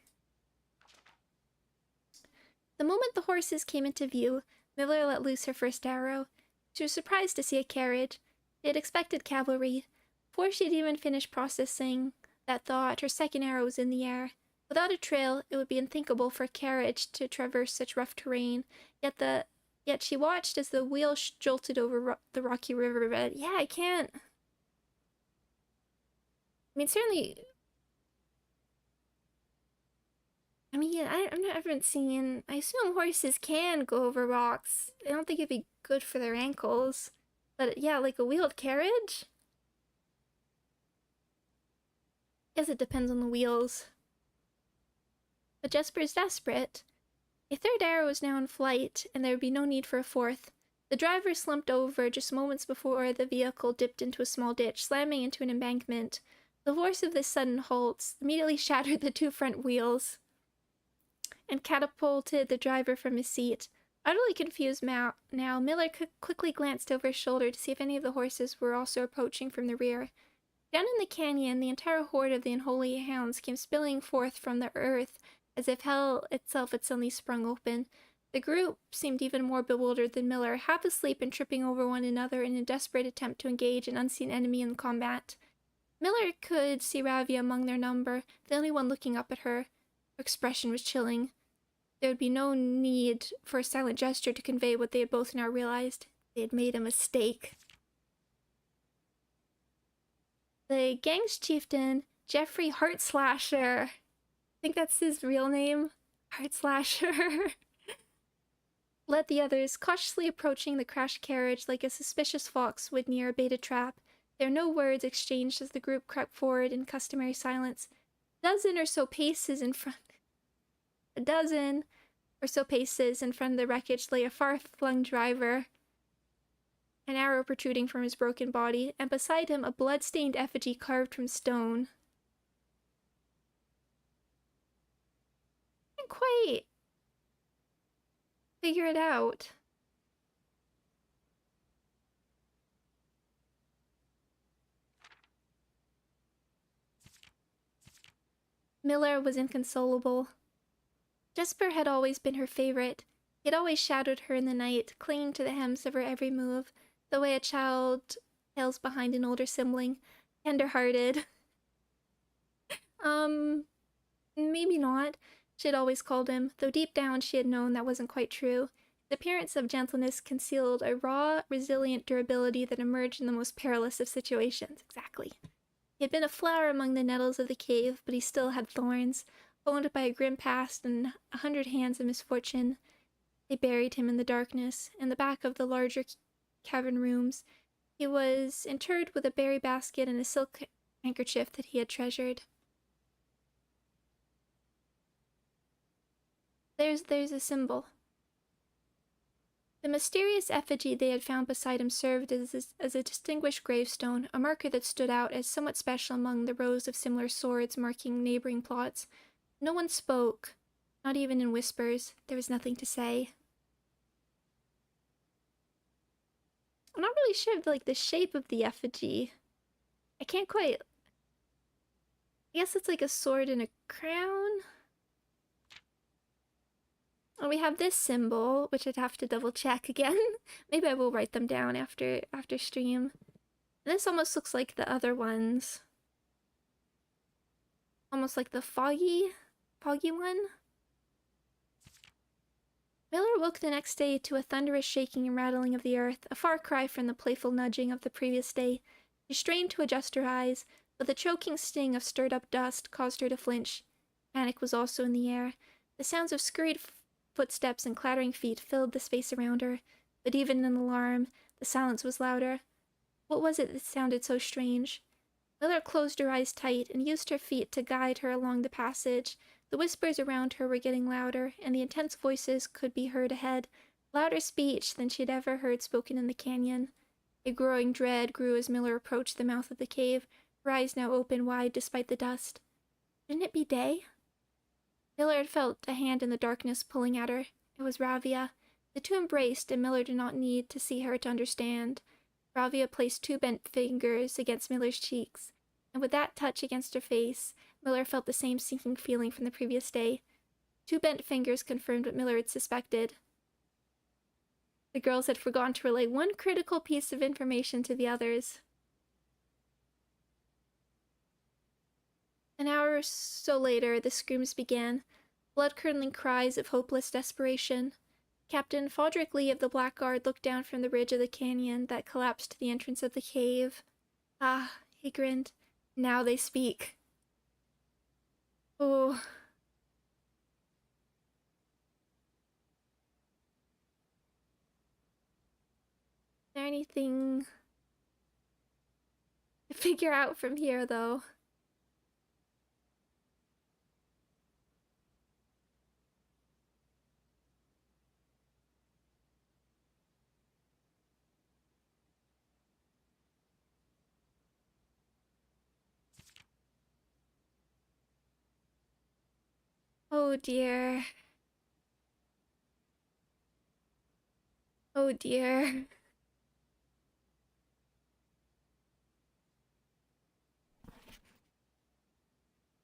The moment the horses came into view, Miller let loose her first arrow. She was surprised to see a carriage. They had expected cavalry. Before she had even finished processing that thought, her second arrow was in the air. Without a trail, it would be unthinkable for a carriage to traverse such rough terrain, yet she watched as the wheels jolted over the rocky riverbed. Yeah, I can't. I mean, certainly... I haven't seen... I assume horses can go over rocks. I don't think it'd be good for their ankles. But yeah, like a wheeled carriage? Guess it depends on the wheels. But Jesper is desperate. A third arrow was now in flight, and there would be no need for a fourth. The driver slumped over just moments before the vehicle dipped into a small ditch, slamming into an embankment. The force of this sudden halt immediately shattered the 2 front wheels and catapulted the driver from his seat. Utterly confused now, Miller quickly glanced over his shoulder to see if any of the horses were also approaching from the rear. Down in the canyon, the entire horde of the Unholy Hounds came spilling forth from the earth as if hell itself had suddenly sprung open. The group seemed even more bewildered than Miller, half asleep and tripping over one another in a desperate attempt to engage an unseen enemy in combat. Miller could see Ravi among their number, the only one looking up at her. Her expression was chilling. There would be no need for a silent gesture to convey what they had both now realized. They had made a mistake. The gang's chieftain, Jeffrey Heartslasher. I think that's his real name. Heartslasher. Led the others, cautiously approaching the crashed carriage like a suspicious fox would near a baited trap. There were no words exchanged as the group crept forward in customary silence. A dozen or so paces in front of the wreckage lay a far-flung driver, an arrow protruding from his broken body, and beside him a blood-stained effigy carved from stone. I can't quite figure it out. Miller was inconsolable. Jesper had always been her favorite. He had always shadowed her in the night, clinging to the hems of her every move, the way a child tails behind an older sibling, tender-hearted. Maybe not, she had always called him, though deep down she had known that wasn't quite true. The appearance of gentleness concealed a raw, resilient durability that emerged in the most perilous of situations. Exactly. He had been a flower among the nettles of the cave, but he still had thorns. Owned by a grim past and 100 hands of misfortune, they buried him in the darkness. In the back of the larger cavern rooms, he was interred with a berry basket and a silk handkerchief that he had treasured. There's a symbol. The mysterious effigy they had found beside him served as a distinguished gravestone, a marker that stood out as somewhat special among the rows of similar swords marking neighboring plots. No one spoke, not even in whispers. There was nothing to say. I'm not really sure of the shape of the effigy. I can't quite... I guess it's like a sword and a crown? And we have this symbol, which I'd have to double check again. Maybe I will write them down after stream. And this almost looks like the other ones. Almost like the foggy one. Miller woke the next day to a thunderous shaking and rattling of the earth, a far cry from the playful nudging of the previous day. She strained to adjust her eyes, but the choking sting of stirred-up dust caused her to flinch. Panic was also in the air. The sounds of scurried footsteps and clattering feet filled the space around her, but even in alarm, the silence was louder. What was it that sounded so strange? Miller closed her eyes tight and used her feet to guide her along the passage. The whispers around her were getting louder, and the intense voices could be heard ahead, louder speech than she had ever heard spoken in the canyon. A growing dread grew as Miller approached the mouth of the cave, her eyes now open wide despite the dust. Shouldn't it be day? Miller had felt a hand in the darkness pulling at her. It was Ravia. The two embraced, and Miller did not need to see her to understand. Ravia placed 2 bent fingers against Miller's cheeks, and with that touch against her face, Miller felt the same sinking feeling from the previous day. 2 bent fingers confirmed what Miller had suspected. The girls had forgotten to relay one critical piece of information to the others. An hour or so later, the screams began, blood-curdling cries of hopeless desperation. Captain Fodrick Lee of the Blackguard looked down from the ridge of the canyon that collapsed to the entrance of the cave. Ah, he grinned. Now they speak. Oh. Is there anything to figure out from here, though? Oh dear. Oh dear.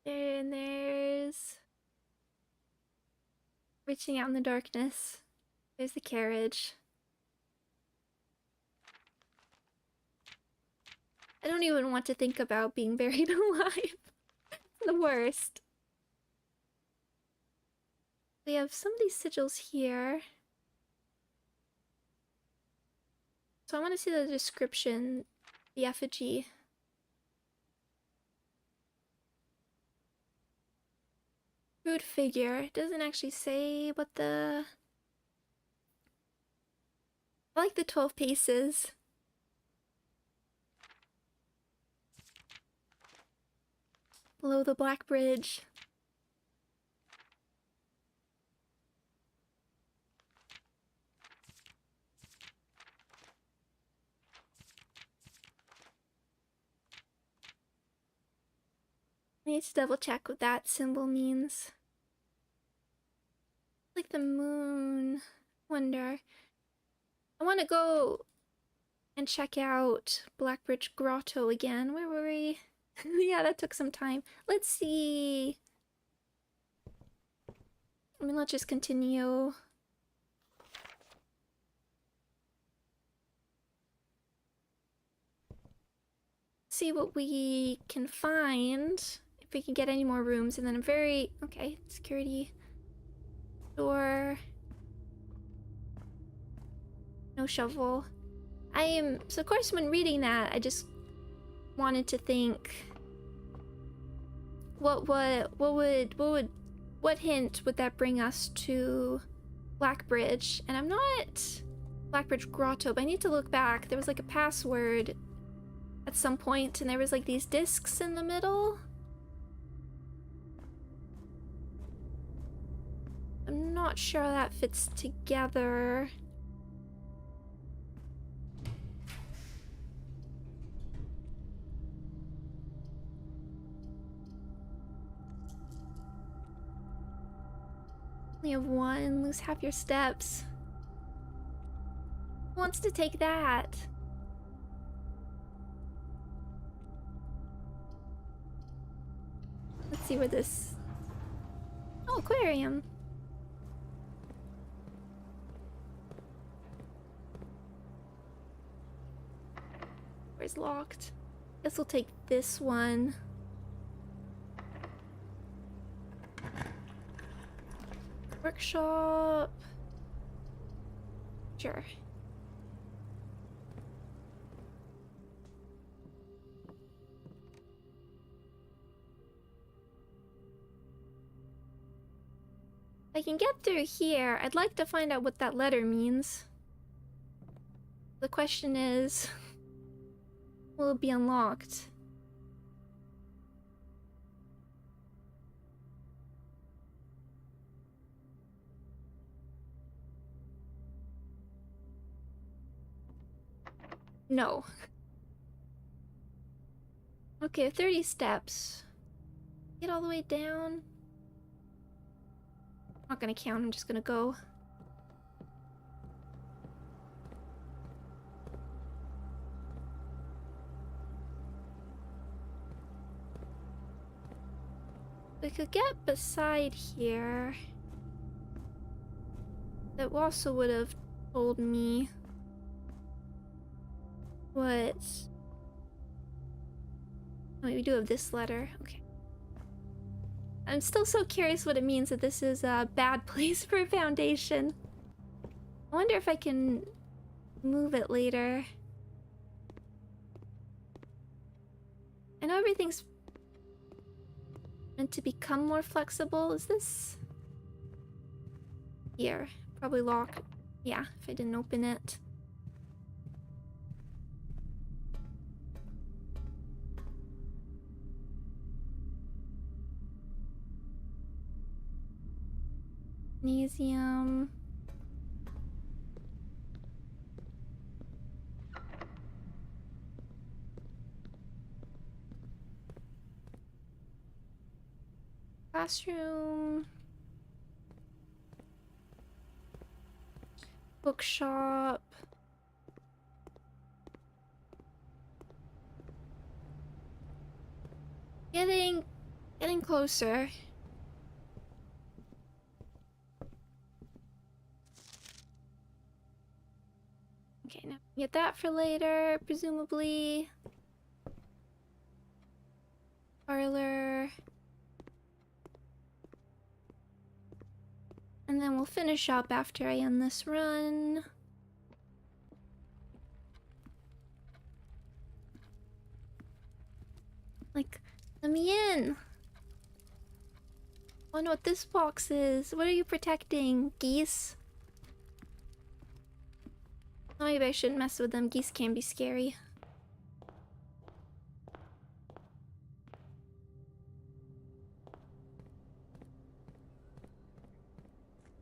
And there's... reaching out in the darkness. There's the carriage. I don't even want to think about being buried alive. The worst. We have some of these sigils here. So I want to see the description, the effigy. Crude figure. It doesn't actually say what the... I like the 12 paces. Below the Blackbridge. I need to double check what that symbol means. Like the moon. Wonder. I want to go and check out Blackbridge Grotto again. Where were we? Yeah, that took some time. Let's see. I mean, let's just continue. See what we can find. If we can get any more rooms, and then I'm very... Okay, security. Door. No shovel. So of course when reading that, I just wanted to think what hint would that bring us to Blackbridge? And I'm not Blackbridge Grotto, but I need to look back. There was like a password at some point, and there was like these discs in the middle. I'm not sure how that fits together. Only have one. Lose half your steps. Who wants to take that? Let's see where this... Oh, aquarium. Where's locked? Guess we'll take this one. Workshop. Sure. If I can get through here, I'd like to find out what that letter means. The question is, will it be unlocked? No. Okay, 30 steps. Get all the way down. I'm not gonna count, I'm just gonna go. We could get beside here. That also would have told me what... Oh, we do have this letter. Okay. I'm still so curious what it means that this is a bad place for a foundation. I wonder if I can move it later. I know everything's meant to become more flexible. Is this... Here. Probably locked. Yeah, if I didn't open it. Magnesium. Classroom. Bookshop. Getting closer. Okay, now get that for later, presumably. Parlor. And then we'll finish up after I end this run. Like, let me in. I wonder what this box is. What are you protecting? Geese? Oh, maybe I shouldn't mess with them. Geese can be scary.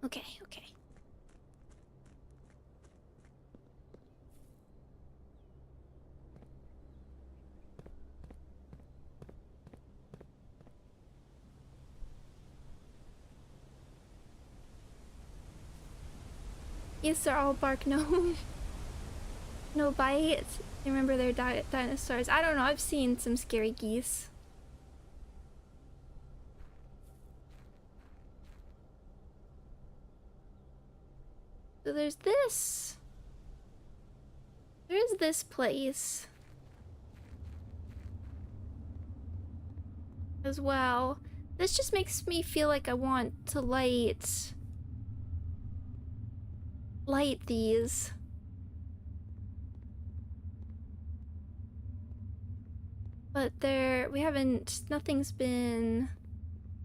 Okay, okay. Yes, they're all bark, no. No bite. I remember they're dinosaurs. I don't know, I've seen some scary geese. So there's this. There is this place as well. This just makes me feel like I want to light these. But we haven't, nothing's been...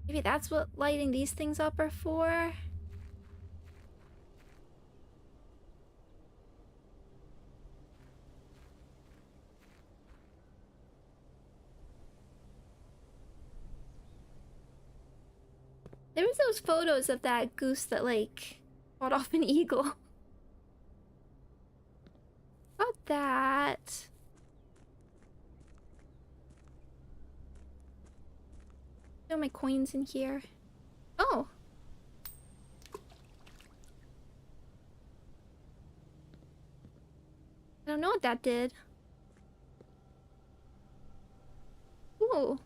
Maybe that's what lighting these things up are for? There was those photos of that goose that, like, fought off an eagle. About that. Throw my coins in here. Oh! I don't know what that did. Ooh.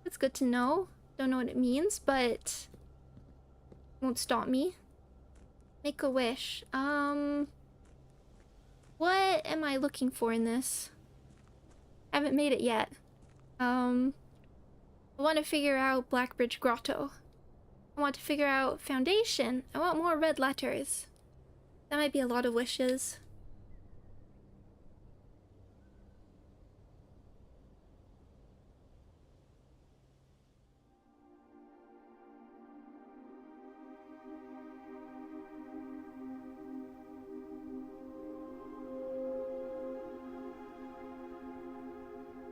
That's good to know. Don't know what it means, but won't stop me. Make a wish. What am I looking for in this? I haven't made it yet. I want to figure out Blackbridge Grotto. I want to figure out Foundation. I want more red letters. That might be a lot of wishes.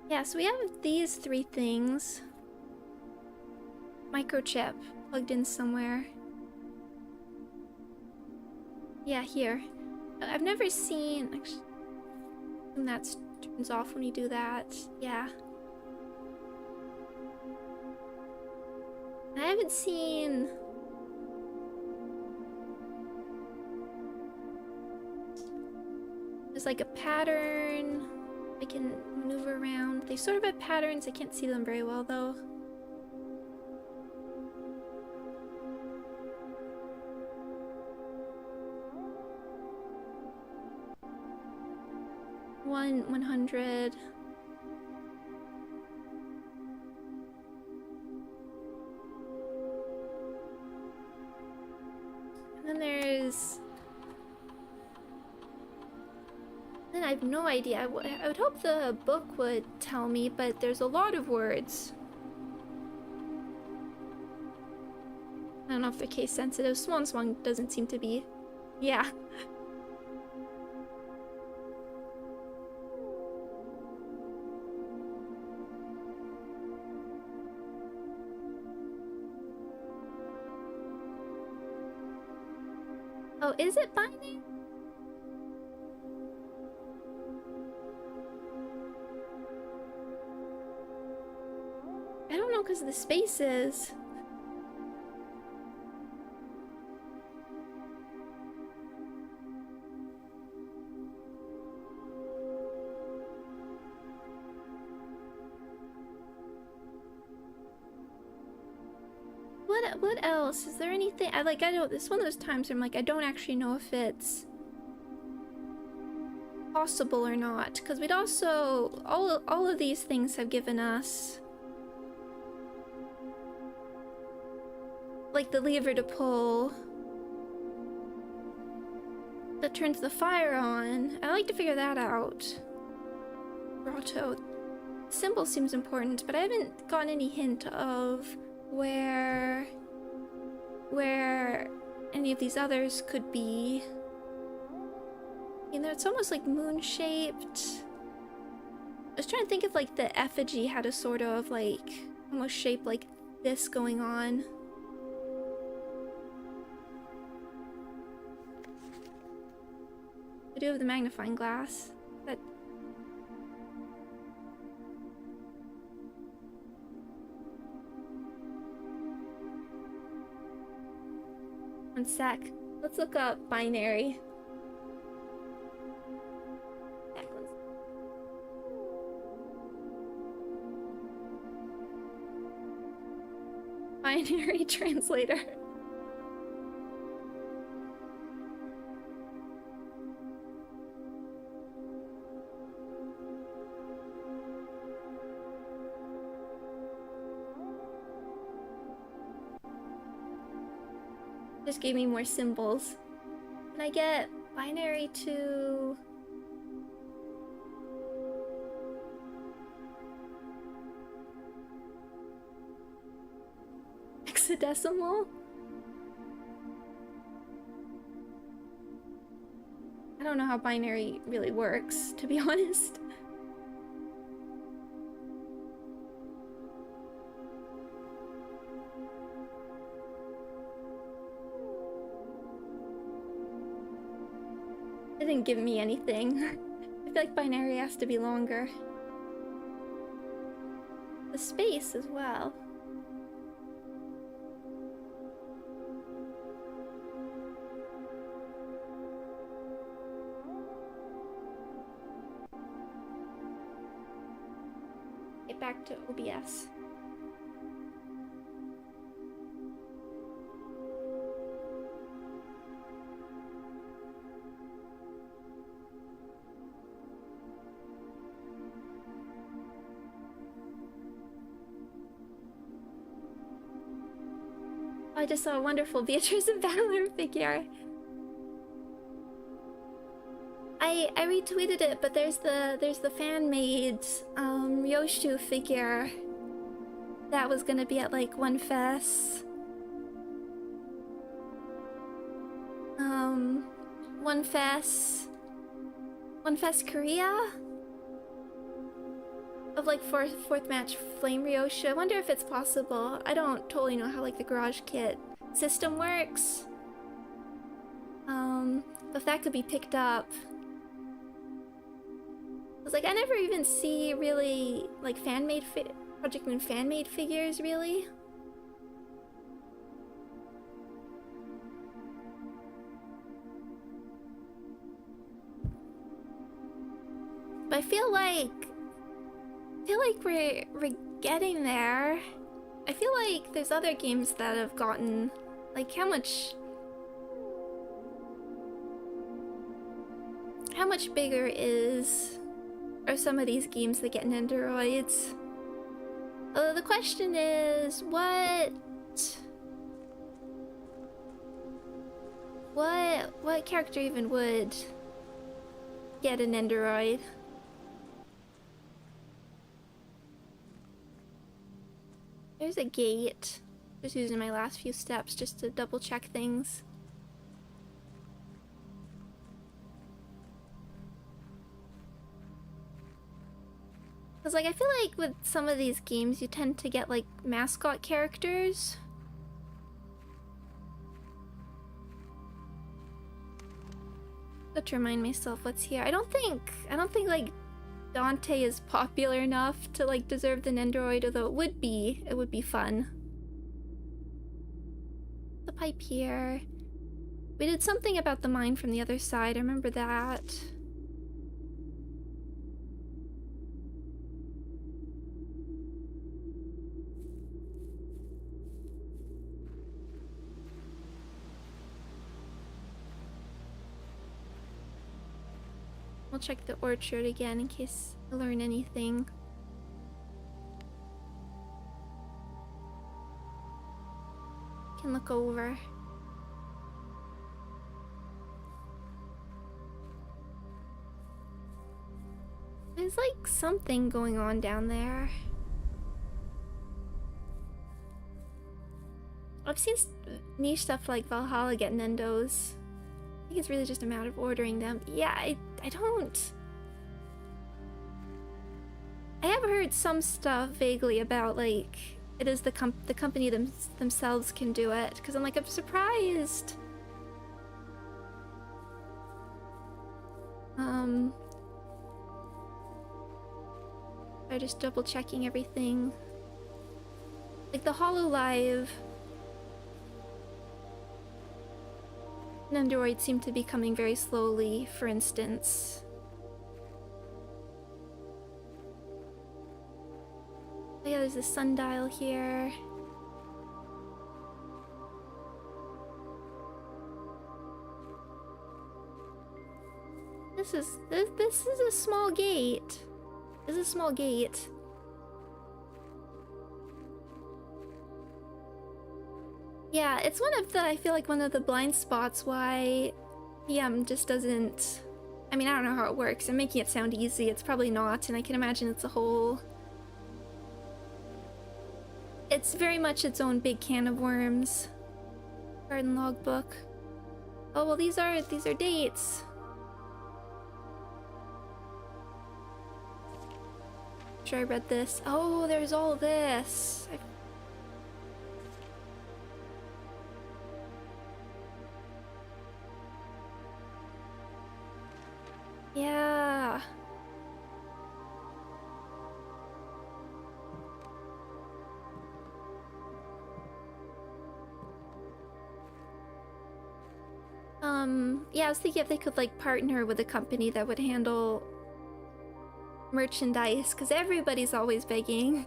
Yeah, so we have these 3 things. Microchip plugged in somewhere. Yeah, here. I've never seen... Actually, that turns off when you do that. Yeah. I haven't seen... There's like a pattern I can maneuver around. They sort of have patterns. I can't see them very well though. One 100. And then there's... Then I have no idea. I would hope the book would tell me, but there's a lot of words. I don't know if they're case sensitive. Swan doesn't seem to be. Yeah. Oh, is it binding? I don't know because of the spaces. What else? Is there anything? I don't. This is one of those times where I'm like, I don't actually know if it's possible or not. Because we'd also all of these things have given us like the lever to pull that turns the fire on. I like to figure that out. Grotto. Symbol seems important, but I haven't gotten any hint of where any of these others could be. You know, it's almost like moon-shaped. I was trying to think if like the effigy had a sort of like almost shape like this going on. I do have the magnifying glass. That... One sec. Let's look up binary. Binary translator. Just gave me more symbols. Can I get binary to... hexadecimal. I don't know how binary really works, to be honest. It didn't give me anything. I feel like binary has to be longer. The space as well. Get back to OBS. I just saw a wonderful Beatrice of Valor figure. I retweeted it, but there's the fan-made Ryoshu figure that was gonna be at like One Fest. One Fest Korea? Of like fourth match Flame Ryoshu. I wonder if it's possible. I don't totally know how like the garage kit system works. If that could be picked up. I was like, I never even see really like fan-made Project Moon fan-made figures really. But I feel like we're getting there. I feel like there's other games that have gotten like how much bigger are some of these games that get Nendoroids? Although the question is what character even would get an Nendoroid? There's a gate. Just using my last few steps just to double check things. Cause like I feel like with some of these games you tend to get like mascot characters. Got to remind myself what's here. I don't think like Dante is popular enough to like deserve the Nendoroid, although it would be fun. The pipe here. We did something about the mine from the other side, I remember that. We'll check the orchard again in case I learn anything. Can look over. There's like something going on down there. I've seen niche stuff like Valhalla get Nendos. I think it's really just a matter of ordering them. Yeah, I have heard some stuff vaguely about like it is the company themselves can do it, because I'm surprised. I'm just double checking everything. Like the HoloLive Nendoroids seem to be coming very slowly, for instance. Oh yeah, there's a sundial here. This is a small gate. This is a small gate. Yeah, it's one of the, I feel like one of the blind spots why PM just doesn't, I mean, I don't know how it works. I'm making it sound easy. It's probably not, and I can imagine it's a whole It's very much its own big can of worms. Garden logbook. Oh well, these are dates. Sure, I read this. Oh, there's all this. Yeah. Yeah, I was thinking if they could like partner with a company that would handle merchandise, because everybody's always begging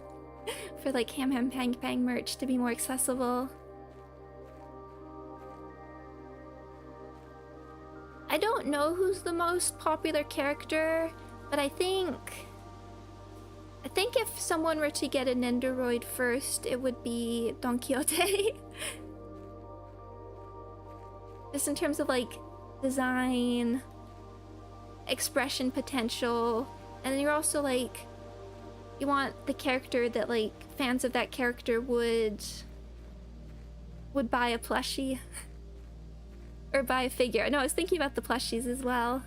for like Ham Ham Pang Pang merch to be more accessible. I don't know who's the most popular character, but I think if someone were to get a Nendoroid first, it would be Don Quixote. Just in terms of like design, expression potential, and then you're also like, you want the character that like fans of that character would buy a plushie or buy a figure. No, I was thinking about the plushies as well.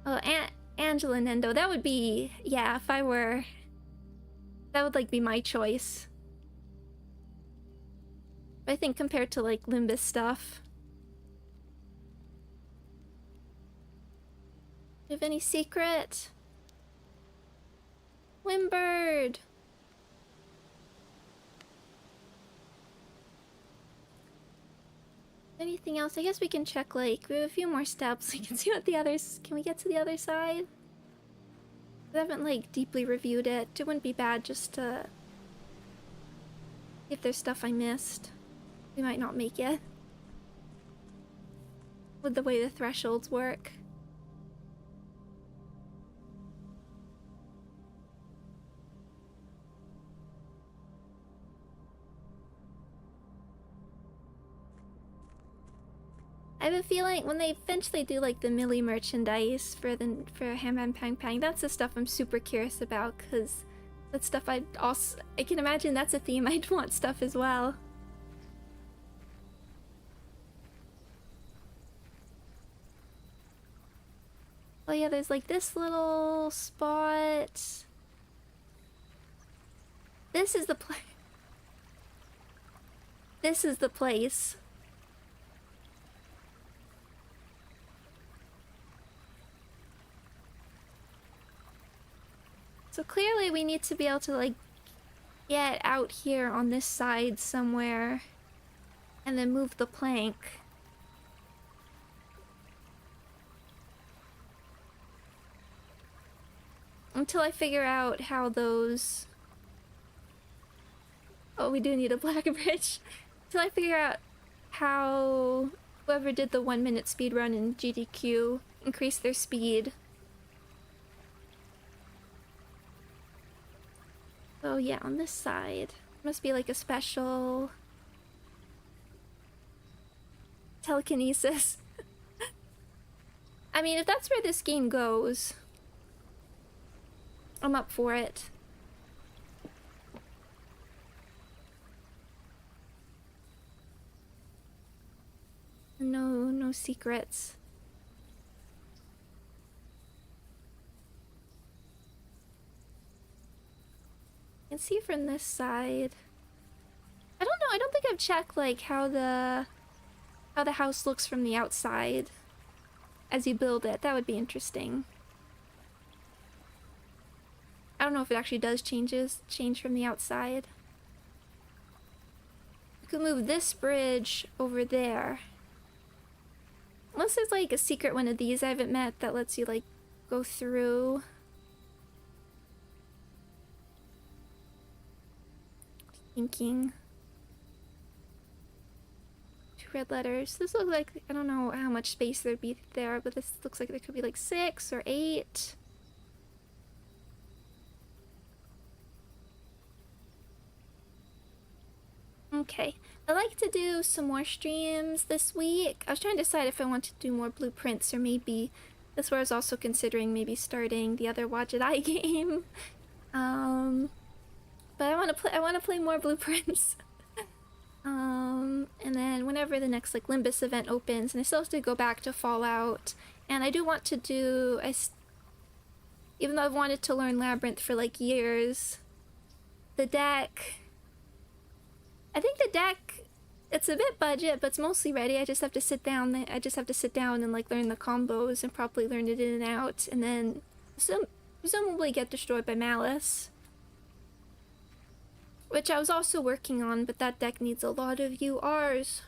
Oh, Angela Nendo, that would be, yeah, if I were, that would like be my choice. I think compared to like Limbus stuff. Do you have any secret? Wimbird! Anything else? I guess we can check, like, we have a few more steps. We can see what the others... Can we get to the other side? I haven't, like, deeply reviewed it. It wouldn't be bad just to... If there's stuff I missed. We might not make it. With the way the thresholds work. I have a feeling when they eventually do like the Millie merchandise for Ham Ham Pang Pang, that's the stuff I'm super curious about, because that's stuff I can imagine that's a theme I'd want stuff as well. Oh yeah, there's like this little spot. This is the place. This is the place. So clearly we need to be able to like get out here on this side somewhere and then move the plank. Until I figure out how those... Oh, we do need a Blackbridge. Until I figure out how whoever did the 1 minute speedrun in GDQ increased their speed. Oh yeah, on this side. Must be like a special... telekinesis. I mean, if that's where this game goes, I'm up for it. No secrets. You can see from this side. I don't know, I don't think I've checked like how the house looks from the outside as you build it. That would be interesting. I don't know if it actually does change from the outside. You could move this bridge over there. Unless there's like a secret one of these I haven't met that lets you like go through. Thinking. 2 red letters. This looks like, I don't know how much space there'd be there, but this looks like there could be like 6 or 8. Okay, I like to do some more streams this week. I was trying to decide if I want to do more blueprints or maybe that's where I was also considering maybe starting the other Watch It Eye game. But I want to play more blueprints. And then whenever the next like Limbus event opens, and I still have to go back to Fallout, and I do want to do even though I've wanted to learn Labyrinth for like years, the deck. I think the deck, it's a bit budget, but it's mostly ready. I just have to sit down. And like learn the combos and properly learn it in and out, and then presumably get destroyed by Malice, which I was also working on. But that deck needs a lot of URs.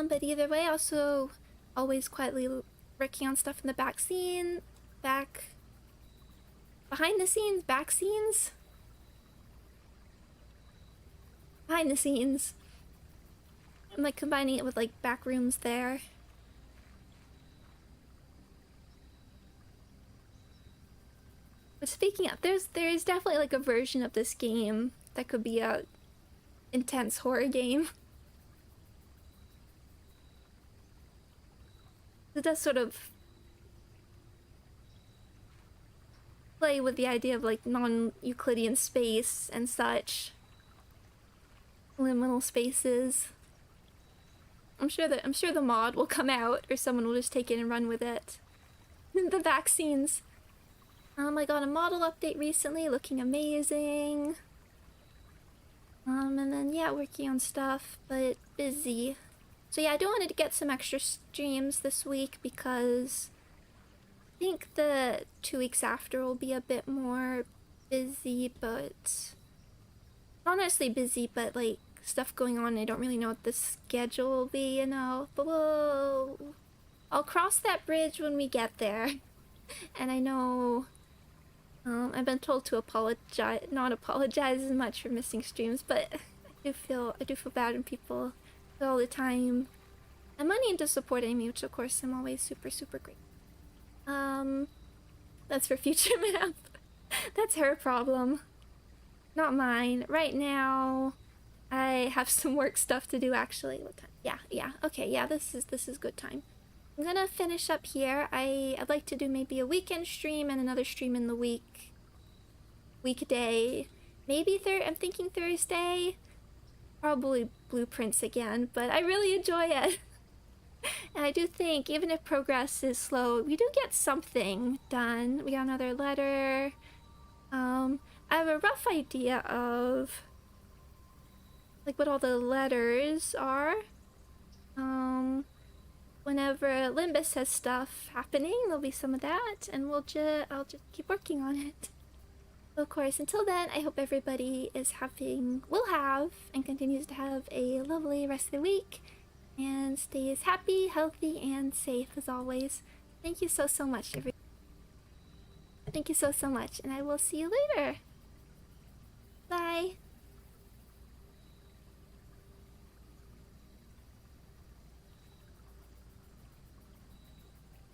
But either way, also always quietly working on stuff in the behind the scenes, behind the scenes. I'm like combining it with like back rooms there. But speaking of, there is definitely like a version of this game that could be a intense horror game. It does sort of play with the idea of like non-Euclidean space and such. Liminal spaces. I'm sure the mod will come out, or someone will just take it and run with it. The vaccines. I got a model update recently, looking amazing. And then yeah, working on stuff, but busy. So yeah, I do want to get some extra streams this week because I think the 2 weeks after will be a bit more busy, but not honestly busy, but like stuff going on. I don't really know what the schedule will be, you know. But I'll cross that bridge when we get there. And I know I've been told to not apologize as much for missing streams, but I do feel bad when people all the time and money into supporting me, which of course I'm always super great. That's for future map. That's her problem, not mine. Right now I have some work stuff to do actually. What time? Yeah, okay, yeah, this is good time. I'm gonna finish up here. I'd like to do maybe a weekend stream and another stream in the weekday. Maybe I'm thinking Thursday. Probably blueprints again, but I really enjoy it. And I do think even if progress is slow, we do get something done. We got another letter. I have a rough idea of like what all the letters are. Whenever Limbus has stuff happening, there'll be some of that, and I'll just keep working on it. Of course, until then, I hope everybody will have and continues to have a lovely rest of the week and stays happy, healthy, and safe as always. Thank you so much, everybody. Thank you so much, and I will see you later. Bye.